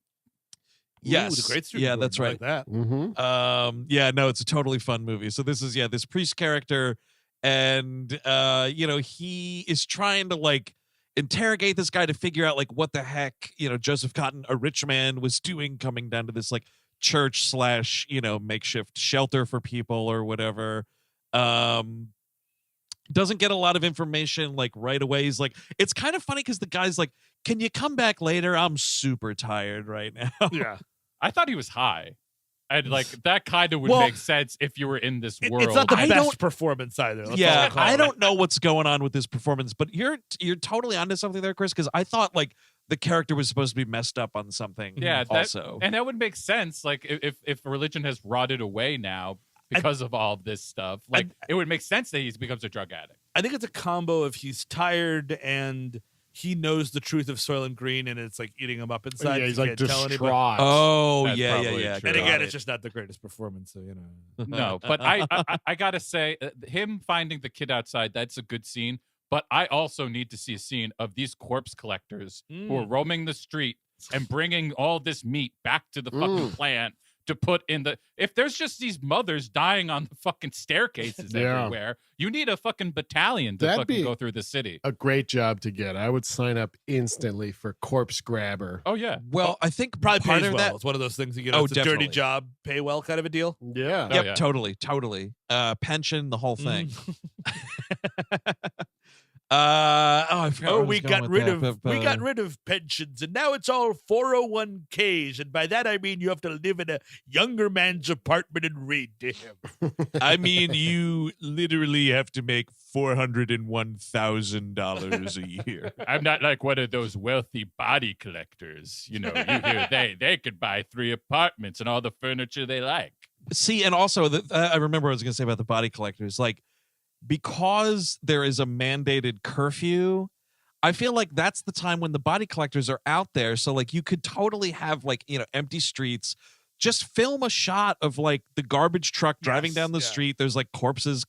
Speaker 2: Yes.
Speaker 3: Ooh, the great Stuart
Speaker 2: yeah,
Speaker 3: Gordon.
Speaker 2: that's
Speaker 3: I
Speaker 2: right.
Speaker 3: like that.
Speaker 4: Mm-hmm.
Speaker 2: Yeah, no, it's a totally fun movie. So this is this priest character, and he is trying to like interrogate this guy to figure out like what the heck Joseph Cotton, a rich man, was doing coming down to this like church / makeshift shelter for people or whatever. Doesn't get a lot of information like right away. He's like, it's kind of funny because the guy's like, can you come back later? I'm super tired right now.
Speaker 3: Yeah.
Speaker 5: I thought he was high. And like that kind of would
Speaker 3: Well,
Speaker 5: make sense if you were in this world.
Speaker 3: It's not the
Speaker 2: I
Speaker 3: best
Speaker 2: don't-
Speaker 3: performance either. Let's all
Speaker 2: Yeah,
Speaker 3: call
Speaker 2: I
Speaker 3: it.
Speaker 2: don't know what's going on with this performance, but you're totally onto something there, Chris, because I thought like the character was supposed to be messed up on something.
Speaker 5: Yeah,
Speaker 2: also,
Speaker 5: and that would make sense. Like if religion has rotted away now because of all of this stuff, like it would make sense that he becomes a drug addict.
Speaker 3: I think it's a combo of he's tired and he knows the truth of Soylent Green and it's like eating him up inside.
Speaker 4: Yeah, he's
Speaker 3: He
Speaker 4: like
Speaker 3: can't tell anybody.
Speaker 4: distraught.
Speaker 2: oh
Speaker 5: That's
Speaker 2: yeah,
Speaker 5: probably
Speaker 2: yeah.
Speaker 5: true.
Speaker 3: And again,
Speaker 2: got
Speaker 3: it's
Speaker 2: it.
Speaker 3: just not the greatest performance. So
Speaker 5: No, but I gotta say, him finding the kid outside, that's a good scene. But I also need to see a scene of these corpse collectors who are roaming the street and bringing all this meat back to the fucking plant to put in the. If there's just these mothers dying on the fucking staircases
Speaker 4: Yeah.
Speaker 5: everywhere, you need a fucking battalion to
Speaker 4: That'd
Speaker 5: fucking
Speaker 4: be-
Speaker 5: go through the city.
Speaker 4: A great job to get. I would sign up instantly for Corpse Grabber.
Speaker 5: Oh yeah.
Speaker 2: Well, I think
Speaker 3: probably
Speaker 2: part
Speaker 3: pays
Speaker 2: of
Speaker 3: well.
Speaker 2: that.
Speaker 3: It's one of those things that,
Speaker 2: Oh,
Speaker 3: it's a dirty
Speaker 2: definitely.
Speaker 3: job, pay well kind of a deal.
Speaker 4: Yeah.
Speaker 5: Oh,
Speaker 2: Yep,
Speaker 5: yeah.
Speaker 2: totally. Pension, the whole thing. I forgot where I was
Speaker 3: we
Speaker 2: going
Speaker 3: got
Speaker 2: with
Speaker 3: rid
Speaker 2: that,
Speaker 3: of
Speaker 2: but,
Speaker 3: we got rid of pensions and now it's all 401ks and by that I mean you have to live in a younger man's apartment and read to him.
Speaker 2: I mean, you literally have to make $401,000 a year.
Speaker 5: I'm not like one of those wealthy body collectors. You hear they could buy 3 apartments and all the furniture they like.
Speaker 2: See, and also, I remember what I was going to say about the body collectors. Like, because there is a mandated curfew, I feel like that's the time when the body collectors are out there. So, like, you could totally have, like, empty streets. Just film a shot of, like, the garbage truck driving down the street. There's, like, corpses.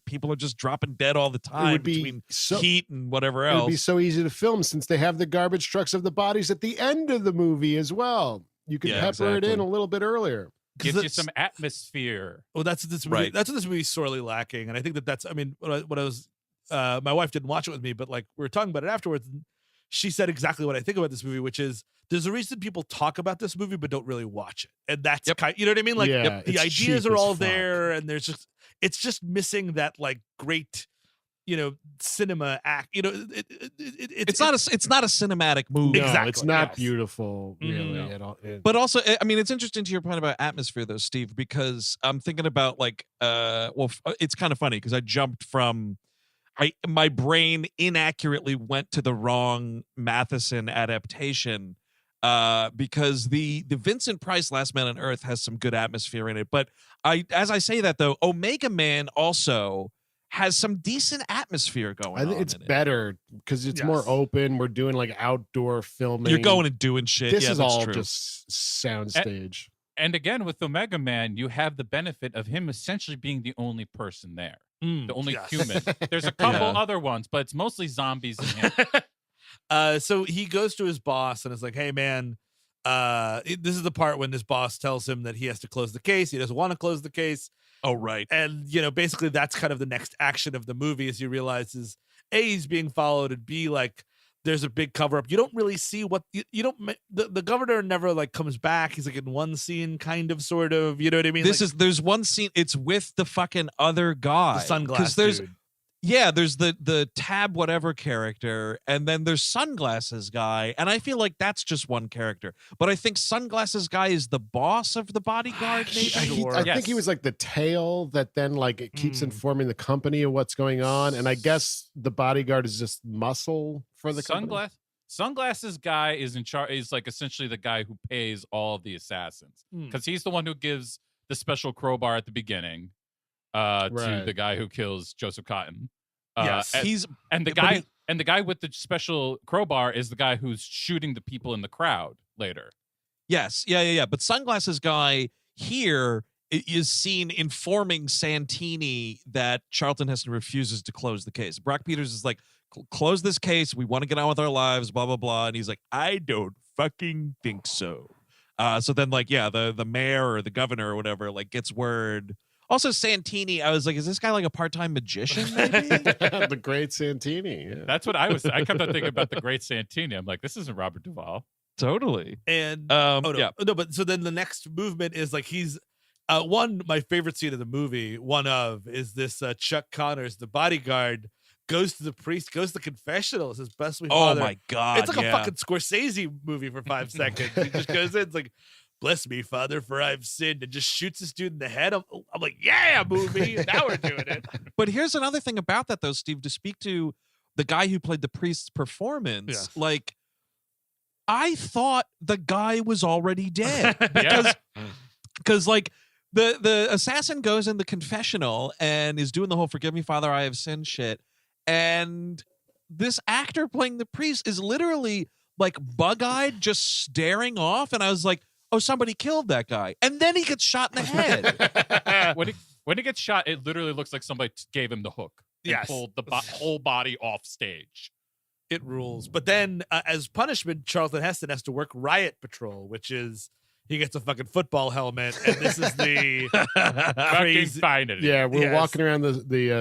Speaker 2: People are just dropping dead all the time
Speaker 4: would be
Speaker 2: between
Speaker 4: so-
Speaker 2: heat and whatever
Speaker 4: It
Speaker 2: else.
Speaker 4: would be so easy to film since they have the garbage trucks of the bodies at the end of the movie as well. You can
Speaker 2: Yeah,
Speaker 4: pepper it in
Speaker 2: exactly.
Speaker 4: a little bit earlier.
Speaker 5: Gives you
Speaker 3: that's-
Speaker 5: some atmosphere.
Speaker 3: Well, that's what this movie,
Speaker 2: Right.
Speaker 3: that's what this movie's sorely lacking, and I think that's. I mean, when I was, my wife didn't watch it with me, but like we were talking about it afterwards. And she said exactly what I think about this movie, which is there's a reason people talk about this movie but don't really watch it, and that's kind. You know what I mean? Like
Speaker 4: Yeah,
Speaker 3: the
Speaker 4: it's
Speaker 3: ideas
Speaker 4: cheap
Speaker 3: are
Speaker 4: as
Speaker 3: all
Speaker 4: fuck.
Speaker 3: there, and it's just missing that like great, cinema act.
Speaker 2: It's not a cinematic movie.
Speaker 4: No,
Speaker 3: Exactly,
Speaker 4: it's not
Speaker 3: yes.
Speaker 4: beautiful, really,
Speaker 3: Mhm.
Speaker 4: at all.
Speaker 2: But also, I mean, it's interesting to your point about atmosphere, though, Steve, because I'm thinking about like, it's kind of funny because I jumped from, my brain inaccurately went to the wrong Matheson adaptation, because the Vincent Price Last Man on Earth has some good atmosphere in it. But as I say that though, Omega Man also has some decent atmospure going
Speaker 4: I
Speaker 2: on.
Speaker 4: think it's
Speaker 2: in it.
Speaker 4: better because it's more
Speaker 3: Yes.
Speaker 4: open. We're doing like outdoor filming.
Speaker 2: You're going and doing shit.
Speaker 4: This
Speaker 2: Yeah,
Speaker 4: is
Speaker 2: that's
Speaker 4: all
Speaker 2: true.
Speaker 4: just soundstage.
Speaker 5: And again, with Omega Man, you have the benefit of him essentially being the only person there, the only
Speaker 3: yes.
Speaker 5: human. There's a couple
Speaker 2: Yeah.
Speaker 5: other ones, but it's mostly zombies and him.
Speaker 3: So he goes to his boss and is like, "Hey, man, this is the part when his boss tells him that he has to close the case. He doesn't want to close the case,
Speaker 2: Oh, right.
Speaker 3: and basically that's kind of the next action of the movie, as he realizes A, he's being followed, and B, like there's a big cover up. You don't really see what you don't. The governor never like comes back. He's like in one scene, kind of, sort of. You know what I mean?
Speaker 2: There's one scene. It's with the fucking other guy.
Speaker 3: the sunglass
Speaker 2: there's
Speaker 3: dude.
Speaker 2: there's the tab whatever character, and then there's sunglasses guy, and I feel like that's just one character. But I think sunglasses guy is the boss of the bodyguard. Maybe.
Speaker 3: Sure.
Speaker 4: I think he was like the tail that then like it keeps informing the company of what's going on, and I guess the bodyguard is just muscle for the company.
Speaker 5: Sunglasses guy is in charge. Is like essentially the guy who pays all of the assassins because he's the one who gives the special crowbar at the beginning to
Speaker 4: Right.
Speaker 5: the guy who kills Joseph Cotton.
Speaker 3: Yes.
Speaker 5: And the guy with the special crowbar is the guy who's shooting the people in the crowd later.
Speaker 2: Yes, yeah. But sunglasses guy here is seen informing Santini that Charlton Heston refuses to close the case. Brock Peters is like, close this case. We want to get on with our lives, blah, blah, blah. And he's like, I don't fucking think so. So then like, yeah, the mayor or the governor or whatever, like gets word. Also Santini, I was like, is this guy like a part-time magician maybe?
Speaker 4: The great Santini. Yeah.
Speaker 5: That's what I kept on thinking about the great Santini. I'm like, this isn't Robert Duvall.
Speaker 2: Totally.
Speaker 3: And
Speaker 2: yeah.
Speaker 3: no, but so then the next movement is like he's my favorite scene of the movie, is this Chuck Connors, the bodyguard, goes to the priest, goes to the confessional, says, "Bless me,
Speaker 2: Oh
Speaker 3: Father."
Speaker 2: my God.
Speaker 3: It's like
Speaker 2: yeah.
Speaker 3: a fucking Scorsese movie for 5 seconds. He just goes in, it's like, "Bless me, Father, for I've sinned," and just shoots this dude in the head. I'm like, yeah, movie. Now we're doing it.
Speaker 2: But here's another thing about that though, Steve, to speak to the guy who played the priest's performance,
Speaker 3: Yes.
Speaker 2: like I thought the guy was already dead because like the assassin goes in the confessional and is doing the whole "forgive me, Father, I have sinned" shit, and this actor playing the priest is literally like bug-eyed, just staring off, and I was like, oh, somebody killed that guy, and then he gets shot in the head.
Speaker 5: When he gets shot, it literally looks like somebody gave him the hook and
Speaker 3: Yes.
Speaker 5: pulled the whole body off stage.
Speaker 3: It rules. But then, as punishment, Charlton Heston has to work riot patrol, which is he gets a fucking football helmet, and this is the
Speaker 5: Fucking
Speaker 3: crazy.
Speaker 5: finally.
Speaker 4: Yeah, we're
Speaker 3: Yes.
Speaker 4: walking around the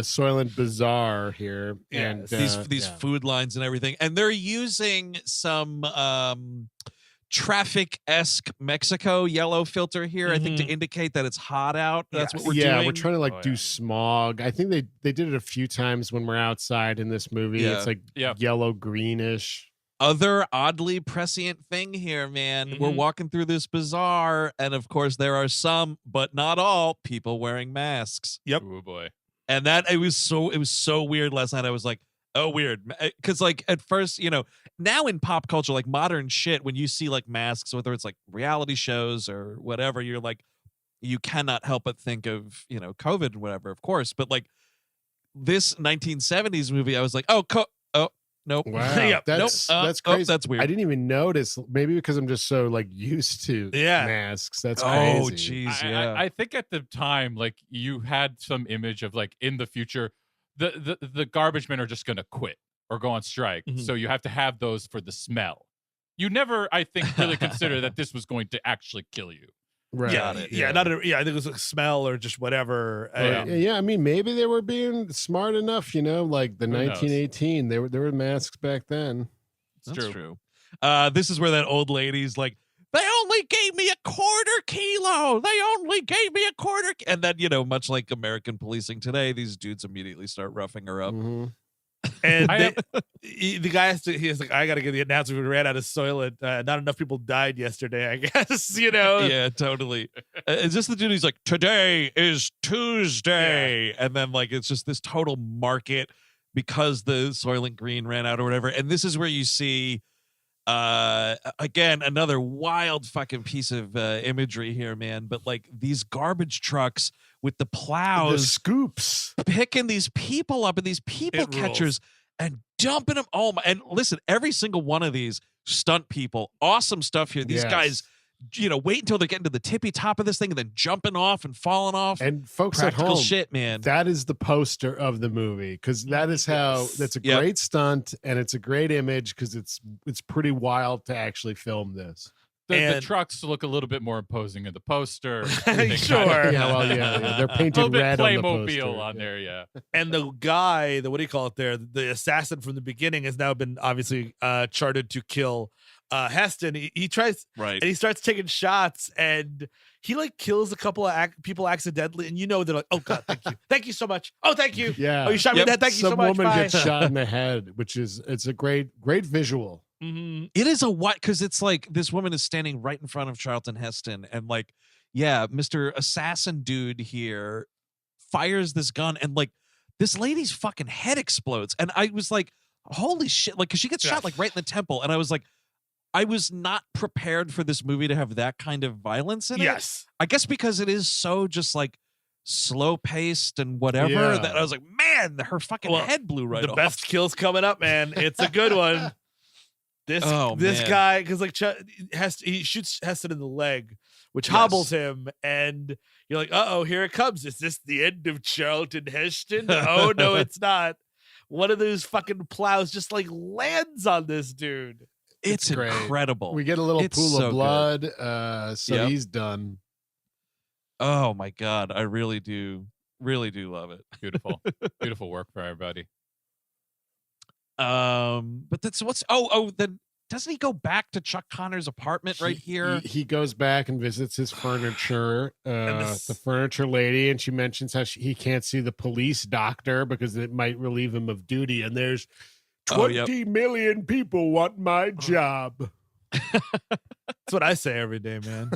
Speaker 4: Soylent Bazaar here, and
Speaker 3: Yes.
Speaker 2: These food lines and everything, and they're using some traffic-esque Mexico yellow filter here, I think, to indicate that it's hot out. That's what we're doing.
Speaker 4: we're trying to like
Speaker 5: Oh,
Speaker 4: do
Speaker 5: yeah.
Speaker 4: smog. I think they did it a few times when we're outside in this movie.
Speaker 2: Yeah.
Speaker 4: It's like
Speaker 5: Yeah.
Speaker 4: yellow greenish.
Speaker 2: Other oddly prescient thing here, man. We're walking through this bazaar, and of course there are some, but not all, people wearing masks.
Speaker 3: Yep.
Speaker 5: Oh boy.
Speaker 2: And it was so weird last night. I was like, oh, weird. Because like at first, now in pop culture, like modern shit, when you see like masks, whether it's like reality shows or whatever, you're like, you cannot help but think of, COVID and whatever, of course. But like this 1970s movie, I was like, oh, nope.
Speaker 4: Wow,
Speaker 3: Yep.
Speaker 4: that's
Speaker 2: Nope.
Speaker 4: that's
Speaker 2: Oh,
Speaker 4: crazy.
Speaker 2: that's weird.
Speaker 4: I didn't even notice. Maybe because I'm just so like used to masks. That's
Speaker 2: Oh,
Speaker 4: crazy.
Speaker 2: jeez, yeah.
Speaker 5: I think at the time, like you had some image of like in the future, the garbage men are just gonna quit or go on strike. So you have to have those for the smell. You never, I think, really consider that this was going to actually kill you.
Speaker 4: Right.
Speaker 3: Yeah, I think it was a smell or just whatever.
Speaker 4: Yeah, I mean, maybe they were being smart enough, like the
Speaker 5: Who knows?
Speaker 4: 1918. There were masks back then.
Speaker 2: That's
Speaker 5: true.
Speaker 2: true. This is where that old lady's like, they only gave me a quarter kilo. They only gave me a quarter. And then, much like American policing today, these dudes immediately start roughing her up.
Speaker 4: Mhm.
Speaker 3: And the guy he's like, I got to get the announcement. We ran out of Soylent. Not enough people died yesterday, I guess,
Speaker 2: Yeah, totally. It's just the dude who's like, today is Tuesday. And then it's just this total market because the Soylent Green ran out or whatever. And this is where you see, again, another wild fucking piece of imagery here, man. But these garbage trucks with the plows,
Speaker 4: The scoops.
Speaker 2: picking these people up and these people
Speaker 3: It
Speaker 2: catchers and dumping them. Oh my! And listen, every single one of these stunt people, awesome stuff here. These
Speaker 4: Yes.
Speaker 2: guys, wait until they're getting to the tippy top of this thing and then jumping off and falling off.
Speaker 4: And folks at
Speaker 2: Practical
Speaker 4: home,
Speaker 2: shit, man.
Speaker 4: that is the poster of the movie because that is how that's a
Speaker 2: Yep.
Speaker 4: great stunt and it's a great image because it's pretty wild to actually film this.
Speaker 5: The
Speaker 3: And-
Speaker 5: trucks look a little bit more imposing in the poster.
Speaker 3: Sure.
Speaker 4: Yeah, well, yeah, they're
Speaker 5: A
Speaker 4: painted
Speaker 5: little bit
Speaker 4: red on the
Speaker 5: Playmobil
Speaker 4: poster.
Speaker 5: on there, yeah.
Speaker 3: And the guy, what do you call it there? The assassin from the beginning has now been obviously charted to kill Heston. He tries,
Speaker 2: Right.
Speaker 3: and he starts taking shots, and he kills a couple of people accidentally, and they're like, "Oh God, thank you so much. Oh, thank you.
Speaker 4: Yeah.
Speaker 3: Oh, you shot me
Speaker 2: Yep.
Speaker 3: in that. Thank you
Speaker 4: Some
Speaker 3: so much.
Speaker 4: woman
Speaker 3: Bye."
Speaker 4: gets shot in the head, it's a great visual.
Speaker 3: Mhm.
Speaker 2: It is a what? Because it's this woman is standing right in front of Charlton Heston, and Mr. Assassin dude here fires this gun, and this lady's fucking head explodes, and I was like, holy shit! Because she gets shot right in the temple, and I was like, I was not prepared for this movie to have that kind of violence in it.
Speaker 3: Yes.
Speaker 2: I guess because it is so just slow paced and whatever
Speaker 4: Yeah.
Speaker 2: that I was like, man, her fucking
Speaker 3: Well,
Speaker 2: head blew right
Speaker 3: The
Speaker 2: off.
Speaker 3: best kill's coming up, man. It's a good one. This
Speaker 2: Man.
Speaker 3: guy, because he shoots Heston in the leg, which
Speaker 2: Yes.
Speaker 3: hobbles him, and you're like, "Uh-oh, here it comes. Is this the end of Charlton Heston?" Oh no, it's not. One of those fucking plows just lands on this dude.
Speaker 2: It's
Speaker 4: great.
Speaker 2: incredible.
Speaker 4: We get a little
Speaker 2: It's
Speaker 4: pool
Speaker 2: so
Speaker 4: of
Speaker 2: good.
Speaker 4: blood, so
Speaker 2: Yep.
Speaker 4: he's done.
Speaker 2: Oh my god, I really do love it.
Speaker 5: Beautiful. Beautiful work for everybody.
Speaker 2: But that's then doesn't he go back to Chuck Connor's apartment right here?
Speaker 4: He goes back and visits his furniture, the furniture lady, and she mentions how he can't see the police doctor because it might relieve him of duty. And there's 20 million people want my job.
Speaker 3: That's what I say every day, man.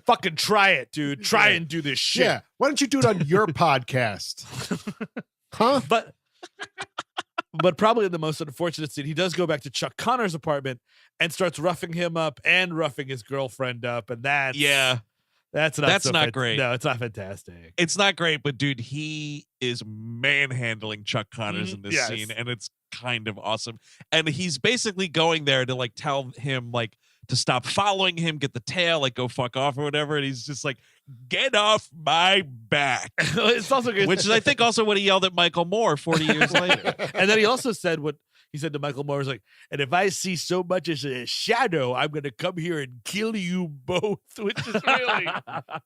Speaker 3: Fucking try it, dude. Try and do this shit.
Speaker 4: Yeah. Why don't you do it on your podcast? Huh?
Speaker 3: But probably the most unfortunate scene, he does go back to Chuck Connor's apartment and starts roughing him up and roughing his girlfriend up, and that's not
Speaker 2: great.
Speaker 3: No, it's not fantastic.
Speaker 2: It's not great, but dude, he is manhandling Chuck Connors in this
Speaker 3: Yes.
Speaker 2: scene, and it's kind of awesome. And he's basically going there to tell him to stop following him, get the tail, go fuck off or whatever. And he's just like, get off my back.
Speaker 3: It's also good.
Speaker 2: Which is, I think, also what he yelled at Michael Moore 40 years later.
Speaker 3: And then he also said what he said to Michael Moore was and if I see so much as a shadow, I'm going to come here and kill you both, which is really,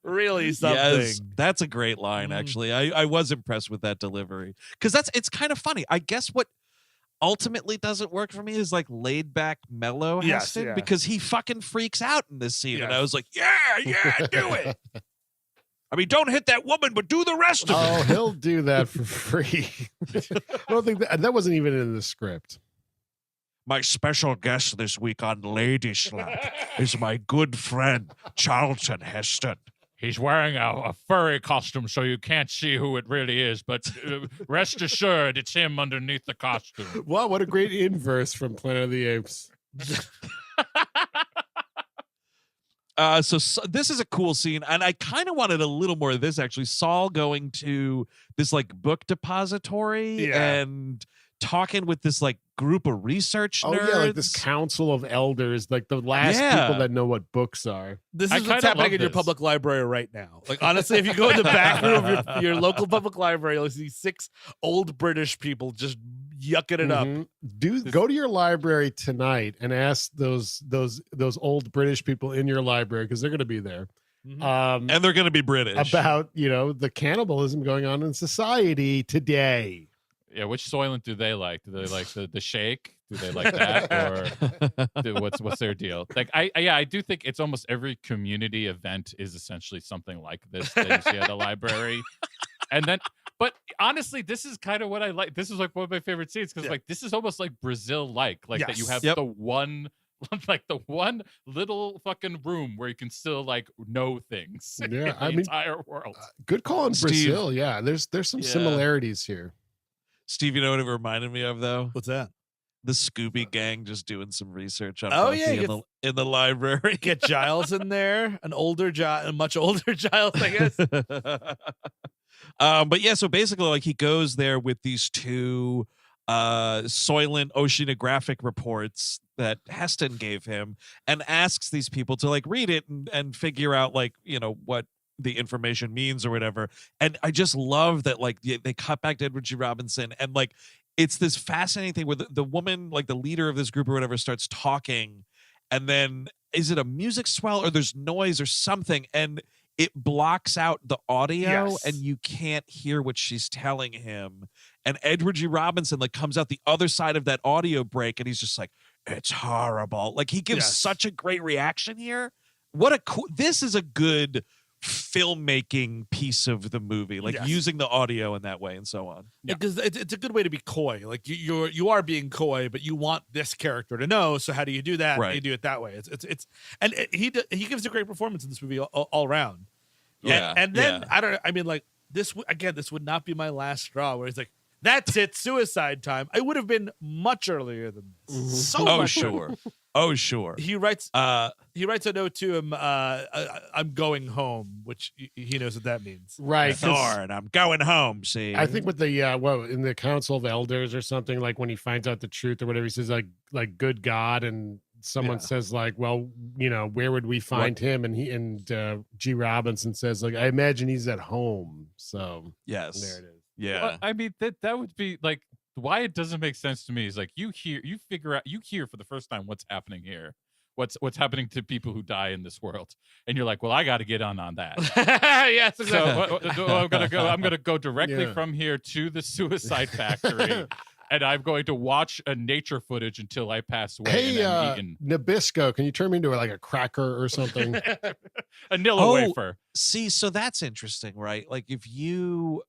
Speaker 3: really something.
Speaker 2: Yes, that's a great line, actually. I was impressed with that delivery. Because it's kind of funny. I guess what ultimately doesn't work for me is laid back mellow
Speaker 3: Yes,
Speaker 2: Heston,
Speaker 3: yeah.
Speaker 2: because he fucking freaks out in this scene. And
Speaker 3: Yes.
Speaker 2: I was like, yeah, do it. I mean, don't hit that woman, but do the rest of it.
Speaker 4: Oh, he'll do that for free. I don't think that wasn't even in the script.
Speaker 2: My special guest this week on Lady Slap is my good friend, Charlton Heston.
Speaker 5: He's wearing a furry costume, so you can't see who it really is. But rest assured, it's him underneath the costume.
Speaker 4: Wow, what a great inverse from Planet of the Apes.
Speaker 2: So this is a cool scene, and I kind of wanted a little more of this, actually. Saul going to this book depository and talking with this group of research nerds.
Speaker 4: Oh yeah, this council of elders, the last people that know what books are.
Speaker 3: This
Speaker 5: I
Speaker 3: is what's
Speaker 5: kinda
Speaker 3: happening
Speaker 5: love
Speaker 3: in your
Speaker 5: this.
Speaker 3: public library right now. Honestly, if you go in the back room of your local public library, you'll see 6 old British people just yucking it up.
Speaker 4: Go to your library tonight and ask those old British people in your library, because they're going to be there.
Speaker 2: And they're going to be British.
Speaker 4: About the cannibalism going on in society today.
Speaker 5: Yeah, which Soylent do they like? Do they like the shake? Do they like that, or what's their deal? Like, I do think it's almost every community event is essentially something like this that you see at the library, and then. But honestly, this is kind of what I like. This is like one of my favorite scenes because like this is almost like Brazil like that you have the one. Like the one little fucking room where you can still like know things.
Speaker 4: Yeah,
Speaker 5: in the entire world.
Speaker 4: Good call on
Speaker 2: Steve.
Speaker 4: Brazil. Yeah, there's some similarities here.
Speaker 2: Steve, you know what it reminded me of though?
Speaker 3: What's that?
Speaker 2: The Scooby Gang just doing some research on
Speaker 3: Oh,
Speaker 2: Buffy
Speaker 3: yeah,
Speaker 2: in the library.
Speaker 3: Get Giles in there, a much older Giles, I guess.
Speaker 2: But yeah, so basically, like he goes there with these two Soylent oceanographic reports that Heston gave him, and asks these people to like read it and figure out like what the information means or whatever. And I just love that like they cut back to Edward G. Robinson, and like it's this fascinating thing where the woman, like the leader of this group or whatever, starts talking, and then is it a music swell or there's noise or something, and it blocks out the audio and you can't hear what she's telling him. And Edward G. Robinson like comes out the other side of that audio break and he's just like, it's horrible. Like he gives such a great reaction here. This is a good filmmaking piece of the movie, like using the audio in that way and so on.
Speaker 3: Because it's a good way to be coy. Like you are being coy, but you want this character to know. So how do you do that?
Speaker 2: Right.
Speaker 3: You do it that way. He gives a great performance in this movie all around.
Speaker 2: Yeah.
Speaker 3: And then this would not be my last straw. Where he's like, that's it, suicide time. I would have been much earlier than this.
Speaker 4: Mm-hmm.
Speaker 3: So much earlier.
Speaker 2: Oh, sure.
Speaker 3: He writes a note to him, I'm going home, which he knows what that means.
Speaker 4: Right.
Speaker 2: Thorn, I'm going home, see.
Speaker 4: I think with the in the Council of Elders or something, like when he finds out the truth or whatever, he says like good God, and someone says like, well, where would we find him? And G. Robinson says like, I imagine he's at home. So
Speaker 2: yes,
Speaker 4: there it is.
Speaker 2: Yeah.
Speaker 5: Well, I mean that would be like why it doesn't make sense to me is like you hear for the first time what's happening here, what's happening to people who die in this world, and you're like, well, I got to get on that.
Speaker 3: Yes,
Speaker 5: exactly. So I'm gonna go directly from here to the suicide factory. And I'm going to watch a nature footage until I pass away.
Speaker 4: Hey, Nabisco, can you turn me into like a cracker or something?
Speaker 5: A Nilla wafer.
Speaker 2: See, so that's interesting, right? Like if you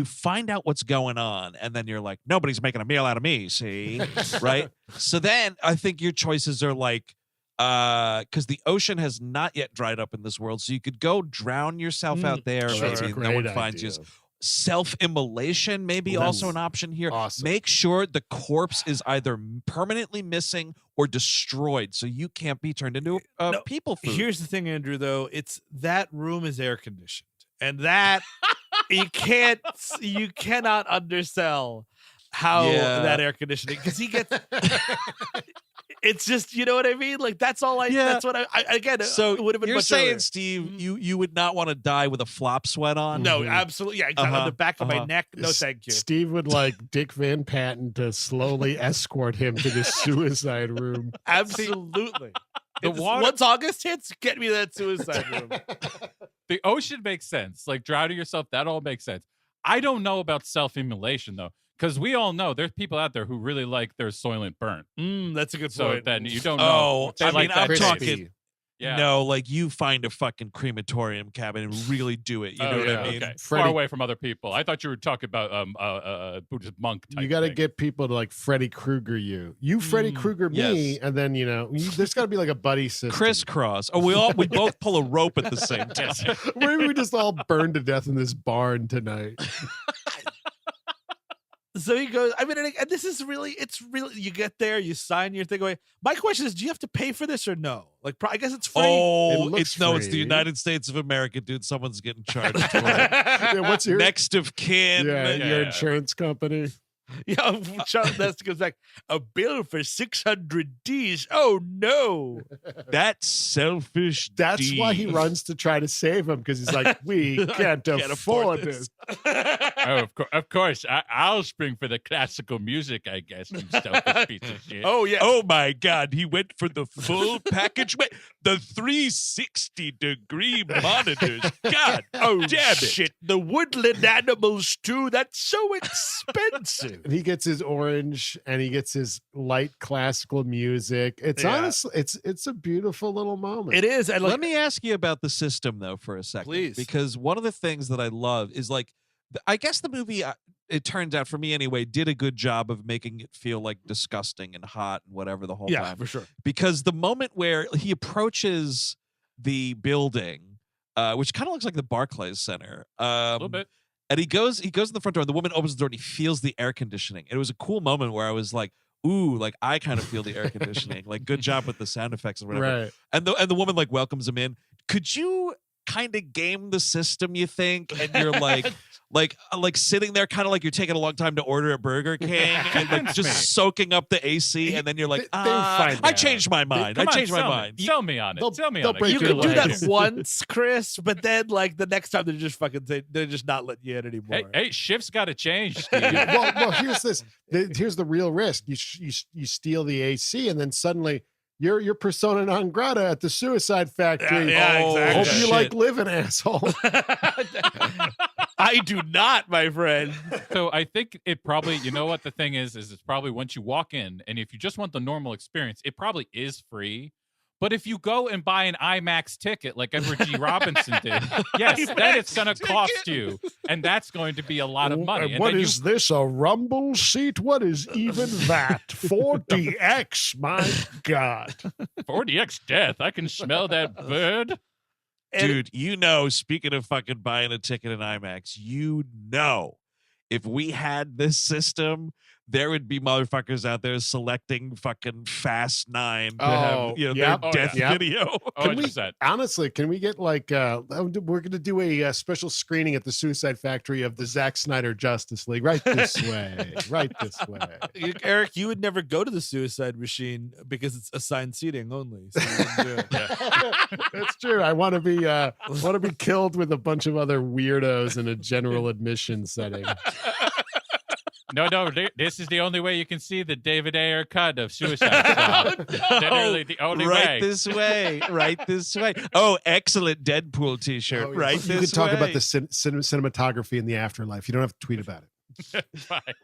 Speaker 2: find out what's going on and then you're like, nobody's making a meal out of me, see? Right? So then I think your choices are like, because the ocean has not yet dried up in this world, so you could go drown yourself out there. Maybe no one finds you. Self-immolation maybe also an option here.
Speaker 4: Awesome.
Speaker 2: Make sure the corpse is either permanently missing or destroyed so you can't be turned into people food.
Speaker 3: Here's the thing, Andrew, though. It's that room is air conditioned, and that you cannot undersell how that air conditioning, because he gets it's just, you know what I mean? Like that's all that's what I again,
Speaker 2: so
Speaker 3: it would have been
Speaker 2: you're
Speaker 3: much
Speaker 2: saying
Speaker 3: earlier.
Speaker 2: Steve, you would not want to die with a flop sweat on?
Speaker 3: No, absolutely. Yeah, exactly. On the back of my neck. No, thank you.
Speaker 4: Steve would like Dick Van Patten to slowly escort him to the suicide room.
Speaker 3: Absolutely. Once August hits, get me to that suicide room.
Speaker 5: The ocean makes sense. Like drowning yourself, that all makes sense. I don't know about self-immolation though, because we all know there's people out there who really like their Soylent burnt.
Speaker 3: That's a good point.
Speaker 5: So then you don't know.
Speaker 2: I mean, I'm talking.
Speaker 5: Yeah.
Speaker 2: No, like you find a fucking crematorium cabin and really do it. You know what I mean?
Speaker 5: Okay. Far away from other people. I thought you were talking about Buddhist monk type.
Speaker 4: You got to
Speaker 5: thing.
Speaker 4: get people to like Freddy Krueger you Freddy Krueger me, and then there's got to be like a buddy system.
Speaker 2: Crisscross. Oh, we both pull a rope at the same time.
Speaker 4: Maybe we just all burn to death in this barn tonight.
Speaker 3: So he goes, I mean, and this is really, you get there, you sign your thing away. My question is, do you have to pay for this or no? Like, I guess it's free.
Speaker 2: Oh,
Speaker 4: it's
Speaker 2: the United States of America, dude. Someone's getting charged for it.
Speaker 4: Yeah, what's your
Speaker 2: next of kin?
Speaker 4: Your insurance company.
Speaker 3: Yeah, Charlton Heston goes back. A bill for 600 Ds. Oh no,
Speaker 2: that's selfish.
Speaker 4: That's why he runs to try to save him, because he's like, we can't afford this.
Speaker 5: Oh, of course. I'll spring for the classical music, I guess. You selfish piece of shit.
Speaker 3: Oh yeah.
Speaker 2: Oh my God, he went for the full package. Wait, the 360-degree monitors. God,
Speaker 3: oh
Speaker 2: damn it!
Speaker 3: Shit, the woodland animals too. That's so expensive.
Speaker 4: And he gets his orange and he gets his light classical music. It's honestly, it's a beautiful little moment.
Speaker 3: It is. And
Speaker 2: Let me ask you about the system though for a second,
Speaker 3: please,
Speaker 2: because one of the things that I love is like, I guess the movie, it turns out for me anyway, did a good job of making it feel like disgusting and hot and whatever the whole time.
Speaker 3: For sure.
Speaker 2: Because the moment where he approaches the building, which kind of looks like the Barclays Center,
Speaker 5: A little bit.
Speaker 2: and he goes in the front door, and the woman opens the door, and he feels the air conditioning. And it was a cool moment where I was like, ooh, like I kind of feel the air conditioning. Like, good job with the sound effects and whatever.
Speaker 4: Right.
Speaker 2: And the woman like welcomes him in. Could you kind of game the system, you think? And you're like sitting there kind of like you're taking a long time to order at Burger King and like just soaking up the AC, and then you're like, I changed my mind. I changed my mind.
Speaker 5: Sell me on it. Sell me on it.
Speaker 3: You can do that once, Chris, but then like the next time they're just not letting you in anymore.
Speaker 5: Hey, shifts got to change, Steve.
Speaker 4: well, here's this. Here's the real risk. You steal the AC, and then suddenly you're persona non grata at the suicide factory.
Speaker 3: Yeah, exactly.
Speaker 4: Hope you like living, asshole.
Speaker 3: I do not, my friend.
Speaker 5: So I think it probably, you know what the thing is it's probably once you walk in, and if you just want the normal experience, it probably is free. But if you go and buy an IMAX ticket like Edward G. Robinson did, yes, then it's going to cost you. And that's going to be a lot of money.
Speaker 4: And what is this, a rumble seat? What is even that? 4DX, my God.
Speaker 5: 4DX death. I can smell that bird.
Speaker 2: Dude, speaking of fucking buying a ticket in IMAX, if we had this system, there would be motherfuckers out there selecting fucking Fast 9 to have their death video.
Speaker 4: Honestly, can we get like we're going to do a special screening at the Suicide Factory of the Zack Snyder Justice League right this way.
Speaker 3: Eric, you would never go to the Suicide Machine because it's assigned seating only. So you wouldn't do it.
Speaker 4: That's true. I want to be killed with a bunch of other weirdos in a general admission setting.
Speaker 5: No, this is the only way you can see the David Ayer cut of Suicide Squad. Literally the only way.
Speaker 2: Right this way. Oh, excellent Deadpool t-shirt. Right this way.
Speaker 4: You can talk about the cinematography in the afterlife. You don't have to tweet about it.
Speaker 5: Right.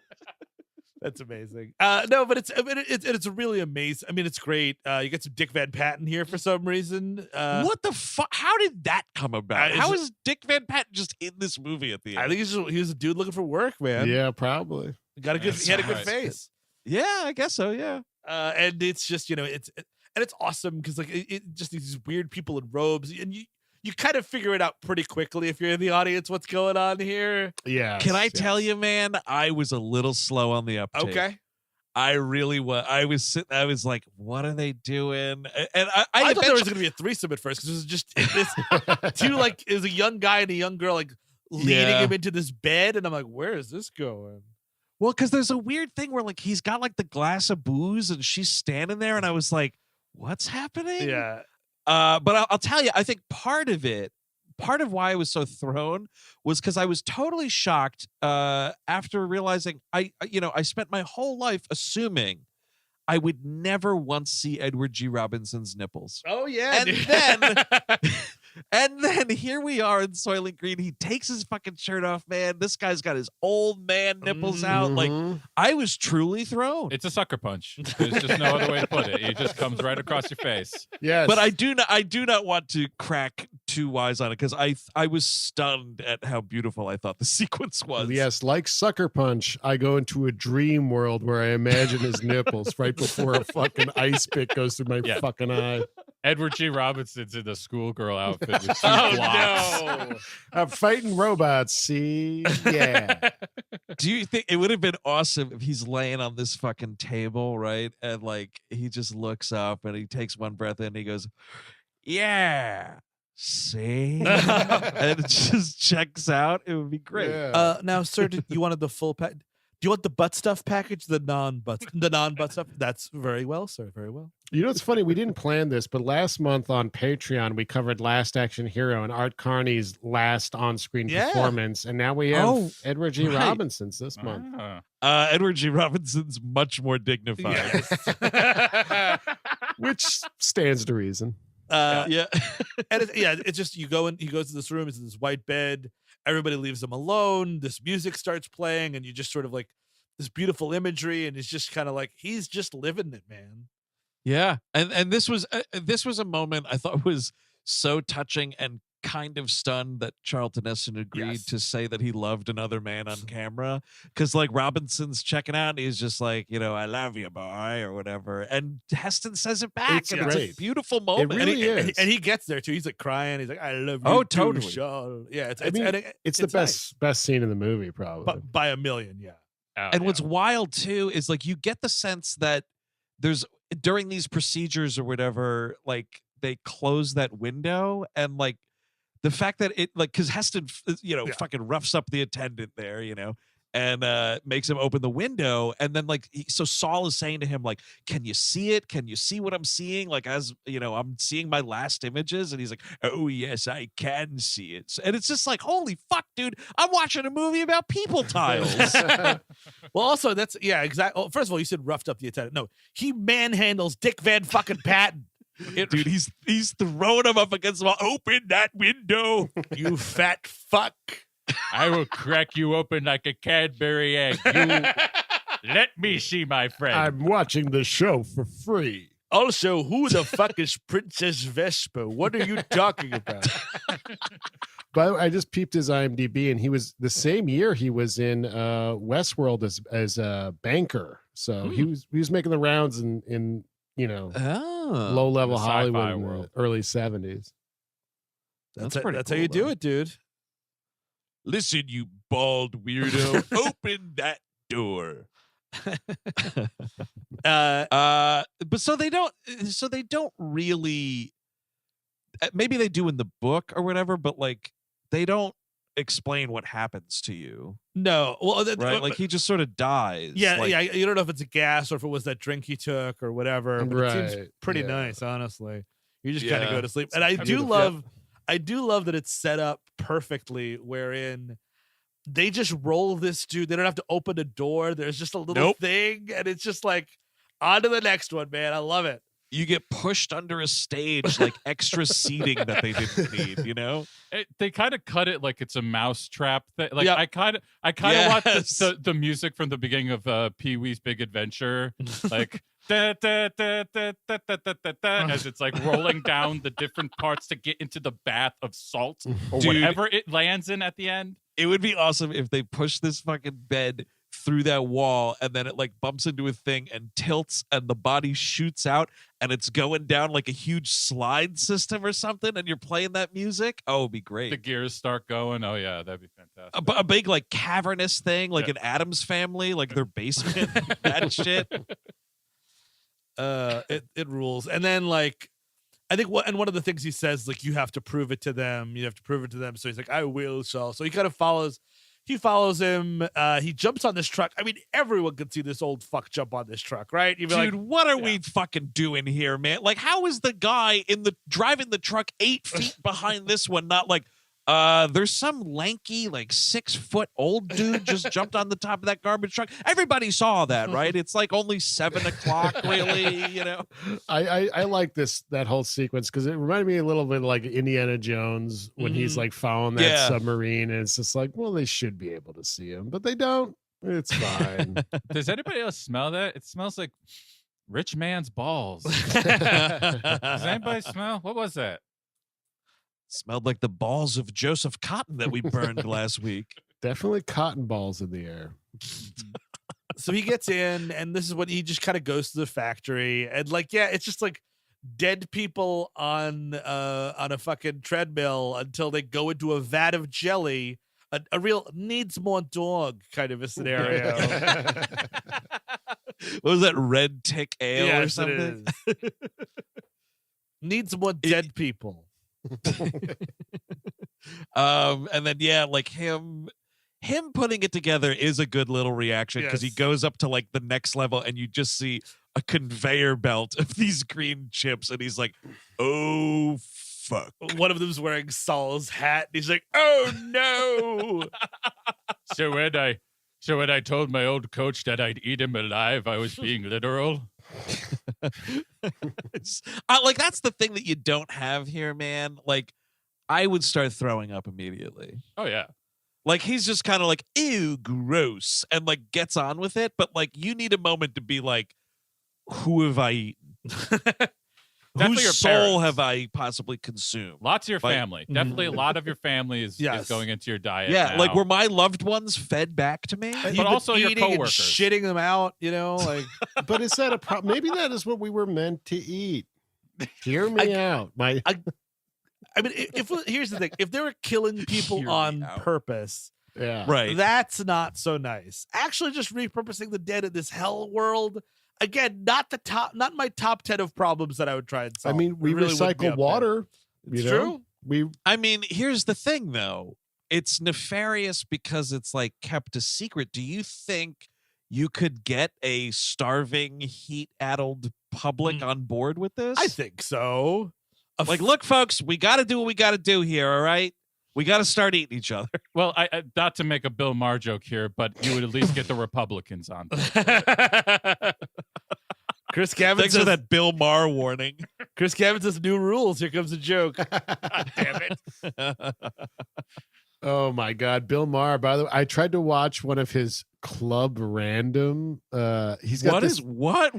Speaker 3: That's amazing. No, but it's really amazing. I mean, it's great. You get some Dick Van Patten here for some reason.
Speaker 2: What the fuck? How did that come about? How is Dick Van Patten just in this movie at the end?
Speaker 3: I think he was a dude looking for work, man.
Speaker 4: Yeah, probably.
Speaker 3: He had a good face.
Speaker 2: Yeah, I guess so. Yeah.
Speaker 3: And it's just it's awesome because like it just these weird people in robes, and you kind of figure it out pretty quickly if you're in the audience what's going on here.
Speaker 4: Yeah.
Speaker 2: Can I tell you, man? I was a little slow on the uptake.
Speaker 3: Okay.
Speaker 2: I really was. I was like, what are they doing? And
Speaker 3: I thought there was going to be a threesome at first because it was just this two it was a young guy and a young girl like leading him into this bed, and I'm like, where is this going?
Speaker 2: Well, because there's a weird thing where like he's got like the glass of booze and she's standing there, and I was like, what's happening?
Speaker 3: Yeah.
Speaker 2: But I'll tell you, I think part of why I was so thrown was because I was totally shocked after realizing I spent my whole life assuming I would never once see Edward G. Robinson's nipples.
Speaker 3: Oh yeah,
Speaker 2: and then here we are in Soylent Green. He takes his fucking shirt off, man. This guy's got his old man nipples out. Like, I was truly thrown.
Speaker 5: It's a sucker punch. There's just no other way to put it. It just comes right across your face.
Speaker 4: Yes.
Speaker 2: But I do not want to crack too wise on it because I was stunned at how beautiful I thought the sequence was.
Speaker 4: Yes, like Sucker Punch, I go into a dream world where I imagine his nipples right before a fucking ice pick goes through my fucking eye.
Speaker 5: Edward G. Robinson's in the schoolgirl outfit with two blocks.
Speaker 3: No.
Speaker 4: I'm fighting robots, see? Yeah.
Speaker 2: Do you think it would have been awesome if he's laying on this fucking table, right? And like he just looks up and he takes one breath in and he goes, yeah, see? And it just checks out. It would be great.
Speaker 4: Yeah.
Speaker 3: Now, sir, you wanted the full pack? Do you want the butt stuff package? The non-butt stuff? That's very well, sir. Very well.
Speaker 4: You know, it's funny. We didn't plan this, but last month on Patreon, we covered Last Action Hero and Art Carney's last on-screen performance. And now we have Edward G. Robinson's this month.
Speaker 2: Edward G. Robinson's much more dignified.
Speaker 3: Yes.
Speaker 4: Which stands to reason.
Speaker 2: Yeah.
Speaker 3: And it's just you go in, he goes to this room, it's in this white bed, everybody leaves him alone, this music starts playing, and you just sort of like this beautiful imagery, and it's just kind of like he's just living it, man.
Speaker 2: Yeah, and this was a moment I thought was so touching and kind of stunned that Charlton Heston agreed to say that he loved another man on camera, because like Robinson's checking out and he's just like, I love you, boy, or whatever, and Heston says it back, and it's a beautiful moment.
Speaker 4: It really is.
Speaker 3: And he gets there too. He's like crying. He's like, I love you.
Speaker 2: Oh,
Speaker 3: too,
Speaker 2: totally.
Speaker 3: Charles. Yeah, it's
Speaker 4: the best scene in the movie, probably.
Speaker 3: But by a million, yeah.
Speaker 2: And what's wild too is like you get the sense that there's during these procedures or whatever, like they close that window, and like the fact that it like because Heston fucking roughs up the attendant there, and makes him open the window, and then like so Saul is saying to him like, can you see it? Can you see what I'm seeing? Like, as I'm seeing my last images, and he's like, oh yes, I can see it. And it's just like, holy fuck, dude, I'm watching a movie about people tiles.
Speaker 3: Well, also that's exactly. Oh, first of all, you said roughed up the attendant. No, he manhandles Dick Van fucking Patten.
Speaker 2: Dude, he's throwing him up against the wall. Open that window,
Speaker 3: you fat fuck.
Speaker 5: I will crack you open like a Cadbury egg. You let me see my friend.
Speaker 4: I'm watching the show for free.
Speaker 3: Also, who the fuck is Princess Vespa? What are you talking about?
Speaker 4: By the way, I just peeped his IMDb, and he was the same year he was in Westworld as a banker. So he was making the rounds in low level Hollywood in the early 70s.
Speaker 3: That's how you do it, dude.
Speaker 2: Listen, you bald weirdo, open that door. But so they don't really, maybe they do in the book or whatever, but like they don't explain what happens to you.
Speaker 3: No, well,
Speaker 2: right? Like he just sort of dies.
Speaker 3: Yeah,
Speaker 2: like,
Speaker 3: you don't know if it's a gas or if it was that drink he took or whatever. But it seems pretty nice, honestly. You just kind of go to sleep, and I do love that it's set up perfectly, wherein they just roll this dude. They don't have to open a door. There's just a little thing, and it's just like on to the next one, man. I love it.
Speaker 2: You get pushed under a stage, like extra seating that they didn't need.
Speaker 5: They kind of cut it like it's a mousetrap thing. Like I kind of want the music from the beginning of Pee-wee's Big Adventure, like da, da, da, da, da, da, da, da, da, as it's like rolling down the different parts to get into the bath of salt or whatever it lands in at the end.
Speaker 2: It would be awesome if they push this fucking bed through that wall, and then it like bumps into a thing and tilts, and the body shoots out, and it's going down like a huge slide system or something, and you're playing that music. Oh, it'd be great.
Speaker 5: The gears start going. Oh yeah, that'd be fantastic.
Speaker 2: A big like cavernous thing, like an Addams Family, like their basement, that shit.
Speaker 3: It rules. And then like I think one of the things he says, like, you have to prove it to them. You have to prove it to them. So he's like, I will, Saul. So he kind of follows him. He jumps on this truck. I mean, everyone could see this old fuck jump on this truck, right?
Speaker 2: Dude, like, what are we fucking doing here, man? Like, how is the guy driving the truck 8 feet behind this one not like, there's some lanky, like 6 foot old dude just jumped on the top of that garbage truck. Everybody saw that, right? It's like only 7 o'clock, really,
Speaker 4: I like that whole sequence because it reminded me a little bit like Indiana Jones when he's like following that submarine, and it's just like, well, they should be able to see him, but they don't. It's fine.
Speaker 5: Does anybody else smell that? It smells like rich man's balls. Does anybody smell? What was that?
Speaker 2: Smelled like the balls of Joseph Cotton that we burned last week.
Speaker 4: Definitely cotton balls in the air.
Speaker 3: So he gets in, and this is what he just kind of goes to the factory, and like, it's just like dead people on a fucking treadmill until they go into a vat of jelly. A real needs more dog kind of a scenario.
Speaker 2: What was that, red tick ale or something?
Speaker 3: Needs more dead people.
Speaker 2: And then like him putting it together is a good little reaction, because he goes up to like the next level, and you just see a conveyor belt of these green chips, and he's like, oh fuck.
Speaker 3: One of them's wearing Saul's hat, and he's like, oh no.
Speaker 5: So when I told my old coach that I'd eat him alive, I was being literal.
Speaker 2: Like, that's the thing that you don't have here, man. Like, I would start throwing up immediately.
Speaker 5: Oh yeah.
Speaker 2: Like he's just kind of like, ew, gross, and like gets on with it. But like you need a moment to be like, who have I eaten?
Speaker 5: Definitely your
Speaker 2: Whose soul
Speaker 5: parents.
Speaker 2: have I possibly consumed?
Speaker 5: Lots of your
Speaker 2: Like-
Speaker 5: family. Definitely a lot of your family is going into your diet.
Speaker 2: Yeah, like
Speaker 5: now.
Speaker 2: were my loved ones fed back to me?
Speaker 3: You've
Speaker 5: But
Speaker 3: been
Speaker 5: also your
Speaker 3: eating and
Speaker 5: coworkers.
Speaker 3: shitting them out, like
Speaker 4: But is that a problem? Maybe that is what we were meant to eat. Hear me out.
Speaker 3: I mean, if here's the thing: if they were killing
Speaker 2: Hear
Speaker 3: people
Speaker 2: me
Speaker 3: on
Speaker 2: out.
Speaker 3: purpose,
Speaker 4: Yeah.
Speaker 2: Right.
Speaker 3: that's not so nice. Actually, just repurposing the dead in this hell world. Again, not my top 10 of problems that I would try and
Speaker 4: I
Speaker 3: solve.
Speaker 4: mean, we
Speaker 3: It really wouldn't be
Speaker 4: recycle
Speaker 3: up
Speaker 4: water.
Speaker 3: there. It's
Speaker 4: you know?
Speaker 3: true.
Speaker 4: We
Speaker 2: I mean, here's the thing though. It's nefarious because it's like kept a secret. Do you think you could get a starving, heat-addled public on board with this?
Speaker 3: I think so.
Speaker 2: Like, look, folks, we got to do what we got to do here, all right? We got to start eating each other.
Speaker 5: Well, I not to make a Bill Maher joke here, but you would at least get the Republicans on.
Speaker 3: Chris Gavin
Speaker 2: Thanks for
Speaker 3: says
Speaker 2: that Bill Maher warning.
Speaker 3: Chris Gavin says new rules. Here comes a joke.
Speaker 5: Damn it.
Speaker 4: Oh my God, Bill Maher. By the way, I tried to watch one of his Club Random. He's got this.
Speaker 2: What?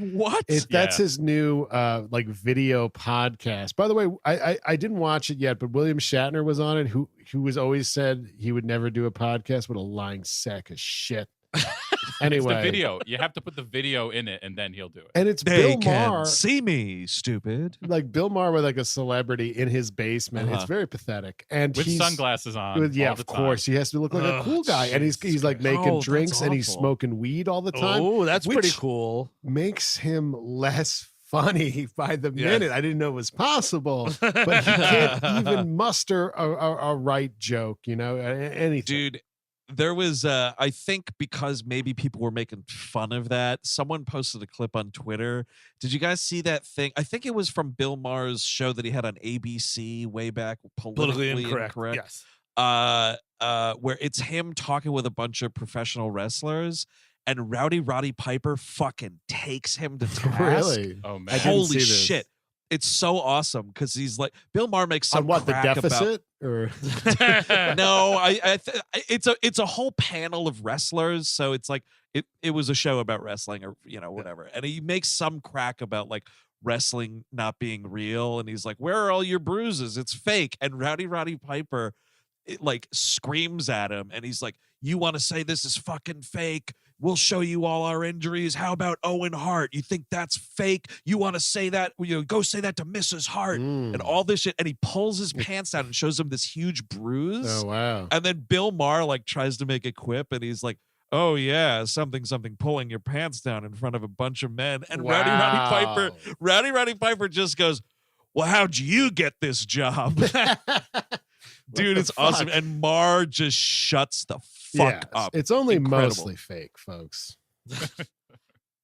Speaker 4: That's
Speaker 5: Yeah.
Speaker 4: his new like video podcast. By the way, I didn't watch it yet, but William Shatner was on it. Who was always said he would never do a podcast. What a lying sack of shit. Anyway,
Speaker 5: It's the video. You have to put the video in it, and then he'll do it.
Speaker 4: and it's
Speaker 2: They
Speaker 4: Bill
Speaker 2: can
Speaker 4: Maher.
Speaker 2: see me, stupid.
Speaker 4: Like Bill Maher with like a celebrity in his basement. It's
Speaker 2: Uh-huh.
Speaker 4: very pathetic. And
Speaker 5: With
Speaker 4: he's
Speaker 5: sunglasses on.
Speaker 4: yeah,
Speaker 5: all the
Speaker 4: of
Speaker 5: time.
Speaker 4: course. He has to look like a
Speaker 3: Ugh,
Speaker 4: cool guy. And he's like making
Speaker 2: Oh, that's
Speaker 4: drinks and he's
Speaker 2: awful.
Speaker 4: smoking weed all the time.
Speaker 3: Oh, that's pretty
Speaker 4: Which-
Speaker 3: cool.
Speaker 4: Makes him less funny by the
Speaker 3: Yes.
Speaker 4: minute. I didn't know it was possible, but he can't even muster a right joke, anything.
Speaker 2: Dude, there was I think because maybe people were making fun of that, someone posted a clip on Twitter. Did you guys see that thing? I think it was from Bill Maher's show that he had on ABC way back,
Speaker 3: Politically incorrect. Yes.
Speaker 2: Where it's him talking with a bunch of professional wrestlers, and Rowdy Roddy Piper fucking takes him to task.
Speaker 4: Really?
Speaker 5: Oh man.
Speaker 4: I didn't
Speaker 2: Holy
Speaker 4: see this.
Speaker 2: shit. It's so awesome because he's like Bill Maher makes some
Speaker 4: On what, the
Speaker 2: crack about
Speaker 4: deficit? Or
Speaker 2: no, it's a whole panel of wrestlers, so it's like it was a show about wrestling or whatever, and he makes some crack about like wrestling not being real, and he's like, "Where are all your bruises? It's fake." And Roddy Piper like screams at him, and he's like, "You want to say this is fucking fake? We'll show you all our injuries. How about Owen Hart? You think that's fake? You want to say that? Go say that to Mrs. Hart." And all this shit, and he pulls his pants down and shows him this huge bruise.
Speaker 4: Oh wow.
Speaker 2: And then Bill Maher like tries to make a quip, and he's like, "Oh yeah, something pulling your pants down in front of a bunch of men." And
Speaker 4: Wow.
Speaker 2: Roddy Piper just goes, "Well, how'd you get this job?" Dude,
Speaker 4: the
Speaker 2: it's awesome.
Speaker 4: fuck?
Speaker 2: And Maher just shuts the fuck up.
Speaker 4: It's only
Speaker 2: Incredible.
Speaker 4: mostly fake, folks.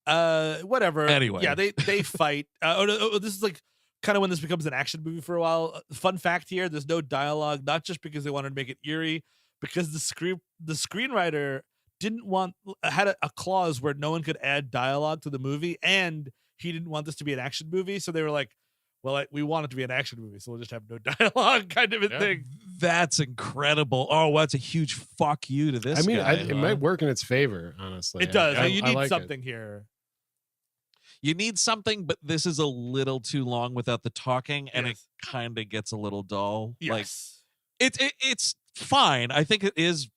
Speaker 3: Whatever.
Speaker 2: Anyway.
Speaker 3: Yeah, they fight. This is like kind of when this becomes an action movie for a while. Fun fact here: there's no dialogue, not just because they wanted to make it eerie, because the screenwriter had a clause where no one could add dialogue to the movie, and he didn't want this to be an action movie, so they were like, well, we want it to be an action movie, so we'll just have no dialogue, kind of a thing.
Speaker 2: That's incredible. Oh, that's a huge fuck you to this
Speaker 4: I mean,
Speaker 2: guy.
Speaker 4: it might work in its favor, honestly.
Speaker 3: It does.
Speaker 4: I-
Speaker 3: You
Speaker 4: I
Speaker 3: need
Speaker 4: like it.
Speaker 3: something here.
Speaker 2: You need something, but this is a little too long without the talking, and
Speaker 3: Yes.
Speaker 2: it kind of gets a little dull. Like
Speaker 3: Yes.
Speaker 2: it's fine. I think it is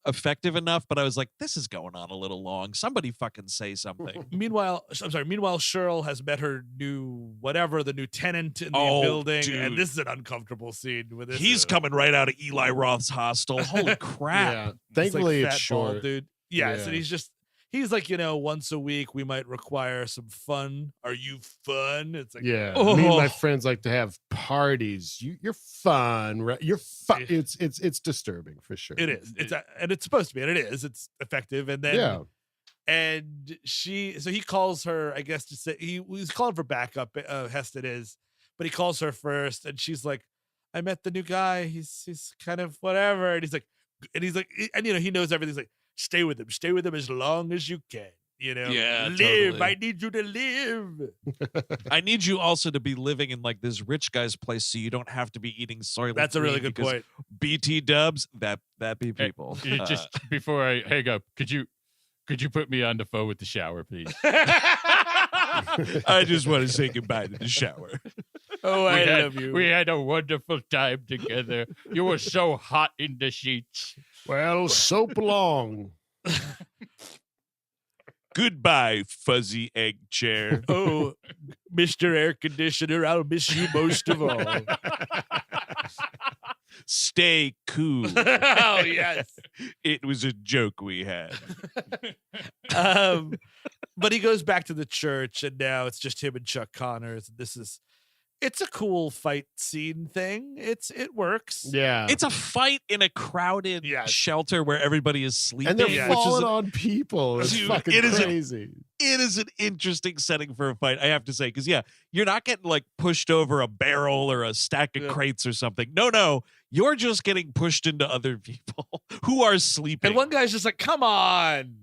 Speaker 2: effective enough, but I was like, this is going on a little long. Somebody fucking say something.
Speaker 3: Meanwhile, Cheryl has met her the new tenant in the
Speaker 2: Oh,
Speaker 3: building,
Speaker 2: dude.
Speaker 3: and this is an uncomfortable scene with this.
Speaker 2: He's coming right out of Eli Roth's hostel. Holy crap.
Speaker 4: Yeah.
Speaker 3: This, like,
Speaker 4: Thankfully, it's
Speaker 3: fat, bald
Speaker 4: short.
Speaker 3: dude. Yes,
Speaker 4: Yeah.
Speaker 3: and he's like, once a week we might require some fun. Are you fun? It's like,
Speaker 4: Yeah,
Speaker 2: Oh.
Speaker 4: me and my friends like to have parties. You're fun, right? You're fun. It's disturbing for sure.
Speaker 3: it is. And it's supposed to be, and it is. It's effective, and then
Speaker 4: Yeah.
Speaker 3: and he calls her, I guess, to say he's calling for backup. Heston is, but he calls her first, and she's like, "I met the new guy. He's kind of whatever," and he's like, he knows everything. He's like, stay with him as long as you can.
Speaker 2: Yeah,
Speaker 3: live.
Speaker 2: totally.
Speaker 3: I need you to live.
Speaker 2: I need you also to be living in like this rich guy's place, so you don't have to be eating Soylent
Speaker 3: That's a really
Speaker 2: Green,
Speaker 3: good
Speaker 2: because
Speaker 3: point.
Speaker 2: BT dubs, that be
Speaker 5: Hey,
Speaker 2: people.
Speaker 5: just before I hang up, could you put me on the phone with the shower, please?
Speaker 2: I just want to say goodbye to the shower.
Speaker 3: Oh, I love you.
Speaker 5: We had a wonderful time together. You were so hot in the sheets.
Speaker 4: Well, soap long.
Speaker 2: Goodbye, fuzzy egg chair.
Speaker 3: Oh, Mr. Air Conditioner, I'll miss you most of all.
Speaker 2: Stay cool.
Speaker 3: Oh, yes.
Speaker 2: It was a joke we had.
Speaker 3: But he goes back to the church, and now it's just him and Chuck Connors. It's a cool fight scene thing. It works.
Speaker 4: Yeah.
Speaker 2: It's a fight in a crowded
Speaker 3: Yes.
Speaker 2: shelter where everybody is sleeping.
Speaker 4: and they're
Speaker 3: Yeah.
Speaker 4: falling on people. It's
Speaker 2: Dude,
Speaker 4: fucking
Speaker 2: it is a-
Speaker 4: crazy.
Speaker 2: It is an interesting setting for a fight, I have to say, because you're not getting like pushed over a barrel or a stack of
Speaker 3: Yeah.
Speaker 2: crates or something. No, you're just getting pushed into other people who are sleeping.
Speaker 3: And one guy's just like, come on.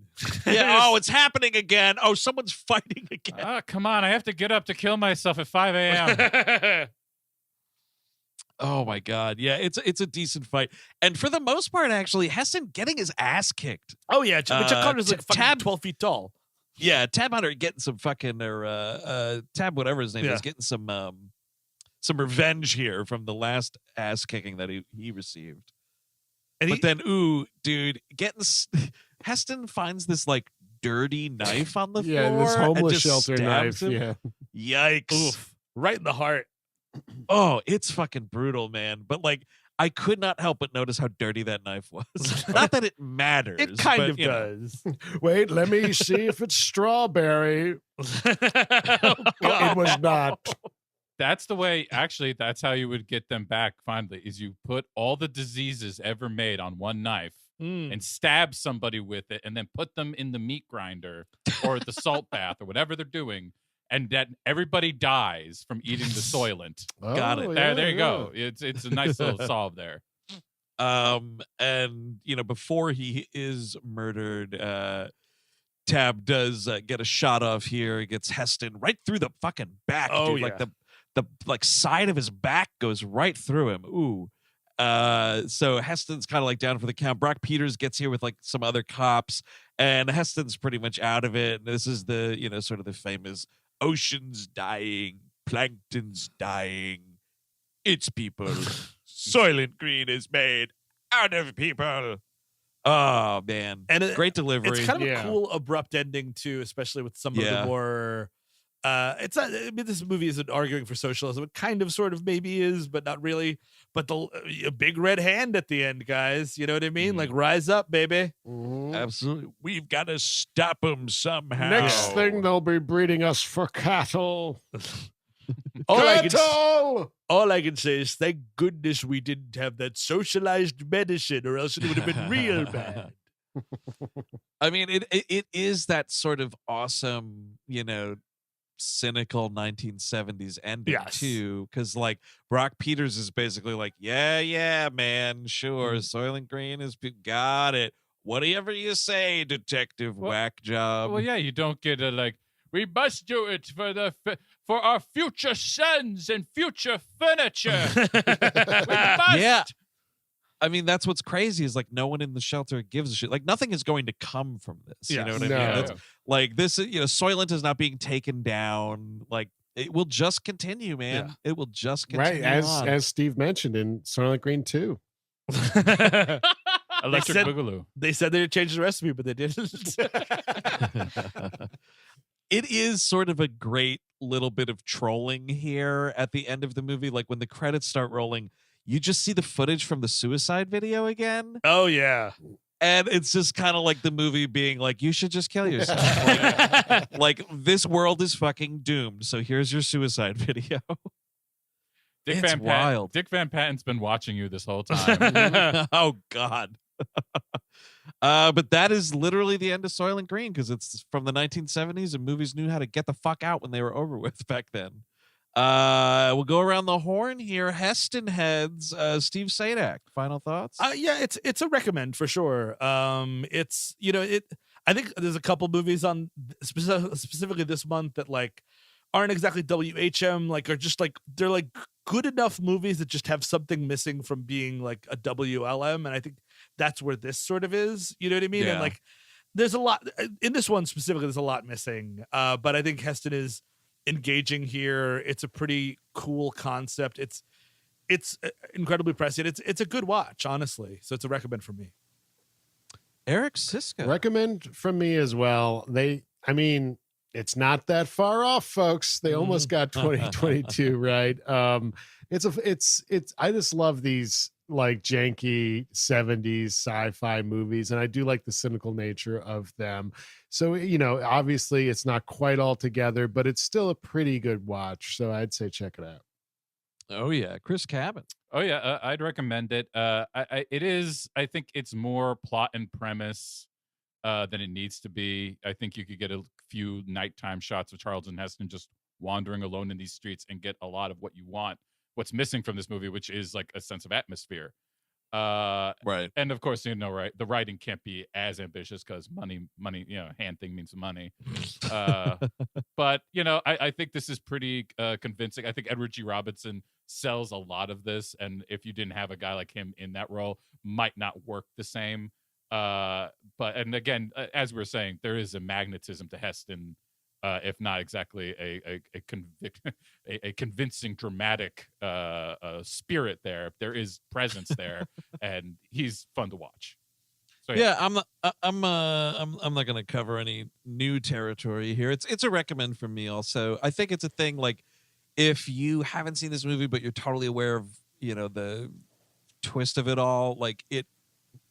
Speaker 2: oh, it's happening again. Oh, someone's fighting again.
Speaker 5: Ah, come on. I have to get up to kill myself at 5 a.m.
Speaker 2: Oh my God. Yeah, it's a decent fight. And for the most part, actually, Heston getting his ass kicked.
Speaker 3: Oh, yeah. Chuck Connors is like fucking
Speaker 2: Tab-
Speaker 3: 12 feet tall.
Speaker 2: Yeah, Tab Hunter getting some fucking Tab, whatever his name
Speaker 3: Yeah.
Speaker 2: is, getting some revenge here from the last ass kicking that he received.
Speaker 3: And
Speaker 2: But then, dude, Heston finds this like dirty knife on the
Speaker 4: Yeah,
Speaker 2: floor.
Speaker 4: this
Speaker 2: and
Speaker 4: homeless
Speaker 2: just
Speaker 4: shelter
Speaker 2: stabs
Speaker 4: knife.
Speaker 2: him.
Speaker 4: Yeah.
Speaker 2: Yikes.
Speaker 3: Oof. Right in the heart.
Speaker 2: Oh, it's fucking brutal, man. But like, I could not help but notice how dirty that knife was. Not that it matters.
Speaker 3: It kind
Speaker 2: but,
Speaker 3: of
Speaker 2: you know.
Speaker 3: does.
Speaker 4: Wait, let me see if it's strawberry.
Speaker 3: Oh,
Speaker 4: It was not.
Speaker 5: That's the way, actually, that's how you would get them back finally, is you put all the diseases ever made on one knife
Speaker 3: Mm.
Speaker 5: and stab somebody with it and then put them in the meat grinder or the salt bath or whatever they're doing. And that everybody dies from eating the Soylent.
Speaker 2: Got it.
Speaker 4: Oh,
Speaker 5: There
Speaker 4: yeah,
Speaker 5: you
Speaker 4: yeah.
Speaker 5: go. It's a nice little solve there.
Speaker 2: And before he is murdered, Tab does get a shot off here. He gets Heston right through the fucking back.
Speaker 3: Oh,
Speaker 2: dude. Like the like side of his back goes right through him. Ooh. So Heston's kind of like down for the count. Brock Peters gets here with like some other cops, and Heston's pretty much out of it. This is the sort of the famous oceans dying, plankton's dying. It's people. Soylent Green is made out of people. Oh man,
Speaker 3: And
Speaker 2: great delivery.
Speaker 3: It's kind of
Speaker 4: Yeah.
Speaker 3: a cool, abrupt ending too, especially with some of
Speaker 2: Yeah.
Speaker 3: the more. It's not. I mean, this movie isn't arguing for socialism. It kind of, sort of, maybe is, but not really. But a big red hand at the end, guys. You know what I mean? Like, rise up, baby.
Speaker 4: Mhm.
Speaker 2: Absolutely, we've got to stop them somehow.
Speaker 4: Next thing, they'll be breeding us for cattle.
Speaker 3: All I can
Speaker 4: Cattle!
Speaker 3: All I can say is thank goodness we didn't have that socialized medicine, or else it would have been real bad.
Speaker 2: I mean, it is that sort of awesome, cynical 1970s ending
Speaker 3: Yes.
Speaker 2: too, because like Brock Peters is basically like, yeah, man, sure, Soylent Green is got it. Whatever you say, Detective
Speaker 5: Well-
Speaker 2: Whack Job.
Speaker 5: Well, yeah, you don't get a we must do it for our future sons and future furniture. We must.
Speaker 2: Yeah. I mean, that's what's crazy is like no one in the shelter gives a shit. Like nothing is going to come from this. You know what I
Speaker 4: No.
Speaker 2: mean? That's, like this, Soylent is not being taken down. Like it will just continue, man. It will just continue.
Speaker 4: Right,
Speaker 2: on.
Speaker 4: as Steve mentioned in Soylent Green 2.
Speaker 5: Electric
Speaker 3: said-
Speaker 5: Boogaloo.
Speaker 3: They said they would change the recipe, but they didn't.
Speaker 2: It is sort of a great little bit of trolling here at the end of the movie. Like when the credits start rolling, you just see the footage from the suicide video again.
Speaker 3: Oh yeah.
Speaker 2: And it's just kind of like the movie being like, you should just kill yourself. Like this world is fucking doomed. So here's your suicide video. It's wild.
Speaker 5: Dick Van Patten's been watching you this whole time.
Speaker 2: Oh God. But that is literally the end of Soylent Green because it's from the 1970s and movies knew how to get the fuck out when they were over with back then. We'll go around the horn here. Heston heads. Steve Sadak. Final thoughts?
Speaker 3: Yeah, it's a recommend for sure. It's I think there's a couple movies on specifically this month that like aren't exactly WHM, like are just like they're like good enough movies that just have something missing from being like a WLM, and I think that's where this sort of is. You know what I mean? And
Speaker 2: Yeah.
Speaker 3: like there's a lot in this one specifically. There's a lot missing, but I think Heston is engaging here. It's a pretty cool concept. It's incredibly prescient. It's a good watch, honestly. So it's a recommend for me.
Speaker 2: Eric Siska.
Speaker 4: Recommend from me as well. I mean, it's not that far off, folks. They almost got 2022 right. It's I just love these like janky 70s sci-fi movies, and I do like the cynical nature of them. So, obviously it's not quite all together, but it's still a pretty good watch. So I'd say check it out.
Speaker 2: Oh yeah, Chris Cabot.
Speaker 5: Oh yeah, I'd recommend it. It is. I think it's more plot and premise than it needs to be. I think you could get a few nighttime shots of Charlton Heston just wandering alone in these streets and get a lot of what you want. What's missing from this movie, which is like a sense of atmosphere.
Speaker 2: Right.
Speaker 5: And of course, right, the writing can't be as ambitious because money, hand thing means money. But I think this is pretty convincing. I think Edward G. Robinson sells a lot of this, and if you didn't have a guy like him in that role, might not work the same. And again, as we were saying, there is a magnetism to Heston, if not exactly a convincing dramatic spirit there. There is presence there, and he's fun to watch. So
Speaker 2: Yeah, I'm not going to cover any new territory here. It's a recommend from me also. I think it's a thing like if you haven't seen this movie but you're totally aware of, the twist of it all, like it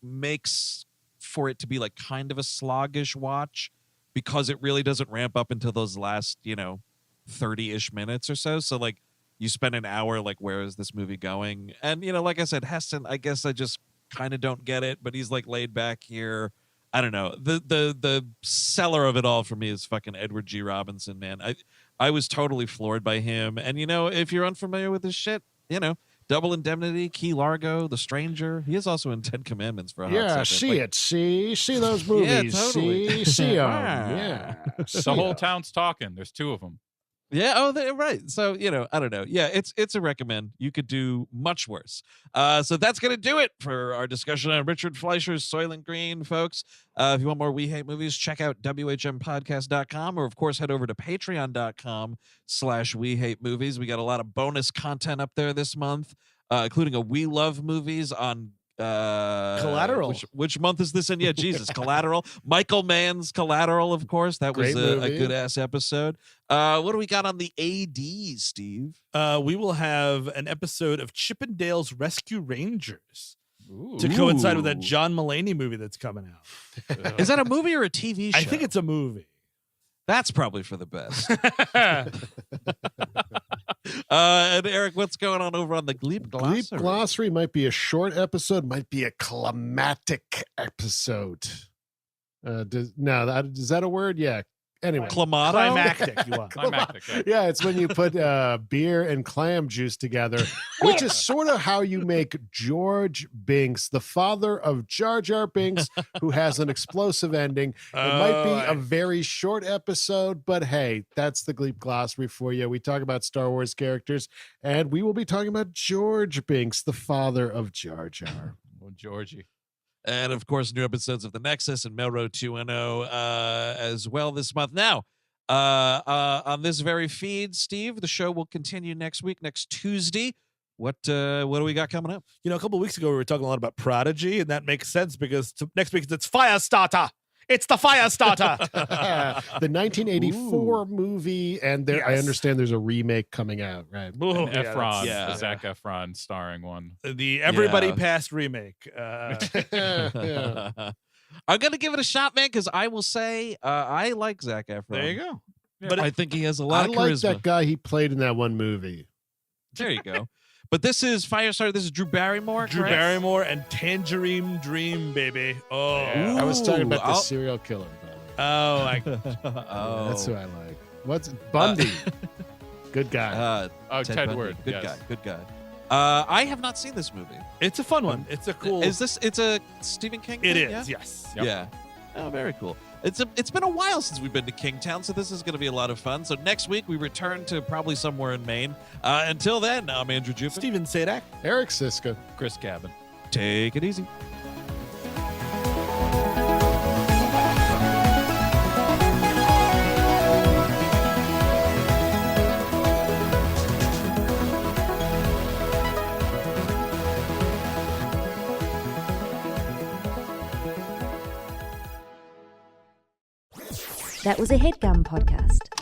Speaker 2: makes for it to be like kind of a sloggish watch because it really doesn't ramp up until those last, 30-ish minutes or so. So like you spend an hour like, where is this movie going? And, like I said, Heston, I guess I just kind of don't get it, but he's like laid back here. I don't know. The seller of it all for me is fucking Edward G. Robinson, man. I was totally floored by him. And if you're unfamiliar with this shit, Double Indemnity, Key Largo, The Stranger. He is also in 10 Commandments for a hot second.
Speaker 4: See those movies.
Speaker 2: Yeah, totally.
Speaker 4: See them. Yeah.
Speaker 5: the whole town's talking. There's two of them.
Speaker 2: Yeah. Oh, they're right. So, I don't know. Yeah, it's a recommend. You could do much worse. So that's going to do it for our discussion on Richard Fleischer's Soylent Green, folks. If you want more We Hate Movies, check out WHMpodcast.com, or of course, head over to patreon.com/We Hate Movies. We got a lot of bonus content up there this month, including a We Love Movies on
Speaker 3: Collateral.
Speaker 2: Which month is this in? Yeah, Jesus. Collateral. Michael Mann's Collateral, of course. That was a good ass episode. What do we got on the AD, Steve?
Speaker 3: We will have an episode of Chippendale's Rescue Rangers
Speaker 5: Ooh.
Speaker 3: to coincide with that John Mulaney movie that's coming out.
Speaker 2: Is that a movie or a TV show?
Speaker 3: I think it's a movie.
Speaker 2: That's probably for the best. And Eric, what's going on over on the Gleep Glossary?
Speaker 4: Gleep Glossary might be a short episode, might be a climatic episode. Is that a word? Yeah. Anyway,
Speaker 3: Climactic, you want.
Speaker 5: Climactic, yeah.
Speaker 4: yeah, it's when you put beer and clam juice together, which is sort of how you make George Binks, the father of Jar Jar Binks, who has an explosive ending. It might be a very short episode, but hey, that's the Gleep Glossary for you. We talk about Star Wars characters, and we will be talking about George Binks, the father of Jar Jar.
Speaker 5: Oh, Georgie.
Speaker 2: And of course, new episodes of The Nexus and Melrose 2.0 as well this month. Now, on this very feed, Steve, the show will continue next week, next Tuesday. What do we got coming up?
Speaker 3: A couple of weeks ago, we were talking a lot about Prodigy, and that makes sense because next week it's Firestarter. It's the Firestarter.
Speaker 4: The 1984 movie, and I understand there's a remake coming out, right?
Speaker 5: And Efron,
Speaker 2: yeah.
Speaker 5: the Zac Efron starring one.
Speaker 3: The Everybody Passed remake.
Speaker 4: Yeah.
Speaker 2: I'm going to give it a shot, man, because I will say I like Zac Efron.
Speaker 3: There you go.
Speaker 5: Yeah.
Speaker 3: But
Speaker 2: I think he has a lot
Speaker 4: I
Speaker 2: of
Speaker 4: like
Speaker 2: charisma.
Speaker 4: that guy he played in that one movie.
Speaker 2: There you go. But this is Firestarter. This is Drew Barrymore,
Speaker 3: Drew
Speaker 2: correct?
Speaker 3: Barrymore and Tangerine Dream, baby. Oh,
Speaker 5: Yeah.
Speaker 4: I was talking about the
Speaker 2: I'll-
Speaker 4: serial killer. By the way.
Speaker 3: oh,
Speaker 4: That's who I like. What's Bundy? Good guy.
Speaker 5: Ted
Speaker 2: Bundy.
Speaker 5: Word,
Speaker 2: Good
Speaker 5: yes.
Speaker 2: guy. Good guy. I have not seen this movie.
Speaker 3: it's a fun one. It's a cool.
Speaker 2: It's a Stephen King
Speaker 3: It
Speaker 2: thing,
Speaker 3: is.
Speaker 2: yeah?
Speaker 3: Yes.
Speaker 5: Yep.
Speaker 2: Yeah. Oh, very cool. It's been a while since we've been to Kingtown, so this is going to be a lot of fun. So next week we return to probably somewhere in Maine. Until then, I'm Andrew Jupin.
Speaker 3: Steven Sadak.
Speaker 4: Eric Siska.
Speaker 5: Chris Cabin.
Speaker 2: Take it easy.
Speaker 1: That was a HeadGum podcast.